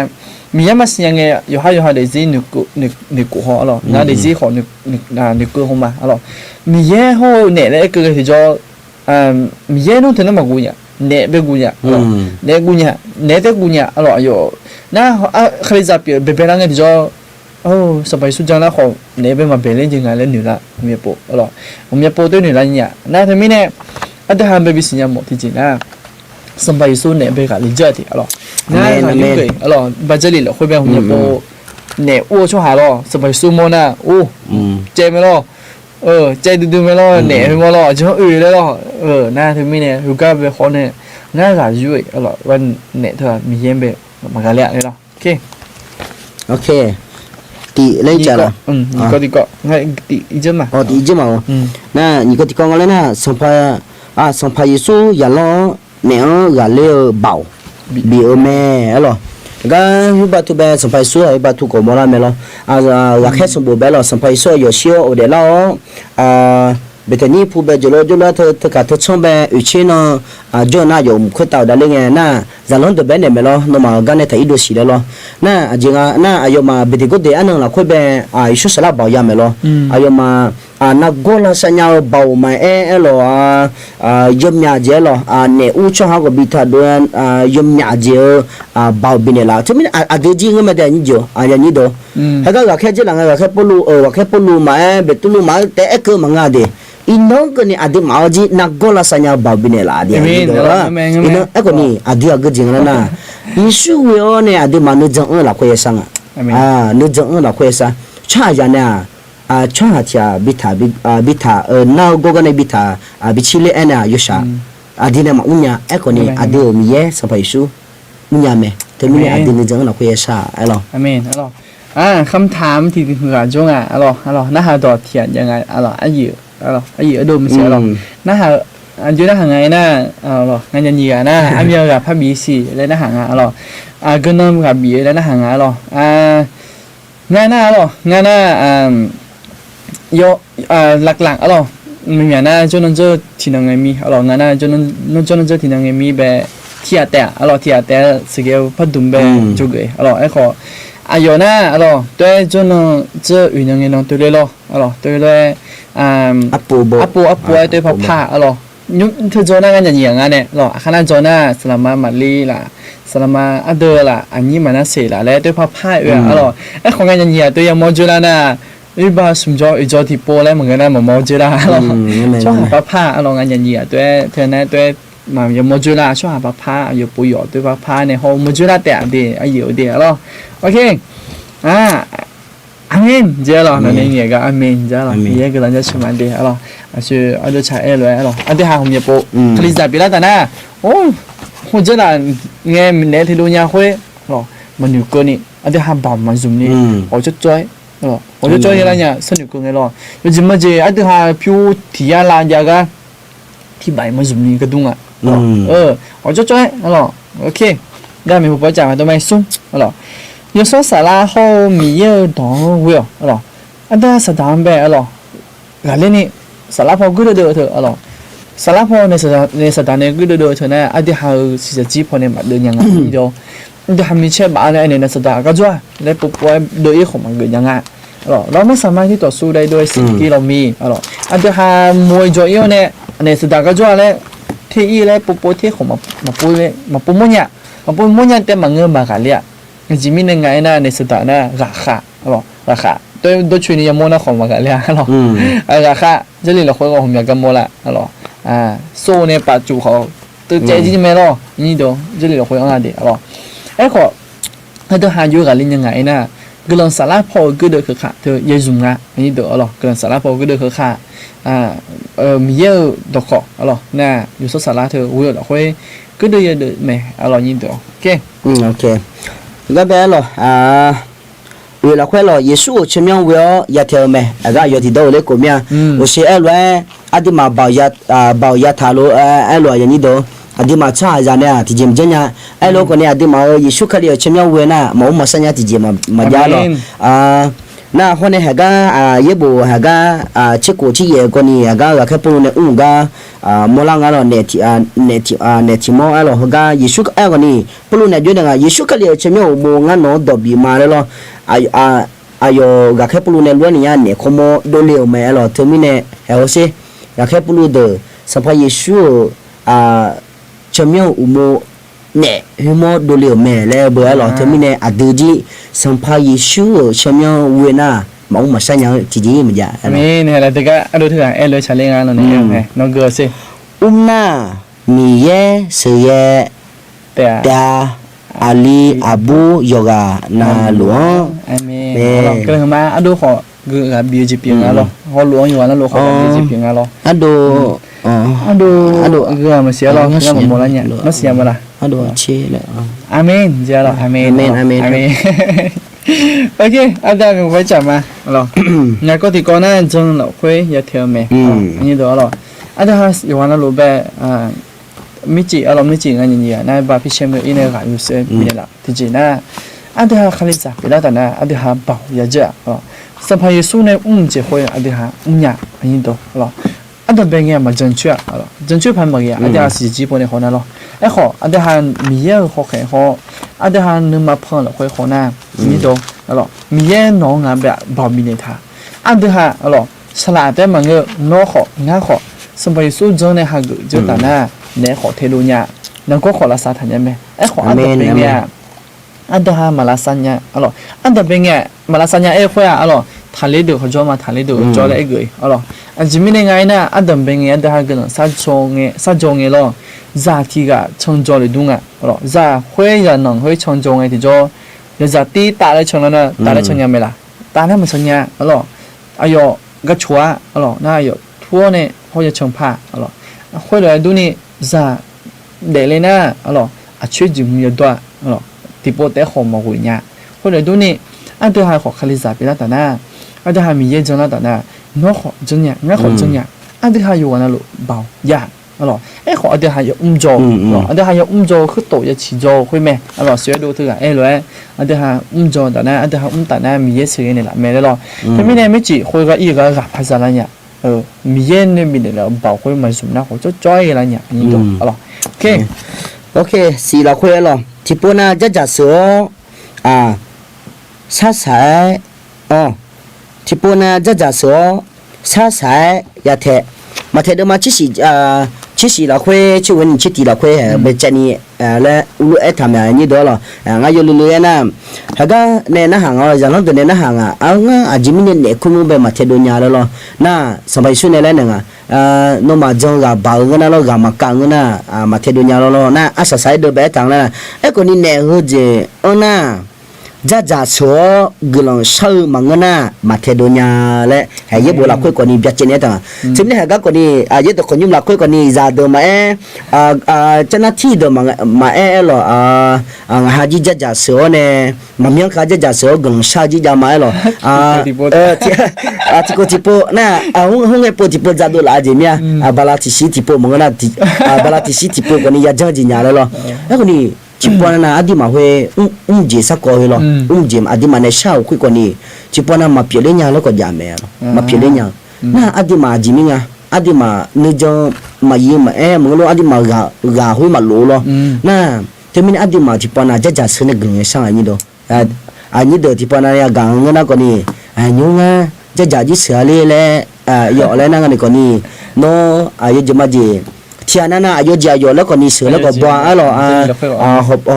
มีมาเสียงไงอยู่ให้เดี๋ยวซีนึกกูหรอกนะเดี๋ยวซีขอนึกกูเข้ามาหรอกมีเยอะเขาเนี่ยเลยคือที่จะมีเยอะนู่นถึงนั่นมากูเนี่ยเนี่ยเป็นกูเนี่ยหรอเนี่ยกูเนี่ยเนี่ยแต่กูเนี่ยหรออยู่นะใครจะเปลี่ยนเป็นอะไรที่จะโอ้สบายสุดจังนะขอเนี่ยเป็นมาเป็นเล่นจริงไงเล่นหนึ่งละผมจะโปรหรอกผมจะโปรด้วยหนึ่งละเนี่ยนะที่ไม่เนี่ยอันที่ห้าไม่เป็นสิ่งที่หมดที่จริงนะสมัยสู้เนี่ยเป็นการลิจติอะหรอนะทางนี้เลยอะหรอบัจจุบันเราคุยแบบผมจะโปเนี่ยอ้วช่วยหาหรอสมัยสู้โมนะโอ้เจไม่หรอเจดูไม่หรอเนี่ยไม่หรอจะอื่นเลยหรอน่าถึงไม่เนี่ยรูก้าเป็นคนเนี่ยน่าจะยุ่ยอะหรอวันเนี่ยเธอมีเยี่ยมไปมากันแล้วเลยหรอโอเคตีเล่นจ้ะนี่ก็ให้ตีอีเจมาตีอีเจมาน่ะนี่ก็ตีกองอะไรนะสมัยสู้อย่าล้อเนี่ยอย่าเลี้ยวเบาบีแม่เหรอก็ฮิบาตุเบสมัยสู้ฮิบาตุก็มอลาเมลอยากให้สมบูรณ์แบบเราสมัยสู้อยู่เชียวเดี๋ยวเราเบตนี่ผู้เบจโลเธอกับเธอช่องเบอุชิโนจน่าอยู่คุยต่อได้เลยไงน่ะจะล้นตัวเบเนี่ยเมลโนมากันในไทยดูสิเลยน่ะจริงน่ะอายุมาเบติก็เดี๋ยวอันนึงเราคุยเบอิชุสลับบ่าวยามเมลอายุมานักโกลสัญญาบ่าวมาหรอยมยาเจหรเนี่ยอุชหาก็บิดาด้วยยมยาเจบ่าวบินละที่มันเดี๋ยวจริงก็ไม่ได้นี่จ้ะอย่างนี้ดูแล้วก็แค่เจริญก็แค่ปลูมาเบตุลูมาแต่เอ็กมังงาเดอินน้องคนนี้อดีตมาจีนักโกลสัญญาบ่าวบินละเดี๋ยวนี้ดูละอินน้องเอ็กคนนี้อดีตก็จริงแล้วนะยิสุเวอเนี่ยอดีตมานุจังละคุยสังนึกจังละคุยสังชาจาเนี่ย chwa hatia bita now go gonna bita bichile ena yosha adine ma unya ekoni ade omiye sapa isu unya me temini adine jang na ko yesha alo อาเมนอะหรอคำถามที่เหลือจงอะหรอน่าหาดอเทียนยังไงอะหรออะอยู่อะหรออะอยู่ดูมันเสียหรอน่าหาอยู่น่าหาไงน่ะอะหรองานยันยีน่ะอะมีกับพระบีสีแล้วน่าหางอะหรอก็นำกับบีแล้วน่าหางอะหรองานน่ะหรองานน่ะโยหลักๆอะหรอมันอย่างน่ะจนนั้นเจอที่นั่งไงมีอะหรองานน่ะจนนั้นเจอที่นั่งไงมีแบบที่อะแต่อะหรอที่อะแต่สเกลพัดดุมแบบจุกเออะหรอไอ้ขอ有呢，对，就能这运动员能对了，对了，阿布对跑爬，你他做那个人样啊呢，看他做那สลามามาลี啦，สลามา阿德啦，อันนี้มันน่าเสียละแล้ว对跑爬ไอ้ของกันอย่าง对ยังมอจูละนะอีบ้าสมจออีจอที่โปแล้วเหมือนกันนะมอจูละชอบ跑爬งานอย่าง对เธอนะ对。嘛有么就啦，说下把趴有不有对吧？趴呢后么就啦点的有的咯，OK，阿门，知道了，那你也个阿门，知道了，也个人家吃饭的，咯，是阿就菜哎来咯，阿对下红叶布，克里在比拉达呢，哦，或者啦，我们那天路亚会咯，มันอยู่个呢，阿对下包มันซุม呢，我就追。我就追了呢，生女工的咯，有什么子阿对下票提下啦，这个ที่ใบมันซุมนี่ก็ดุงอ่ะ我就追OK 那me不讲都没送有时候沙拉后米有当会ada sedang be kali ni salah pun gede dah tu salah pun ni sedang ni gede dah tu na ada hal sisi pun ni mak dia yang ni do dia kami cek mana ni sedang kajua le pupuai doiของมันก็ยังเราไม่สามารถที่ต่อสู้ได้ด้วยสิ่งที่เรามีอาจจะหามวยจ่อยเนี่ยในสุดท้ายก็จ่วยแล้วที่อีแล้วปุ๊บที่ของมาปุ้ยมาปุ้ยมุ่งเนี่ยแต่มาเงินมาขายเลยจิมียังไงนะในสุดท้ายนะราคาตัวช่วยนี่ยังมั่วนะของมาขายเลยราคา这里เราคุยกับผมอยากกันมั่วละโซ่เนี่ยปัจจุเขาตัวเจ๊จริงไหมล่ะนี่ดู这里เราคุยกันอะไรไอ้ขอให้ตัวหาอยู่กับลินยังไงนะ个人沙拉泡个的可卡，就也用啊，你得了，个人沙拉泡个的可卡，米有多好，那有时候沙拉头我有了会个的也得没，你得，OK，OK，个别了为了快乐，耶稣前面我要一条没，个有提到的个面，我是爱来阿弟嘛包一塔罗爱来人你得。adi ma cha ja ne ti jim jenya ai lo ko ne adi ma yesu khali chemya we na mo ma sanya ti jim ma ja lo na ho ne haga yebo haga chiko chi ye ko ni haga ga khapu ne unga mo la nga lo ne ti mo ai lo haga yesu ai ko ni pulu ne jwe nga yesu khali chemya mo nga no do bi ma le lo ayo ga khapu ne lo ni ya ne ko mo do le me ai lo to mi ne he ho se ga khapu de sa pa yesu chemiao umo ne humo dolio me le bo lo termine aduji sampa yesu chemiao wena mau masanya tiji meja amin la tega adu thga elo chalenga no ne no go se umna ni ye se ye da ali abu yoga na luo amin ke ma adu kho ga bi ji piang lo ho luo yo na lo kho bi ji piang lo aduh gua masih Allah kita memulainya masih apa lah cile amin jalan amin ok ada yang baca mah lo nhà có thì có na chân lẩu khuê ya theo mẹ như đó lo ada has yêu na lo be mi chỉ mi chỉ ngay như na ba phi xem in này cáiuse mi la thì chỉ na ada khali sa bila ta na ada bảo ya ja sampai yesu ne chỉ khuê ada nya như đó lo ada bengen ma正确盘嘛呀ada是基本的可能咯哎好ada han米也好看好ada han能嘛碰了会好呢米多米也农啊别保米的他ada ha salad 的嘛个孬好伢好什么数种的哈个就当那ne好铁路呀能够好了沙滩没哎好ada bengen ada ha malasanya ada bengen malasanya eh会谈里头和做嘛谈里头做了一个จิมีในไงนะอันดับเป็นไงอันดับกันสัจจง咯咋ที่个创造的东啊咋会人能会创造的ที่做要咋地打来创了呢打来创呀没啦打那么创呀哎呦个戳啊咯那有托呢或者成怕啊咯或者都呢za để lên á alo à chơi dùng nhiều đoạn alo thì bộ té hồ mà gửi nhà hoặc là đôi nè anh tôi hay học khai giả bị ta na anh tôi hay mình dễ cho nó ta na nó học chân nhà nó học chân nhà anh tôi hay dùng nó bảo dạ alo ấy họ anh tôi hay dùng cho anh tôi hay dùng cho cứ tổ cho chỉ cho thôi mẹ alo sửa đồ thứ cả rồi anh tôi hay cho ta na anh tôi hay ta na mình dễ sửa này là mẹ đó thế mình này mới chỉ hồi cái ý cái gặp hay sao là nhỉ mình dễ nên mình để là bảo hồi mà dùng nó họ cho chơi là nhỉ như đó alo ok ok xì là khuya rồi thì bữa na chắc chắn sửa à sát sải thì bữa na chắc chắn sửa sát sải ya thế mà thế đó mà chỉ xì là khuya chứ quên chỉ tí là khuya bây giờ này là ulu tham gia như đó là ngay giờ lulu na haga nè na hàng rồi giờ nó từ nè na hàng à chỉ mình nè cũng bây mà thế đó nhà đó na sampai suy này nè nó mà cho gà bảo cái nó gà mà càng cái mà thế đồ nhà nó na asa sai đồ bé thằng na ấy còn đi nè hư gì na giá số gửi sâu mà cái na mà thế đồ nhà lẽ hay với bộ là quay còn đi biết chuyện này thằng chính là cái còn đi với tôi còn nhung là quay còn đi giá đồ mà cho nó thi đồ mà là hà ji giá số nè mà miếng cá giá số gửi sao ji giá mà là tipo na không nghe po tipo giá đồ là gì mía balatisi tipo mà cái balatisi tipo còn đi giá gì nhà đó ấy còn đi chỉ bọn nó adi mà huề gì sao coi lo gì mà adi mà này sao kui còn đi chỉ bọn nó mà piệt lên nhà nó còn giảm mẹ mà piệt lên nhà na adi mà gì mình adi mà nơi cho mà gì mà em lo adi mà gà huề mà lố lo na thế mình adi mà chỉ bọn nó giá sữa này gần sang anh đó anh đó chỉ bọn nó gà nó còn đi nhung giá gì sữa lên dọ lên nó còn đi nó ai cho mà gì chia na ayo dia yo la koni se la ko ba alo hop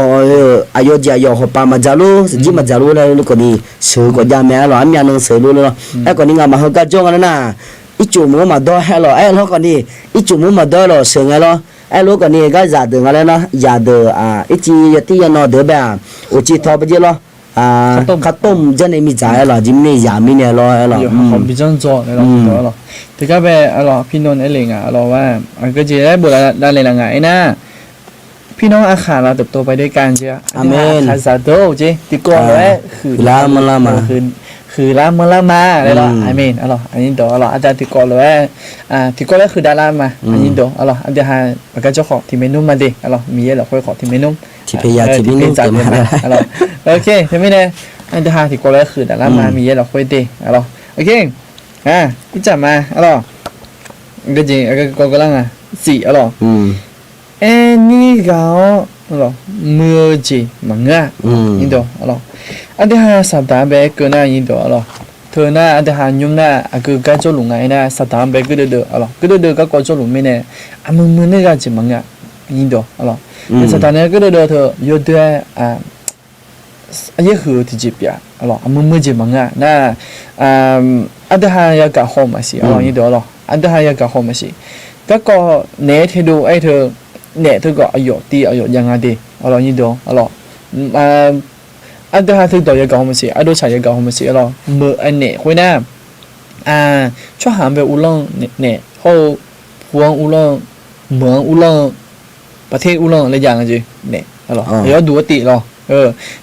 ayo dia yo hop pa ma jalu ji ma jalu la koni se ko ja me alo amya nang se lu lo e koni nga ma ho ka jong na ichu mo ma do hello e lo koni ichu mo ma do lo se nga lo e lo koni ga ja de nga la na ya de ichi yati ya no de ba o chi tho ba ji lo khát tôm dân này mi giải là chính này giảm mi này lo là họ bị dân cho này đó là thì các bé làพี่นนท์ไอ้เหลงเราว่าก็จะได้บุญได้เลยละไงนะพี่น้องอาคารเราเติบโตไปด้วยกันเจ้าอาเมนอาซาโตเจ้ติโกแล้วคือลามาเลยล่ะอาเมนอันนี้ตัวอาจารย์ติโกแล้วติโกแล้วคือดารามาอันนี้ตัวอันเดียวให้ประกาศเจ้าของที่เมนูมาดิมีเยอะหรอกค่อยขอที่เมนูที่พยาที่เมนูจะมาโอเคใช่ไหมเนี่ยอันเดียวให้ติโกแล้วคือดารามามีเยอะหรอกค่อยดิโอเคกูจับมาก็จริงก็กำลังสี่นี่ก็มือจีมังงะยินดีอันเดียวให้สัปดาห์เบกน่ายินดีเธอน่าอันเดียวให้ยุ่งน่าก็การจะลงไงน่าสัปดาห์เบกก็เดือก็ก็จะลงไม่แน่มือนี่ก็จีมังงะยินดีสัปดาห์นี้ก็เดือเธออยู่ด้วยอันนี้คือที่จีบยามือจีมังงะน่าอันเดียวให้ยากาโฮมาสิยินดีอันเดียวให้ยากาโฮมาสิก็เนทให้ดูไอ้เธอเนทเธอก็อายุตีอายุยังไงดียินดีอันเดียวให้เธอต่อยากาโฮมาสิอันเดียวใช้ยากาโฮมาสิมืออันเนทคุยนะช่วยหาไปอุลงเนทเขาพวงอุลงเมืองอุลงประเทศอุลงอะไรอย่างเงี้ยเนทเดี๋ยวดูติ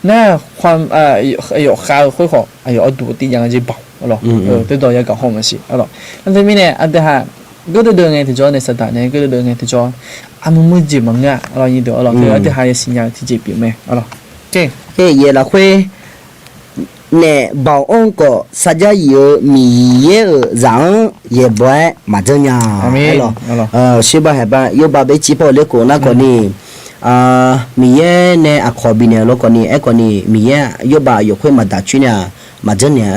หน้าความอายุข้าวค่อยขออายุดูติยังไงเบาตัวต่อยากาโฮมาสินั่นจะมีเนี่ยอันเดียวให้ก็เดินไงที่จอในสถานเนี่ยก็เดินไงที่จอมือจีบมังงะยินดีคืออันเดียวให้สัญญาที่จีบอยู่ไหมโอเคเย่ละคุยเนี่ยบ่าวองก็สัจจะอยู่มีเยอะจังเย่บ่อยมาจังยาชิบะให้บ้านอยู่บ้านไปจีบเอาเล็กคนนั้นคนนี้มีเยอะเนี่ยขอบินเนี่ยแล้วคนนี้คนนี้มีเยอะอยู่บ้านอยู่คุยมาดัชเนี่ยมาจังเนี่ย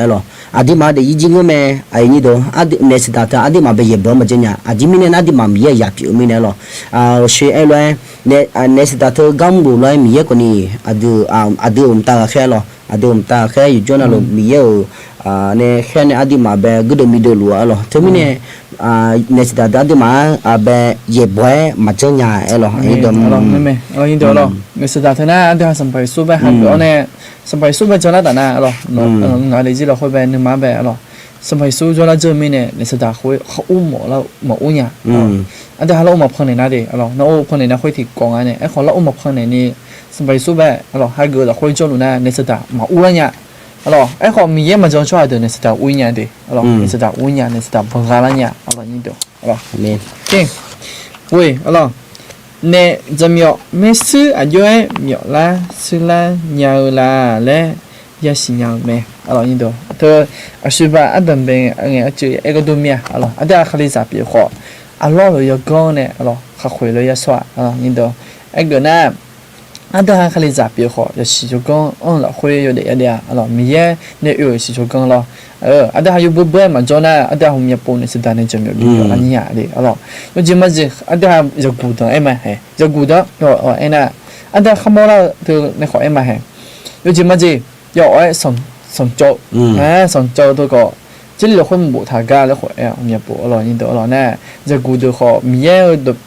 อาดิมาเดี๋ยวยิ่งก็แม่ไอ้นี่ดูอาดิเนสตาร์อาดิมาไปเย็บบ่มาจังเนี่ยอาดิมีเนี่ยอาดิมามีเยอะอยากอยู่มีเนี่ยเชื่อไอ้เลยเนสตาร์กัมบูเลยมีเยอะกว่านี้อาดิตาแค่อาดิตาแค่อยู่จนเรามีเยอะเนี่ยแค่เนี่ยอาดิมาไปก็เดินมีเดือดรัวถึงมีเนี่ยเนสตาร์อาดิมาไปเย็บบ่มาจังเนี่ยไอ้นี่ดูไม่ไหมยินดีเนสตาร์น่าอาดิสัมผัสสู้ไปหันไปเนี่ยสัมผัสสู้ไปจนแล้วแต่น่ะงานเลยที่เราคุยไปนึกมาไปส สมัยสู้จนละเจอไม่เนี่ยในสตาคุยเขาอุ้มหมอแล้วหมออุ้มเนี่ยอันเดียวเราอุ้มมาพังในนั้นดิalorsน้าอุ้มพังในนั้นคุยที่กองอันเนี่ยไอ้ของเราอุ้มมาพังในนี่สมัยสู้แบบalorsให้เกิดเราคุยจนรู้นะในสตาหมออุ้มเนี่ยalorsไอ้ของมีเยอะมันจะช่วยเดินในสตาอุ้มเนี่ยดิalorsในสตาอุ้มเนี่ยในสตาพังกันเนี่ยalorsนี่เดียวalors amen ok oui alors nè giờ miệng mấy sư ở dưới miệng là sư là nhau là lẽ giờ xin nhau mẹ alors như đó thôi ở sư ba ở đằng bên ở nghe ở chữ cái đồ mía alors ở đây khai giả biểu họ alors rồi giờ con nè alors khai khởi rồi giờ xóa alors như đó cái na ở đây khai giả biểu họ giờ sử dụng con là khởi rồi để ở đây alors mía nè ở sử dụng con lo ở đây hay bữa mà cho na ở đây hôm nhập bồn sẽ đàn nên chấm miệng là nhả đi alors nhưng chỉ mà gì ở đây giờ cụ đó em mà hè giờ cụ đó rồi em na ở đây không bao giờ từ này khỏi em mà hè nhưng chỉ mà gì giờ ở sòng châu sòng châu tôi có chỉ là không bộ thà ga là khỏi em nhập bộ alors như đó alors nè giờ cụ được họ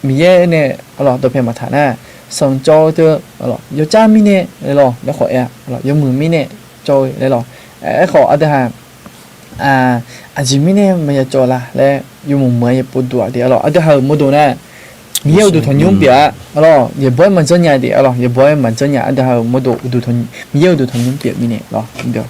mía nè alors tôi phải mà thà nè sòng châu tôi alors giờ cha mi nè rồi nó khỏi em alors giờ mười mi nè trôi rồi khỏi ở đây 아지미네 뭐야 줘라 레 요모 뭐야 보도아 돼 알아 아데 하 모도네 미여도 돈 용비야 알아 얘 뭐만 전냐 돼 알아 얘 뭐만 전냐 아데 하 모도 우도 돈 미여도 돈 용비야 미네 알아 인도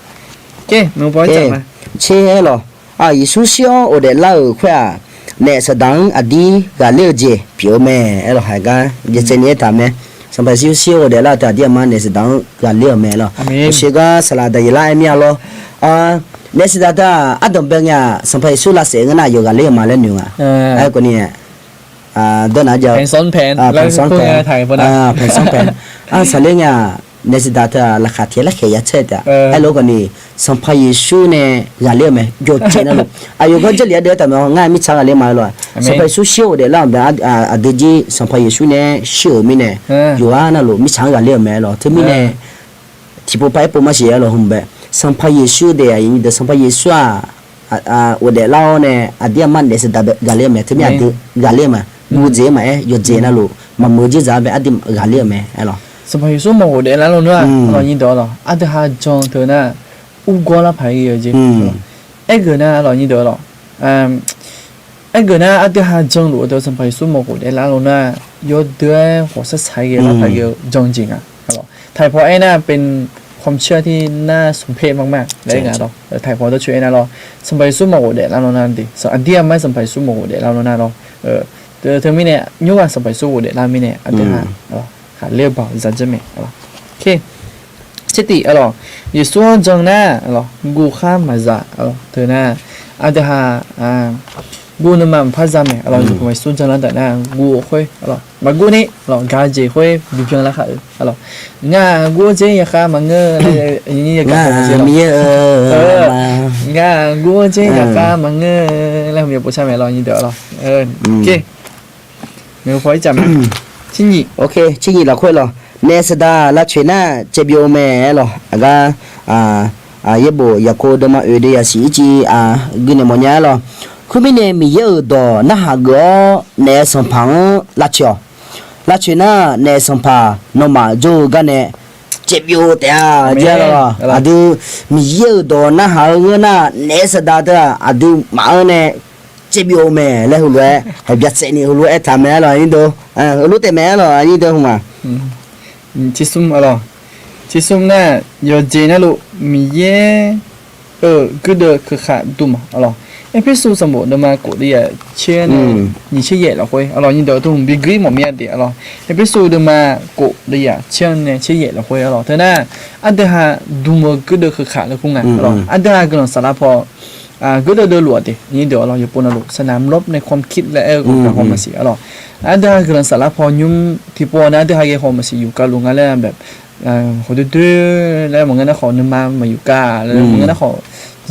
오케이 뭐 보자 체로 아 이수시오 오데 라우 쾌 내서당 아디 갈레제 비오메 에로 하가 이제 제니에 다메 선바시시오 오데 라다 디아만 내서당 갈레메로 시가 살라다 일라에미야로 아 내시다다 아dom뱅야 선파이 술라세가나 요가 레마레 뉴가 아 거니 아 도나죠 แผนซ้อนแผนแล้วพวกถ่ายพวกนั้นแผนซ้อนแผนสาเลง내시다다 라카티라 케야체다 알로거니 선파이 슈네 갈레메 요체나로 아요거 절리야 되다면 nga 미차가 레마로 선파이 슈시오데 라운다 아데지 선파이 슈네 쇼미네 요아나로 미차가 레메로 트미네 티포 파이포 마시야로 홈베 선파 예수데 아이데 선파 예수아 오데 라오네 아디아만 데스다 갈레메 트미 아디 갈레마 무제마에 요제나로 마무지 자베 아디 갈레메 알로 สมัยสู้หมดเดี๋ยวแล้วเราเนี่ยเรายินดีหรออาจจะหาจงเธอน่ะอุกวาละภัยเยอะจริงไอ้เกิดน่ะเรายินดีหรอไอ้เกิดน่ะอาจจะหาจงหรือเดี๋ยวสมัยสู้หมดเดี๋ยวแล้วเราเนี่ยยอดเดือดหัวสัตย์ใช้เยอะละภัยเยอะจงจริงอ่ะหรอไทยพอไอ้น่ะเป็นความเชื่อที่น่าสมเพชมากๆได้ไงหรอไทยพอต้องช่วยนะหรอสมัยสู้หมดเดี๋ยวแล้วเรานั่นดิส่วนอันที่ไม่สมัยสู้หมดเดี๋ยวแล้วเรานั่นหรอเธอไม่เนี่ยยุ่งกับสมัยสู้เดี๋ยวเราไม่เนี่ยอันที่ห้าหรอหาเรียบบ่าวจันเจมิอะไรโอเคเจติอะไรอยู่ส่วนจังนะอะไรกูข้ามมาจากอะไรเธอนะอาจจะหากูนึกมันพัฒนาอะไรอยู่กับส่วนจังนั้นแต่นะกูค่อยอะไรมากูนี่อะไรการเจค่อยดูเพียงละค่ะอะไรง่ากูเจอยากข้ามมาเงออะไรนี่อยากข้ามมาเจมีง่ากูเจอยากข้ามมาเงอแล้วมีผู้ชายไหมอะไรนี่เดี๋ยวอะไรโอเคมีผู้ชายจำ친이 오케이 친이 라코로 내스다 라체나 제비오메로 아가 예보 야코드마 의데야 시지 그네 뭐냐로 쿠미네 미여도 나하고 내 선팡 라치오 라체나 내 선파 노마 조가네 제비오대야 제로 아두 미여도 나하고나 내스다다 아두 마은에 제비오메 레훌레 헤비아세니 훌레 타메라 인도 루테메라 인도 홍아 지숨 알아 지숨 나 여제나로 미예 그더 그카 둠 알아 에피소드 선보 너마 고디야 체네 니체예 라고이 알아 인도 좀 비그리 뭐미야데 알아 에피소드 마 고디야 체네 체예 라고이 알아 되나 안데하 둠어 그더 그카 라고가 알아 안데하 그런 살아포ก็เดินหลวดดินี่เดี๋ยวเราอยู่ปนหลวดสนามรบในความคิดและของความมาสีอะไรอันเดียวกันสารพอยุ่งที่ปนอันเดียวกันความมาสีอยู่กับลุงอะไรแบบเขาดื้อแล้วเหมือนกันนะเขาเนื้อมาอยู่กับแล้วเหมือนกันนะเขา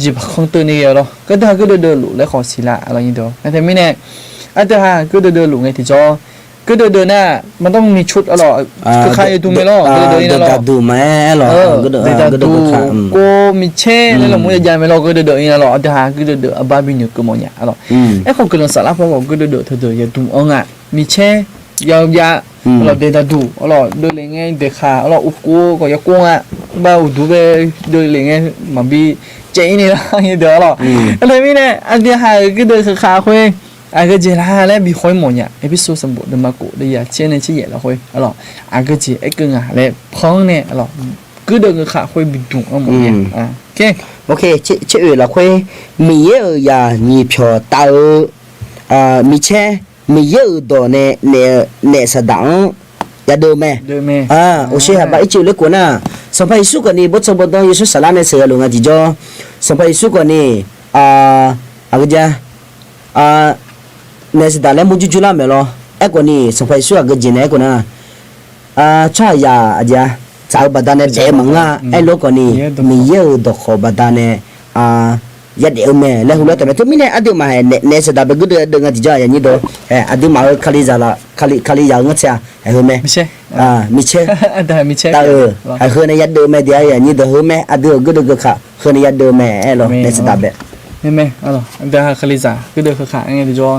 จีบของตัวนี้เหรอก็เดินหลวดแล้วเขาสีละอะไรอย่างเดียวแต่ไม่แน่อันเดียวก็เดินหลวดไงที่จอก็เดินน่ะมันต้องมีชุดอะไรคือใครดูไม่รอก็เดินนี่นะรอดูไหมรอก็เดินก็มีเช่แล้วเราไม่ได้ไม่รอก็เดินนี่นะรอแต่หาก็เดินบ้าบินอยู่ก็มองเนี่ยรอไอ้คนกำลังสารพัดก็เดินเธออย่าดูอ่ะมีเช่ยาเราเดินดูเราเดินเลยไงเด็กขาเราอุกูก็ยากงอ่ะบ้าดูไปเดินเลยไงมันบี เจนี่ละนี่เด้อหรออะไรไม่เนี่ยอันเดียวหาก็เดินขาคุยอาก็เจล่าแล้วมีคนหมดเนี่ยเอพิโซดสมบูรณ์มากูได้ยาเช่นในที่เหยียดแล้วคุยอ๋ออาก็เจไอ้กึ่งอ่ะแล้วพ้องเนี่ยอ๋อก็เดินขาคุยบิดดุอ่ะหมดเนี่ยโอเคโอเคชื่อละคุยมีเยอะอย่ามีเพียวตามีแช่มีเยอะตัวเนี่ยสะดังอย่าเดิมแม่โอเคฮะบ่ไอ้ชื่อเล็กกว่าน่ะสมัยสุกนี่บ่สมบูรณ์อยู่สลาเนี่ยเสือลงอ่ะจิจ่อสมัยสุกนี่ก็จะเนี่ยสะดังแล้วมุจุจุละแม่咯ไอ้กว่านี่สมัยสุก็จินไอ้กว่าน่ะชายาอาจจะสาวบัดเนี่ยเดมังอ่ะไอ้ลูกนี่มีเยอะดอกขบัดเนี่ยยัดเอวแม่แล้วหัวแต่ทุกมิเนี่ยอดีมาเนี่ยสะดังไปก็เดินกันจิจ่ออย่างนี้ดูอดีมาคลีซาละคลียาวงั้นใช่ไอ้หัวแม่ไม่ใช่มิเช่ได้มิเช่ไอ้หัวเนี่ยยัดเดิมแม่เดียวอย่างนี้ดูหัวแม่อดีก็ดูค่ะหัวเนี่ยยัดเดิมแม่หรอเนี่ยสะดังแบบไม่อ๋อเดี๋ยวคลีซาก็เดินขาไงดิจ่อ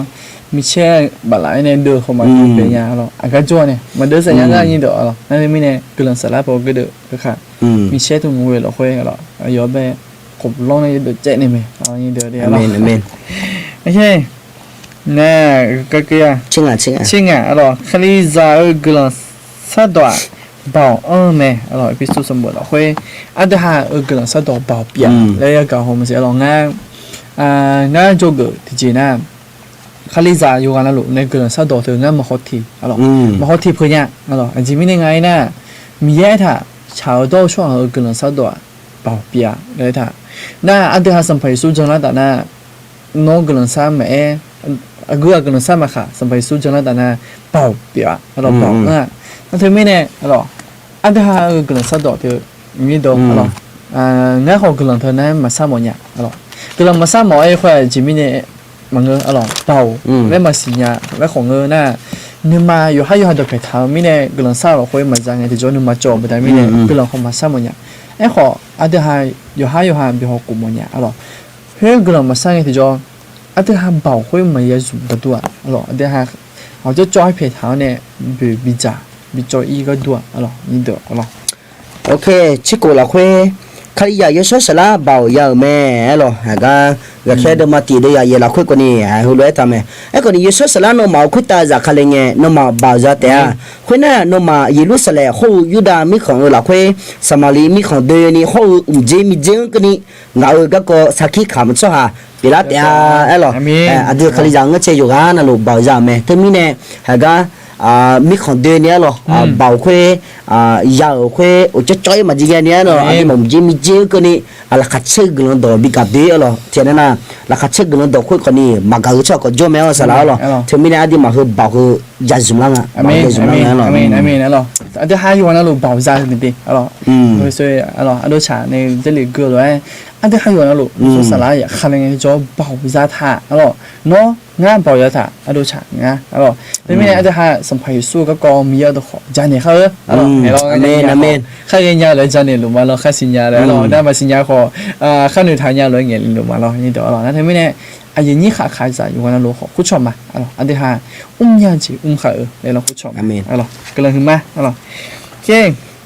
มิเช่บัดไหลเนี่ยเดินเข้ามาเป็นยังหรออาการจ่อเนี่ยมันเดินสัญญาณอย่างนี้ดูหรอนั่นไม่เนี่ยกลุ่มสลับพอก็เดินขามิเช่ตรงมือเราคุยหรอยอดไปกบลงในเดือดเจ๊นี่ไหมเอาอย่างนี้เดือดเดียวหรอโอเคน่าก็เกี่ยชิงอ่ะหรอคลีซากลุ่มสัตว์บ่าวไหมหรอพิสูจน์สมบูรณ์เราคุยอันเดียวหากลุ่มสัตว์บ่าวเปียแล้วยังก็ผมเสียหรองานโจกที่จีน่าคลีซาอยู่กันแล้วลูกในกลุ่มสัตว์ถึงงั้นมาฮอตทีหรอมาฮอตทีเพื่อนหรออันจีไม่ได้ไงนะมีแย่ท่าชาวโตช่วงกลุ่มสัตว์บ่าวเปียเลยท่า那安德哈生培苏证了的呢，农个人三没，个人三没哈生培苏证了的呢，保表，了保啊，那他们呢，了，安德哈个人三多的，米多，了，然后个人他呢没三毛年，了，个人没三毛一块，前面呢，么个，了，保，那么新呀，那红个呢。你嘛有还有很多配套，明年个人少了会么子样的，就你嘛做不得，明年个人好嘛三毛年。ไอ้ขออาจจะหายอยู่หายไปหกกลุ่มเนี่ยอ๋อเฮ้ยก็เรามาสร้างที่จออาจจะหาเบาค่อยมาเยอะสุดตัวอ๋ออาจจะหาเอาจะจอยเพจเขาเนี่ยบิจอยอีก็ตัวอ๋อนี่เด้ออ๋อโอเคชิโกละคุยใครอยากจะสละเบาเยอะแม่หรอฮะก็แค่เดิมมาตีได้ยาละคุยคนนี้หัวเลยทำไมไอ้คนนี้สละน้องมาคุยตาจากอะไรเงี้ยน้องมาเบาจะแต่คุยน่ะน้องมายิลุสละเขายูดามีของละคุยสมาลีมีของเดินนี่เขามีเจงคนนี้เงาก็สักขี้ขำซะฮะเวลาแต่ไอ้หรออดีตใครยังเชื่ออยู่กันนะลูกเบาจะแม่แต่มีเนี่ยฮะก็มีของเดินเนี่ยหรอเบาคุยยาวคุยจะจ่อยมาจีกันเนี่ยหรออันนี้ผมมีเจงคนนี้ละคัดเชือกเงินดอกบิกับเดียหรอเท่านั้นนะละคัดเชือกเงินดอกคุยคนนี้มากระชุ่มก็จมแล้วสลายหรอถึงมีเนี่ยอดีตมาคือเบาคือยาจุ่มละอ่ะอเมนหรออันเดียวหาอยู่วันนั้นลูกเบาใจนิดนึงหรอ所以อันเดียวฉาใน这里个เลยอันเดียวหาอยู่วันนั้นลูกสลายอยากขันยังไงจะเบาใจท่าหรอเนาะงานเบาใจท่าอันเดียวฉาไงหรอแต่ไม่เนี่ยอันเดียวหาสัมผัสสู้ก็กอมีเยอะตัวขอจานเนี่ยเขาหรอเห็นเราข้าเงี้ยเลยจานเนี่ยรู้มาเราข้าสิญญาเลยหรอได้มาสิญญาขอข้าหนุ่ยทานยาเลยเงี้ยรู้มาเรานี่เดี๋ยวหรอนั่นแต่ไม่เนี่ยอันนี้ขาขายใจอยู่วันนั้นลูกขอคุชมมาหรออันเดียวหายาจีขาเลยเราคุชมหรอก็เลยขึ้นมาหรอโอเค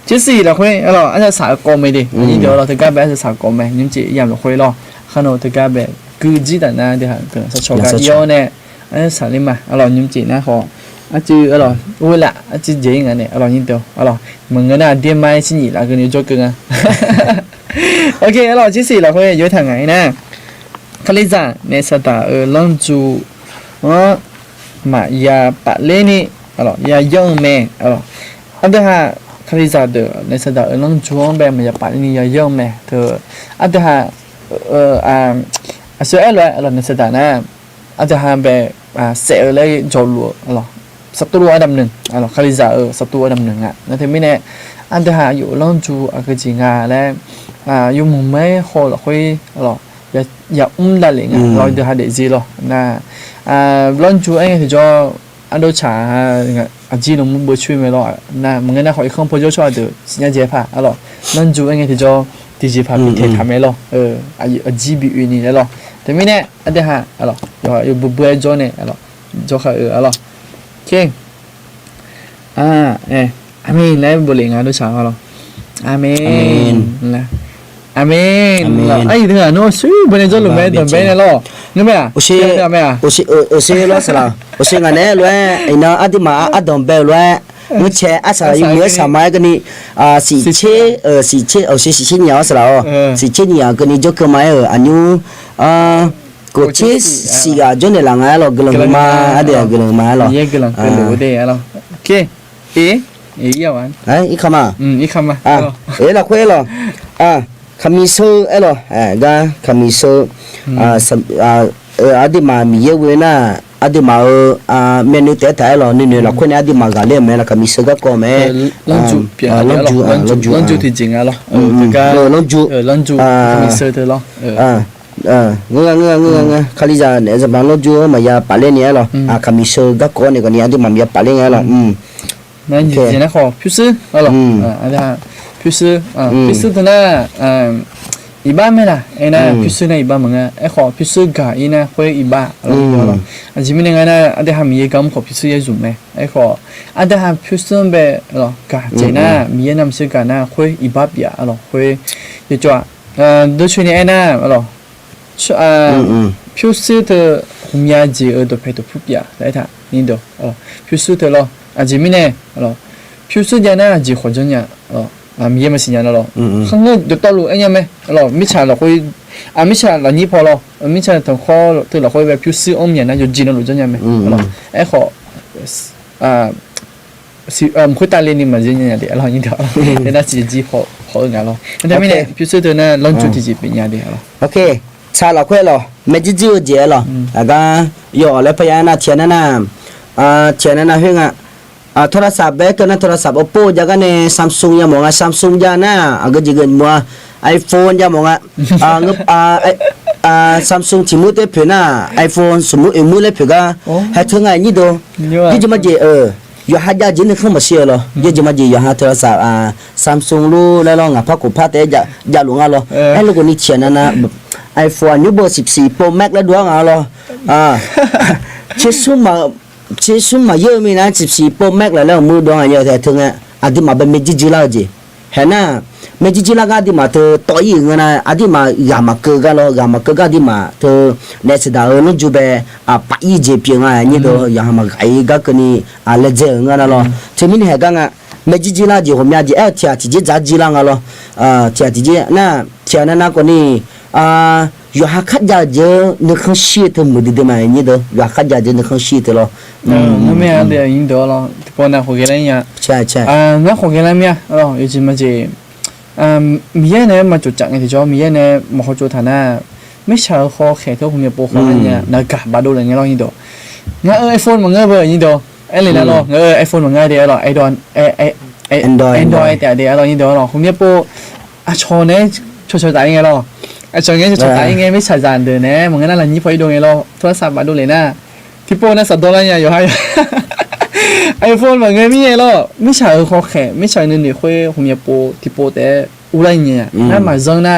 ที่สี่เราคุยหรออันจะสาวกไม่ดีนี่เดี๋ยวเราถึงการแบบจะสาวกไม่ยิ่งจีอย่างเราคุยหรอขนมถึงการแบบคือจีแต่นะเดี๋ยวก็จะชอบกันเยอะเนี่ยอันจะสาวนี่มาหรอยิ่งจีนะขออาจีหรอรู้ละอาจีเจ๋งอันเนี่ยหรอยิ่งเดียวหรอมึงก็น่าเดี๋ยวไม่สิ่งนี้ละก็เนี่ยจบกันอ่ะโอเคหรอที่สี่เราคุยเยอะทางไหนนะคลิซ่าเนี่ยสตาลองจูมายาปะเล่นี่หรอยาย่องแม่หรออันเดียวหาคลิซ่าเดอเนี่ยสตาลองจูงแบบมายาปะเล่นี่ยาย่องแม่เธออันเดียวหาส่วนอะไรหรอเนี่ยสตานะอันเดียวหาแบบเสกเลยจอลัวหรอสัตว์ตัวอันดับหนึ่งหรอคลิซ่าสัตว์ตัวอันดับหนึ่งอ่ะนั่นที่ไม่แน่อันเดียวหาอยู่ลองจูก็จริงอ่ะแล้วอยู่มุมไม่โหหรอคุยหรออย่าได้เลยไงเราจะหาเด็กจีหรอนะร้อนจูเองที่จะอันดูฉาอาจีน้องมันบ่ช่วยไม่รอนะมึงงั้นนะขออีกครั้งพอจะช่วยเดี๋ยวสัญญาเจ็บป่ะหรอร้อนจูเองที่จะดีจีป่ะพิเศษทำไม่รออาจีบีอื่นนี่แล้วหรอแต่ไม่แน่อันเดียวหาหรออยู่บุบเบิ้ลจอเนี่ยหรอจอเขาหรอโอเคอามีนแล้วบุหรี่งานดูฉาหรออามีนนะ amen ai thưa nó suy bên này cho lùm bên tầm bên này lo nhưng mà Ose mẹ à ose lo sala ose ngane lo ina adima adom be lo mu che asa yu mu sa mai gani si che ose si che nya sala si che nya gani jo ke mai anyu ko che si ga jo ne la nga lo geleng ma ade geleng ma lo ye geleng geleng de lo ok yêu anh ai ikama ikama la kwe lo kamiso elo ga kamiso adima mi yewe na adima menu te ta elo ni la kwe adima ga le me la kamiso ga ko me lonju thì chính lo cái lonju kamiso thế lo nga khaliza ne za bang lonju ma ya pale ni elo kamiso ga ko ne ga ni adima mi ya pale ni elo那你现在好，就是好了，啊，就是就是的呢，一般没啦，哎那就是那一般么啊，哎好，就是噶，伊呢会一般，好了，啊，前面那个呢，啊，对哈米也讲好，就是也dùng没，哎好，啊，对哈就是呗，了，噶，这呢，米也那么些噶呢，会一般比啊，了，会，也叫，都去年哎呢，了，去就是的红牙节都拍的不比啊，来他，你都，就是的咯。아지미네 알로 퓨스잖아 지 호전냐 미에마 시냐로 한거 도달로 에냐메 알로 미차로 거의 미차라 니포로 미차 더 코, 더 거의 퓨스 옴냐나 요 지나로 전냐메 알로 에코 코탈레니 마지냐데 알로 니도 내가 지지 호응알로 근데 퓨스도나 런주티지 비냐데 알로 오케이 차라 kwelo mejijiu je lo aga yo le payana tianana tianana hwengaโทรศัพท์เบก็นะโทรศัพท์ Oppo จากกันเนี่ย Samsung ยังมองอ่ะ Samsung ยานะก็จะเกินมัว iPhone ยังมองอ่ะงบSamsung ที่มือเตะเพื่อนน่ะ iPhone สมมุติมือเล่เพื่อนก็ให้ถึงไงนี่ดูยี่จะมาเจอยู่หาญาตินี่เข้ามาเชียร์เหรอยี่จะมาเจอยู่หาโทรศัพท์Samsung รู้แล้วลองอ่ะพักกูพักแต่อย่าหลงอ่ะเหรอไอ้ลูกคนนี้เชียร์นั่นนะ iPhone นี่เบอร์14 Pro Max แล้วดวงอ่ะเหรอเชื่อสุ่มมา其实嘛，有没那14 Pro Max 了，没多少要才听啊，阿弟嘛被没几几了子，还那没几几了个阿弟嘛，他多一个呢，阿弟嘛亚马哥个咯，亚马哥个阿弟嘛，他那次到那就被八亿这边啊，你都亚马个一个跟你来这个那咯，前面还讲啊，没几几了子后面子贴直接咋几了个咯，贴直接那贴那个你有还看家就那很细的没得的嘛，你都有看家就那很细的咯。我们也得引导了，不然回来呀。ใช่那回来咩？哦，有什么子？มีเนี้ยมาจุดจังไงที่จอมีเนี้ยมาเขาจุดฐานะไม่ใช่เขาแค่เขาคงจะโปรเขาเนี่ยนักกะบาดูอะไรเงี้ยเรา引導งั้นiPhone มันเงี้ยเบอร์引導ไอ้เลยนะเราiPhone มันเงี้ยเดี๋ยวเราไอ้ดอนAndroid แต่เดี๋ยวเรา引導เราคงจะโปรชอเนี่ยชอตายยังไงเราชอเนี่ยชอตายยังไงไม่ใช่จานเดินเนี่ยมันงั้นเรานี่พออีดูไงเราโทรศัพท์บาดูเลยนะที่โปรนะ$10เนี่ยอยู่ให้iPhone มันเงี้ยมีไงเราไม่ใช่เขาแค่ไม่ใช่เนี่ยเนี่ยคุยคงจะโปรที่โปรแต่อุไรเนี่ยนั่นหมายถึงนะ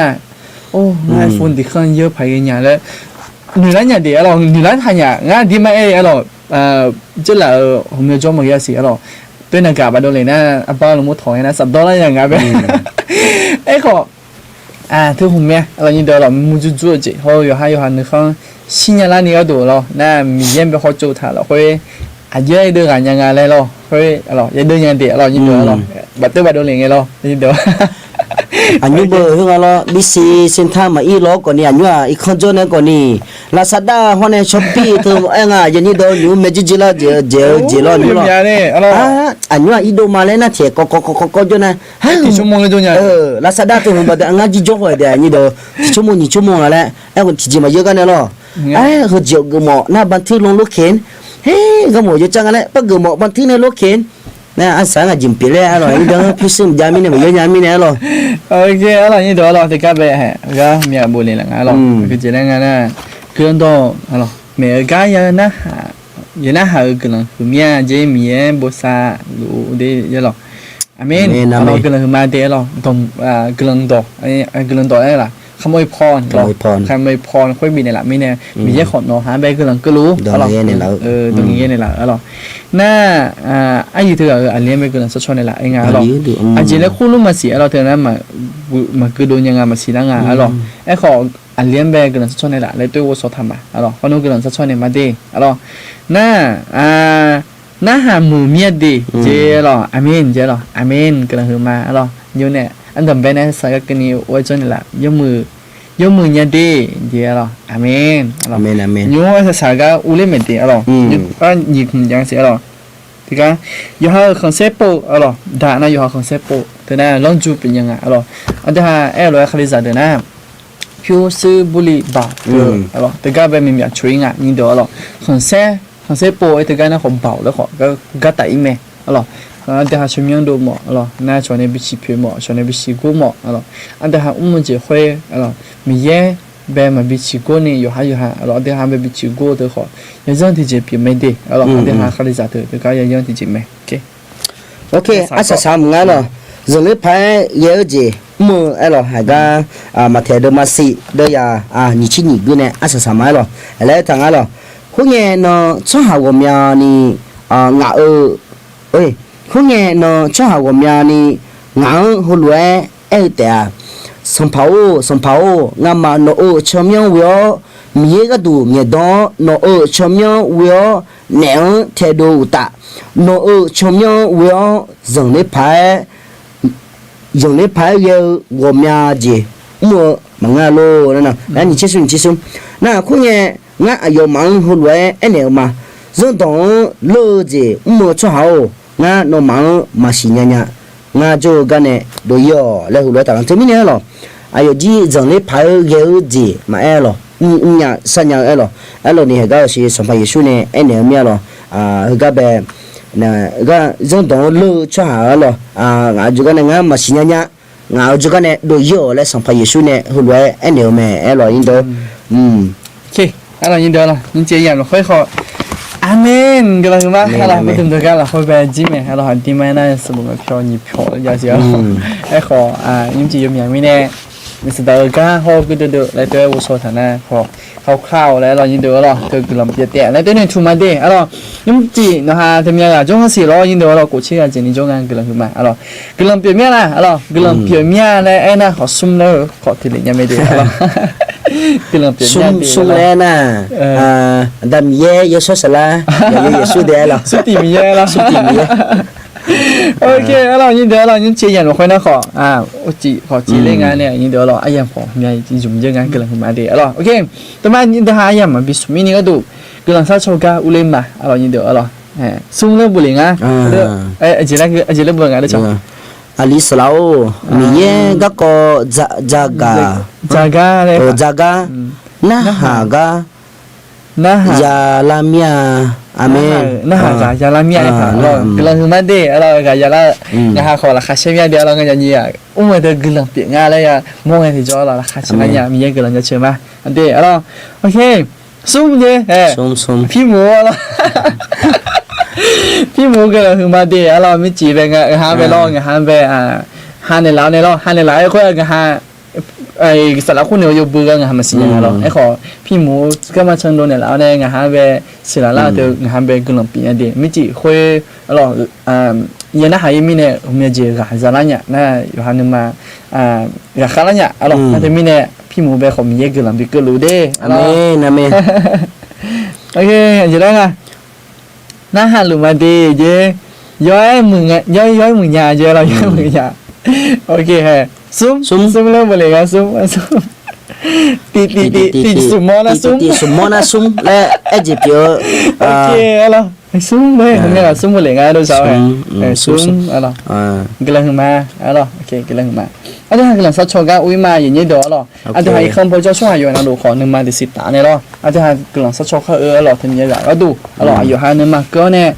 โอ้ iPhone ที่ขั้นเยอะไปกันอย่างเลยหนึ่งล้านอย่างเดียวเราหนึ่งล้านทันอย่างงั้นดีไหมเราจะเหล่าผมจะจอมอย่างสิเราตัวนักการบาดูเลยนะอัปเปอร์ลงมือถอยนะ$10อย่างเงี้ยไอ้ขอทุกคนเนี่ยเรายินดีเรามุ่งจุดจุดจีเขาอยู่ให้อยู่หันนึกข้าง新年那你要多咯，那明年不好做它了，会เยอะเดือนยังไงเลย咯，会咯，เยอะเดือนยังเดียว咯，ยินดี咯，บัดตัวบัดตัวเลยไง咯，ยินดีอันนี้เบอร์เฮงอ่ะบิซีเส้นทางมาอีล้อก่อนนี่อันนี้อีกคนโจนก่อนนี่ Lazada ฮอนใน Shopee ตัวเองยันนี่โดนอยู่เมจิจิละเจล้อนี่咯อันนี้อีโดมาเลยนะเถอะก็โจนะฮะกี่ชั่วโมงเลยโจเนี่ยLazada ตัวมันบัดงานจิโจ้หัวเดียวนี่โดชั่วโมงนี่ชั่วโมงละไอ้คนที่จะมาเยอะกันเนี่ย咯เขาเจียวกหมอหน้าบันทึกลงรถเข็นเฮ้ยกหมอจะจังอะไรปักกหมอบันทึกในรถเข็นนะอาสาจิมเปเลยอะไรนี่เด้อพี่ซึมยามิเนี่ยมันเยอะยามิเนี่ยหรอโอเคอะไรนี่เด้อหรอที่กับไปฮะก็มีอะไรบุญเลยละงั้นหรอคือจะได้งั้นนะคือตัวอะไรเมื่อกี้ยันหากันแล้วคือมีอะไรมีบุษาดูดีเยอะหรออามินเรากันแล้วมาเดี๋ยวหรอตรงกันตัวไอ้กันตัวอะไรล่ะค ขโมยพร ขโมยพร ขโมยพรค่อยมีในละไม่แน่มีแยกของเนาะหาไปก็หลังก็รู้ ดอกนี้เนี่ยเรา ตรงนี้เนี่ยละอ๋อน่าอายุเธออันเลี้ยงไปก็หลังสักชนในละไอ้งาอ๋ออันจริงแล้วคู่ลูกมาเสียเราเธอนั้นมาคือโดนยังไงมาสีละงาอ๋อไอ้ขออันเลี้ยงไปก็หลังสักชนในละเลยตัววัวสดทำมาอ๋อเขาโน้ก็หลังสักชนในมาดีอ๋อน่าน่าหาหมูเมียดีเจหรออาเมนเจหรออาเมนก็หลังหือมาอ๋ออยู่เนี่ยอันดับเป็นเนี่ยสักกันนี้ไว้จนนี่ละยมือเนี่ยดีเจหรออาเมนอ๋อ อาเมนอาเมน ยูว่าสักอุลิเมนตีอ๋อก็ยิงยังเสียอ๋อทีกันยูหาคอนเซปต์อ๋อด่านะยูหาคอนเซปต์แต่น่ะลองจูเป็นยังไงอ๋ออันเดียเอลอยคาลิซาเดน่ะพิวซื้อบุหรี่บาอ๋อแต่ก็เป็นมีอย่างช่วยงานยิ่งเดียวอ๋อคอนเซปต์ไอ้แต่ก็น่ะของเบาแล้วก็แต่อีเมอ๋ออันเดียชิมยังดูหมออ๋อน่าชวนในบิชิพิวหมอชวนในบิชิกูหมออ๋ออันเดียมันจะค่อยอ๋อมีเย่แบบมาบิชิโก้เนี่ยอยู่หาเราเดี๋ยวหาแบบบิชิโก้เดี๋ยวขอยังยังที่จะเปลี่ยนไม่ได้เราเดี๋ยวหาคาลิซาเถอะเดี๋ยวก็ยังที่จะไม่โอเค อาสาสามงานเนาะจะเลือกไปเยอะจีมือไอ้หรอหายก็มาเทเดมาสิเดียนี่ชิ้นนี้กูเนี่ยอาสาสามไอ้หรอแล้วทางไอ้หรอพวกเงี้ยเนาะชอบหาว่ามีนี่งาเอ้ยพวกเงี้ยเนาะชอบหาว่ามีนี่งาหัวรวยไอ้แต่สมภาวงามาโนชมยังวิโอมีก็ดูมีดอนโนชมยังวิโอแนวเทดูตาโนชมยังวิโอจังเลยพายเยอะ我们姐我忙啊咯那那你接受那可能俺有忙好来一年嘛人当老姐我出好俺no忙嘛是伢俺就干呢都要来后来当这么年了哎呦姐整理排有姐嘛哎了伢三伢哎了你还个是上班也数呢一年面了个呗那个人当老出好了俺就干呢俺嘛是伢俺就干呢都要来上班也数呢后来一年没哎了应该OKအဲ့တော့ညင်တော့လားညင်ကျေးရမလို့ခွဲခေါ်အာမင်ကလာမဟာလာဘယ်သူကလာခွဲပဲကြည့်မယ်အဲ့တော့ဒီမနာစမဖြောညဖြောရစီအောင်အဲ့ခေါ်ညင်ကြည့်ရမြန်မင်းနဲ့မစ္စတာကဟောကတူလည်းတွေ့ဝဆောထနာခေါ်คร่าวๆแล้วเรายินดีว่าเราคือกลุ่มเตี้ยๆแล้วตัวนี้ถูกมาดิอ๋อยิ่งจีนะฮะทำยังไงจงสิเรายินดีว่าเรากูเชื่อจริงจงกันกลุ่มขึ้นมาอ๋อกลุ่มเปลี่ยนเมียนะอ๋อกลุ่มเปลี่ยนเมียแล้วไอ้น่ะขอซุ่มแล้วขอทีนี้ยังไม่ได้อ๋อกลุ่มเปลี่ยนเมียดีซุ่มแล้วนะดำเย่ยศสละยสุเดียละ สุติมีเยอะแล้วโอเคเรายินดีเรายินเชียร์อย่างเราค่อยนะขอขอจีเล่นงานเนี่ยยินดีเราไอ้ยังพอมีจริงจุ่มเยอะงานกลุ่มขึ้นมาดีอ๋อโอเคแต่มายินดีหาอย่างมาบิสุมินี่ก็ดูกลุ่มซาโชกาอุเลมาเรายินดีอ๋อซุ่มเรื่องบุหรี่งะจีเล่นบุหรี่งะได้จ้ะอาลิสลาวมีเย่ก็จากาเลยจากานะฮากายาลามียอาเมนนะฮะกายาลามียเนี่ยค่ะเรากำลังมาดีเรากายาลานะฮะขอราคาเชื่อมเดียวเราก็จะเนี่ยเดี๋ยวกำลังเปลี่ยนงานเลยอ่ะมองให้ที่จอเราราคาเชื่อมเนี่ยมีเยอะกำลังจะเชื่อมาอันเดียวเราโอเคซุ่มดิซุ่มพี่หมูเราพี่หมูกำลังมาดีเราไม่จีบกันหาไปลองหาไปหาในเราหาในเราไอ้คนก็หาไอ้สารคุณอยู่เบื่อไงมันสิยังไงหรอไอ้ขอพี่หมูก็มาเชิญโดนแล้วเนี่ยไงฮะเวสิลาล่าเดี๋ยวไงฮะเวกำลังปีนเดียไม่จีคุยหรอยันน่ะหายมีเนี่ยมีเจอกับซาลาเนี่ยน่ะอยู่ฮันนึงมากับคาลาเนี่ยหรอแต่มีเนี่ยพี่หมูเวเขามีเยอะกำลังไปก็รู้เด้อเมนอเมนโอเคจะได้ไงน่าหันหรือมาดีเย่ย้อยมึงยาเยอะเราย้อยมึงยาโอเคฮะซุ่มเริ่มไปเลยครับซุ่มตีซุ่มมอนะซุ่มและไอ้จีเปียวโอเคอะไรซุ่มเลยเนี่ยซุ่มไปเลยครับดูสาวซุ่มอะไรกำลังมาอะไรโอเคกำลังมาอันนี้กำลังสัชกันอุ้ยมาอย่างนี้เดี๋ยวหรออันนี้คำพูดจะช่วยอยู่นะดูขอหนึ่งมาดิสิตาเนี่ยหรออันนี้กำลังสัชกันหรอทำยังไงก็ดูหรออยู่ฮันนึงมาก็เนี่ย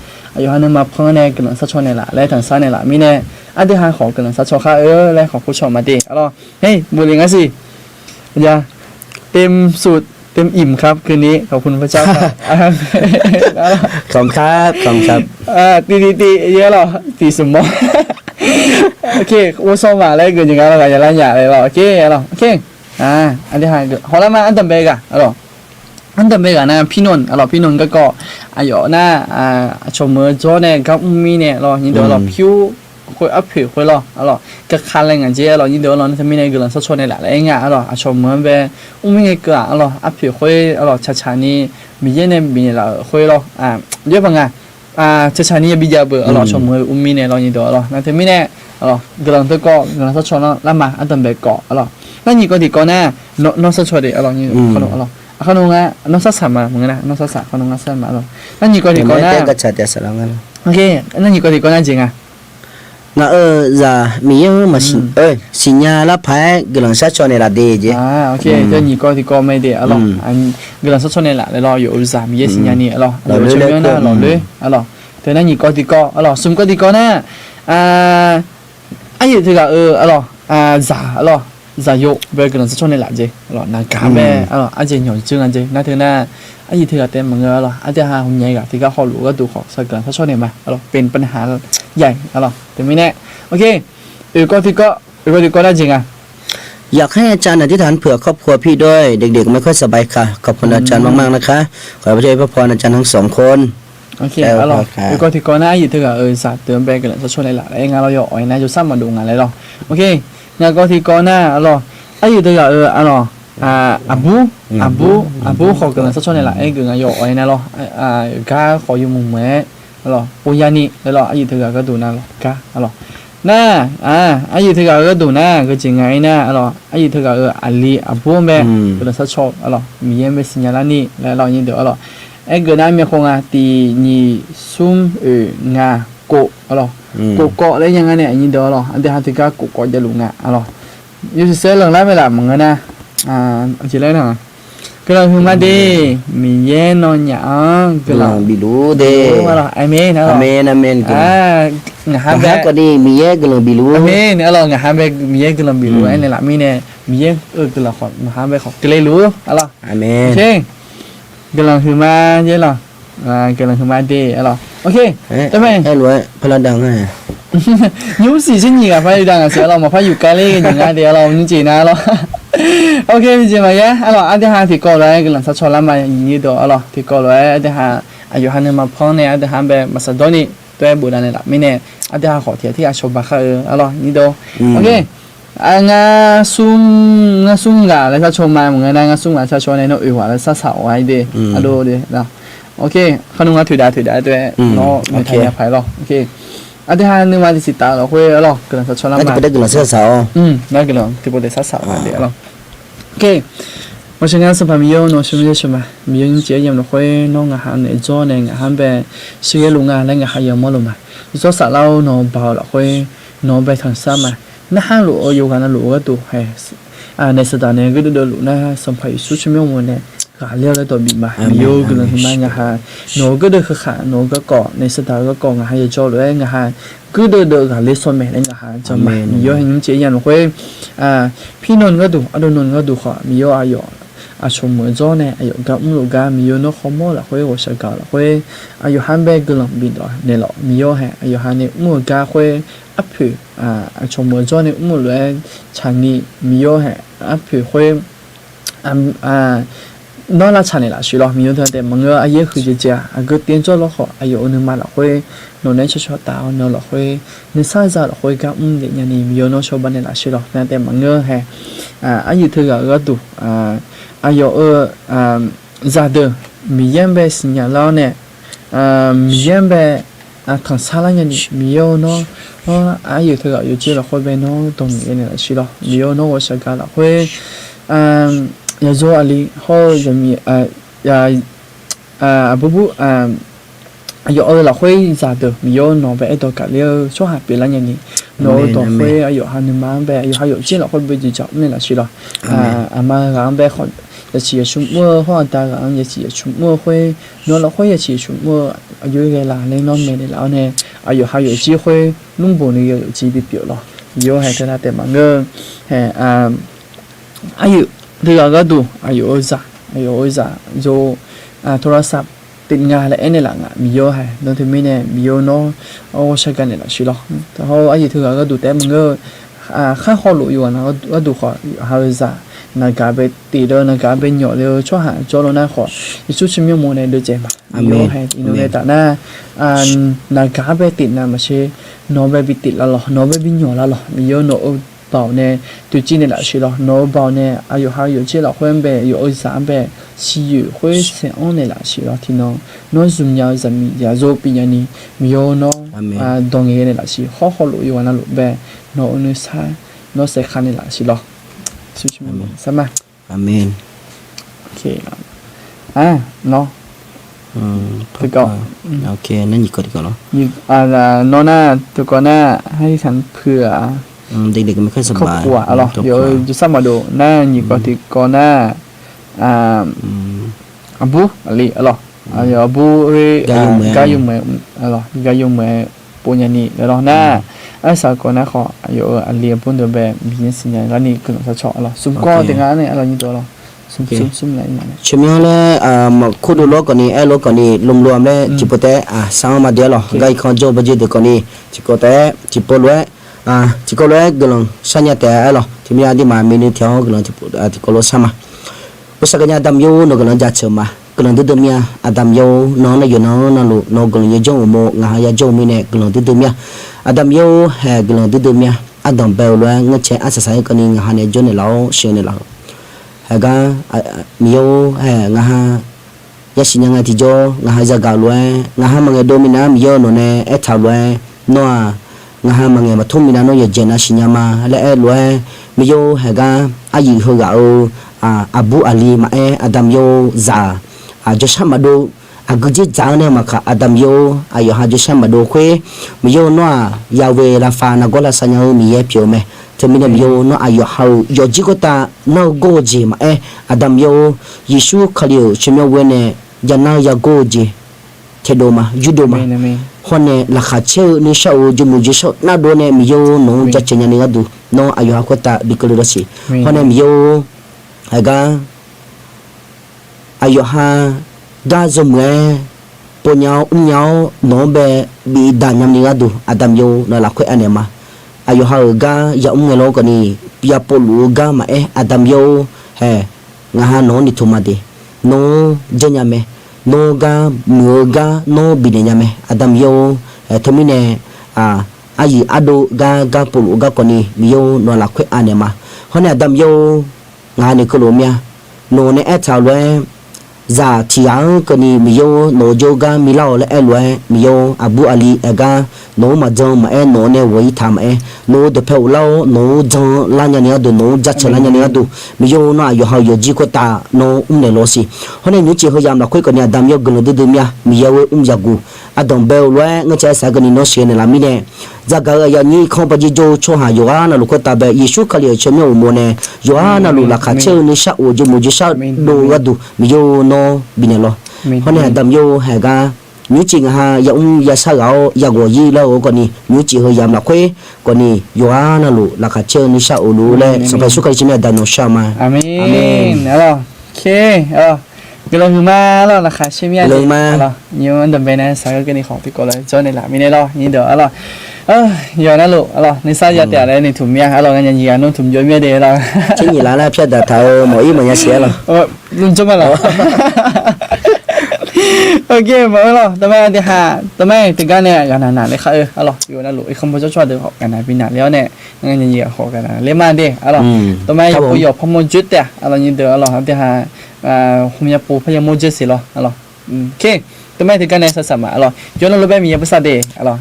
อยู่ฮันนึงมาพ่อเนี่ยกำลังสัชกันเนี่ยละและทางซ้ายเนี่ยละมีเนี่ยอันที่หาของกำลังสัชกันและขอผู้ชมมาดีอ๋อเฮ้ยบุรีงั้นสิอย่าเต็มสูตรเต็มอิ่มครับคืนนี้ขอบคุณพระเจ้าครับขอบครับตีเยอะหรอตีสมองโอเคว่าซ้อมมาแล้วเกินอย่างนั้นเราอย่าละหยาเลยหรอโอเคหรอโอเค อันที่ห้า好了吗อันต่อไปกะอันต่อไปกะนะพี่นนท์พี่นนท์ก็อายุนะชมมือจ้อเนี่ยกับมีเนี่ยนี่เดี๋ยวผิว会อัพผิว会咯ก็คันอะไรงั้นเจ้นี่เดี๋ยวทำมีเนี่ยก็ลังสักชนเนี่ยแหละแล้วไงชมมือแบบมีเนี่ยก็อัพผิว会ช้าๆนี่มีเนี่ยมีละ会咯เยอะปังช้าๆนี่บีจะเบื่อชมมือมีเนี่ยนี่เดี๋ยวนั่นทำมีเนี่ยก็ลังตัวก็ลังสักชนแล้วมาอันต่อไปก็นั่นนี่ก็ดีก็นะน้องสักชนเดี๋ยวนี่ขนมน้องสักสามมาเหมือนกันนะน้องสักสามขนมสักมานั่นนี่ก็ดีก็นะก็ชัดเจนสลังกันโอเคนั่นนี่ก็ดีก็นะจริงnga za mi yang ma sin sinya la phai glang sa cho ne la de je โอเค这你ก็ที่ก็ไม่ได้อันกำลังสักชนเนี่ยแหละแล้วอยู่อุตสาหมีสิญญานี่เราชมนะเราเลยแต่นั่นนี่ก็ที่ก็ซุมก็ที่ก็นะไอ้ที่ก็za yo เบกำลังสักชนเนี่ยแหละเจนักการแบบอาจจะหย่อนจึงอันเจนั่นถึงนะไอ้ที่ก็เต็มเหมือนกันอาจจะหาหุ่นใหญ่กับที่ก็เขารู้ก็ดูเขาสักการสักชนเนี่ยมาเป็นปัญหาใหญ่แต่ไม่แน่โอเคก็ที่ก็ได้จริงอยากให้อาจารย์อธิษฐานเผื่อครอบครัวพี่ด้วยเด็กๆไม่ค่อยสบายค่ะขอบคุณอาจารย์มากๆนะคะขอพระเจ้าพระพรอาจารย์ทั้งสองคนโอเคก็ที่ก็น่าอยู่ที่ก็สัตว์เติมไปกันสักชนหลายๆงานเราอยู่นะจะซ้ำมาดูงานเลยโอเคงานก็ที่ก็น่าไอ้อยู่ที่ก็อาบูขอกันสักชนหลายๆคืองานอยู่นะก้าขออยู่มุมแม่ปุยานี่แล้วไอ้อยู่ที่ก็ดูนะก้าน่าไอ้อยู่ที่ก็ดูนะก็จริงไงนะไอ้อยู่ที่ก็อาลีอาบูแม่เป็นสักชอบมีเยี่ยมเป็นสัญญาณนี่แล้วนี่เดี๋ยวไอ้เกิดนั้นมีคงตีนี่ซุ่มงาโกโกอะไรอย่างเงี้ยเนี่ยนี่เดี๋ยวอันเดียวที่ก็โกจะลุงยูสิเซลล์แล้วไม่หลับเหมือนกันนะจีเล่นก็เราคือมาดีมีเย็นนอนอย่างก็เราบิลูเดอเมนงาฮับก็ดีมีเย็นก็เราบิลูอเมนงาฮับมีเย็นก็เราบิลูไอ้เนี่ยละมีเนี่ยมีเย็นก็เราขอมาฮับขอก็เลยรู้อเมนใช่ก็เราคือมาเยอะก็เราคือมาดีโอเคทำไมให้รวยพลังดังไงยูสี่ชิ้นยี่กับพลังดังเสียเรามาพาอยู่ใกล้เลยอย่างเงี้ยเดี๋ยวเราจริงๆนะโอเคจริงไหมยะอันที่ห้าที่ก็เลยก็หลังสักชนละมาอย่างนี้ตัวที่ก็เลยอันที่ห้าอายุหันมาพ้องเนี่ยอันที่ห้าแบบมาสะดวกนี่ตัวบุญนั่นแหละไม่แน่อันที่ห้าขอเทียที่อาชบะค่ะนี่ตัวโอเคงาซุ่มกะแล้วสักชนมาเหมือนกันงาซุ่มกะสักชนในโน้ตอีกว่าแล้วสักสาวไว้ดีดูดิโอเคขนมถือได้ด้วยเนาะไม่ทายาภัยโอเคอันที่ห้านึกว่าที่สิตาเราคุยกำลังสักชนละมาน่าจะเป็นกำลังเสื้อสาวน่ากำลังที่ประเดี๋ยวสักสาวเดี๋ยวโอเค我现在是朋友，我是没什么，没有节约的话，那我还能做呢，我还呗，事业路啊，那我还有么路嘛？你做啥了？那包了会，那呗成啥嘛？那还路有可能路个多还，那是当年个都路那上派出去没有呢？กาเลี้ยวแล้วตัวบิดมาโยกเลยที่มันงาฮะโนก็เดือดขาโนก็เกาะในสถานก็เกาะงาฮะจะจ่อเลยงาฮะก็เดือดกาเลี้ยส่วนแม่เลยงาฮะจะมามีโยเห็นเจียนคุยพี่นนท์ก็ดูอดุนนท์ก็ดูขอมีโยอายุชมมือจ่อเนี่ยอายุกับมุลกามีโยนกขโมยละคุยว่าจะกาละคุยอายุฮันเบกลังบิดละเนี่ยละมีโยฮะอายุฮันเนี่ยมุลกาคุยอัพผือชมมือจ่อเนี่ยมุลเลยชานีมีโยฮะอัพผือคุยนอละชาเนี่ยละสิมีอยู่แต่มันก็อายุคือจะก็เตียนจ่อละขออายุนึงมาละคุยโนเนี่ยชอบตาโนละคุยในสายจะละคุยกับเดี๋ยวนี้มีโยนชอบบ้านเนี่ยละสิแต่มันก็แค่อายุเธอก็ดูอายุจะเดิมมีเยี่ยมแบบสิ่งอย่างเราเนี่ยมีเยี่ยมแบบทางสารเนี่ยมีโยนอายุเธอก็อยู่ที่ละคุยเป็นโนตรงนี้เนี่ยละสิมีโยนว่าจะกันละคุย要做阿里好人民不有二了会咋的没有拿ไปตัวกัน了说下别人呢拿ตัว会有还能买呗有还有见了会不会就找那了去了嘛然呗好也是出没或大人也是出没会拿了会也是出没有一个啦领导没的了呢有还有机会弄不呢有机会表了有还在那点嘛个有ที่ก็ดูอายุจะโยโทรศัพท์ติดงานแล้วเนี่ยหลังมีโยให้ตอนที่ไม่เนี่ยมีโยโน่ใช้กันเนี่ยแหละใช่หรอแต่เขาอายุที่ก็ดูแต่มันก็ค่าข้อรู้อยู่นะก็ดูข้อหาจะใน那嘎贝地的那嘎贝鸟的出海做了那好，你出去没有么呢？都这嘛，有还有那打那那嘎贝地那么些，那贝比地了咯，那贝比鸟了咯，有那包呢，对今年来说咯，那包呢，还有这老婚呗，有23呗，西有会生安的来说咯，听到那什么样子咪呀，做别人呢，没有那当年的来说，好好路有完了路呗，那啥，那谁看的来说咯。sama amin okey no Tụi ok nó gì có được nó น้องน่ะตัวก่อนน่ะให้ฉันเผื่อ เด็กๆไม่ค่อยส ครอบบ าย ครัวเหรอเดี๋ยวจะซ้ำมาดูน่านี่ก็ที่ก่อนน่ะอาบูอะไรเหรออาบูกายุเมเหรอกายุเมปุญญานีเหรอน่ะไอ้สาวก่อนน่ะขออยู่อะไรปุ่นเดแบบมีสิ่งอย่างนี้ก็จะชอบเหรอซุ่มก็ถึงงั้นเนี่ยอะไรนี่ตัวเหรอซุ่มอะไรเนี่ย ชิมยังเลยมาคุดูโลกก่อนนี้โลกก่อนนี้รวมๆเลยจิปเตะสามมาเดียวหรอไกด์คอนโจบจีเด็กก่อนนี้จิปเตะจิปล้วยจิปล้วยกำลังสัญญาแต่หรอที่มีอะไรมาเมนูเที่ยวกำลังจิปล้วยสามาภาษากันยาดำยูนกำลังจัดเชื่อมากำลังดื้อเมียดำยูน้องน่ะอยู่น้องลูกน้องกำลังย่งโมงาย่งมีเนี่ยกำลังดื้อเมียดำยูกำลังดื้อเมียดำเบลล้วยเงือกเชอาศัยกันนี้งาเนี่ยจนเนี่ยเราเชื่อเนี่ยเราga mio nga ha ya sinya nga ti jo nga ha jaga lwe nga ha mange domina mio no ne e tha lwe no nga ha mange ma thumina no ye jena sinya ma le e lwe mio ga ayi ho ga o abu ali ma e adam yo za josha mado aguje za ne ma kha adam yo ayo ha josha mado khwe mio no ya we la fa na gola sanya mi ye pyo me terminal yo no ayo how yo jikota no goji ma adam yo yishu khalio chimyo wene jana ya goji thedoma judoma hone la khache ni shao jumu jisho na do ne miyo no jachenya ni adu no ayo hakota bikolorosi hone miyo aga ayo ha da zomwe ponyao umnyao no be bi danyam ni adu adam yo na la khwe anema ayo ha ga ya ngelo kani pia polu ga ma adam yo nga ha no ni thumade no janyame no ga mu ga no binenyame adam yo thumine ayi ado ga polu ga kani yo no la khwe anema hone adam yo nga ni kolomia no ne ethalwe za thiang kani miyo no joga milao le elwe miyo abu ali aga no ma jong ma no ne wei tham no de pheu lao no jong la nya ne do no ja cha la nya ne do miyo no yo ha yo ji ko ta no ne lo si hone ni chi ho yam la khoi ko ne dam yo glo de mya miyo yagu adong bel lwe nga cha sa gani no she ne la mi ne za ga ya ni khong pa ji jo cho ha yo na lu ko ta be yesu khali che myo mo ne yo na lu la kha che ni sha o jo mo ji sha do wa du miyo no binelo hone adam yo ha ga nyu chi ha ya sa gao ya go yi lo ko ni nyu chi ho yam la khwe ko ni yo na lu la kha che ni sha o lu le so pa su ka chi me da no sha ma amen alo okay cái lồng ma lo là khá xem nha lo nhiều anh đầm về này sao cái này khó thì có lại cho này làm mình lo như đó lo giờ nó lụ lo nên sao giờ tiền này thủng miệng lo cái gì nó thủng dưới miệng đấy lo chứ gì là nó phải đặt thầu mỗi mà nhà xe lo luôn cho mà lo ok mà lo tao mấy thì hà tao mấy thì cái này cái này đấy khơi lo giờ nó lụ không bao giờ cho được học cái này bên nào léo này cái gì học cái này lên mà đi lo tao mấy bây giờ không muốn chút đấy lo như đó lo thì hà hôm nay bố phải mua chút xí lo, alo, ok, tụi mày thì cái này sao mà, alo, cho nó lúc bé mình nhớ bớt sao đi, alo.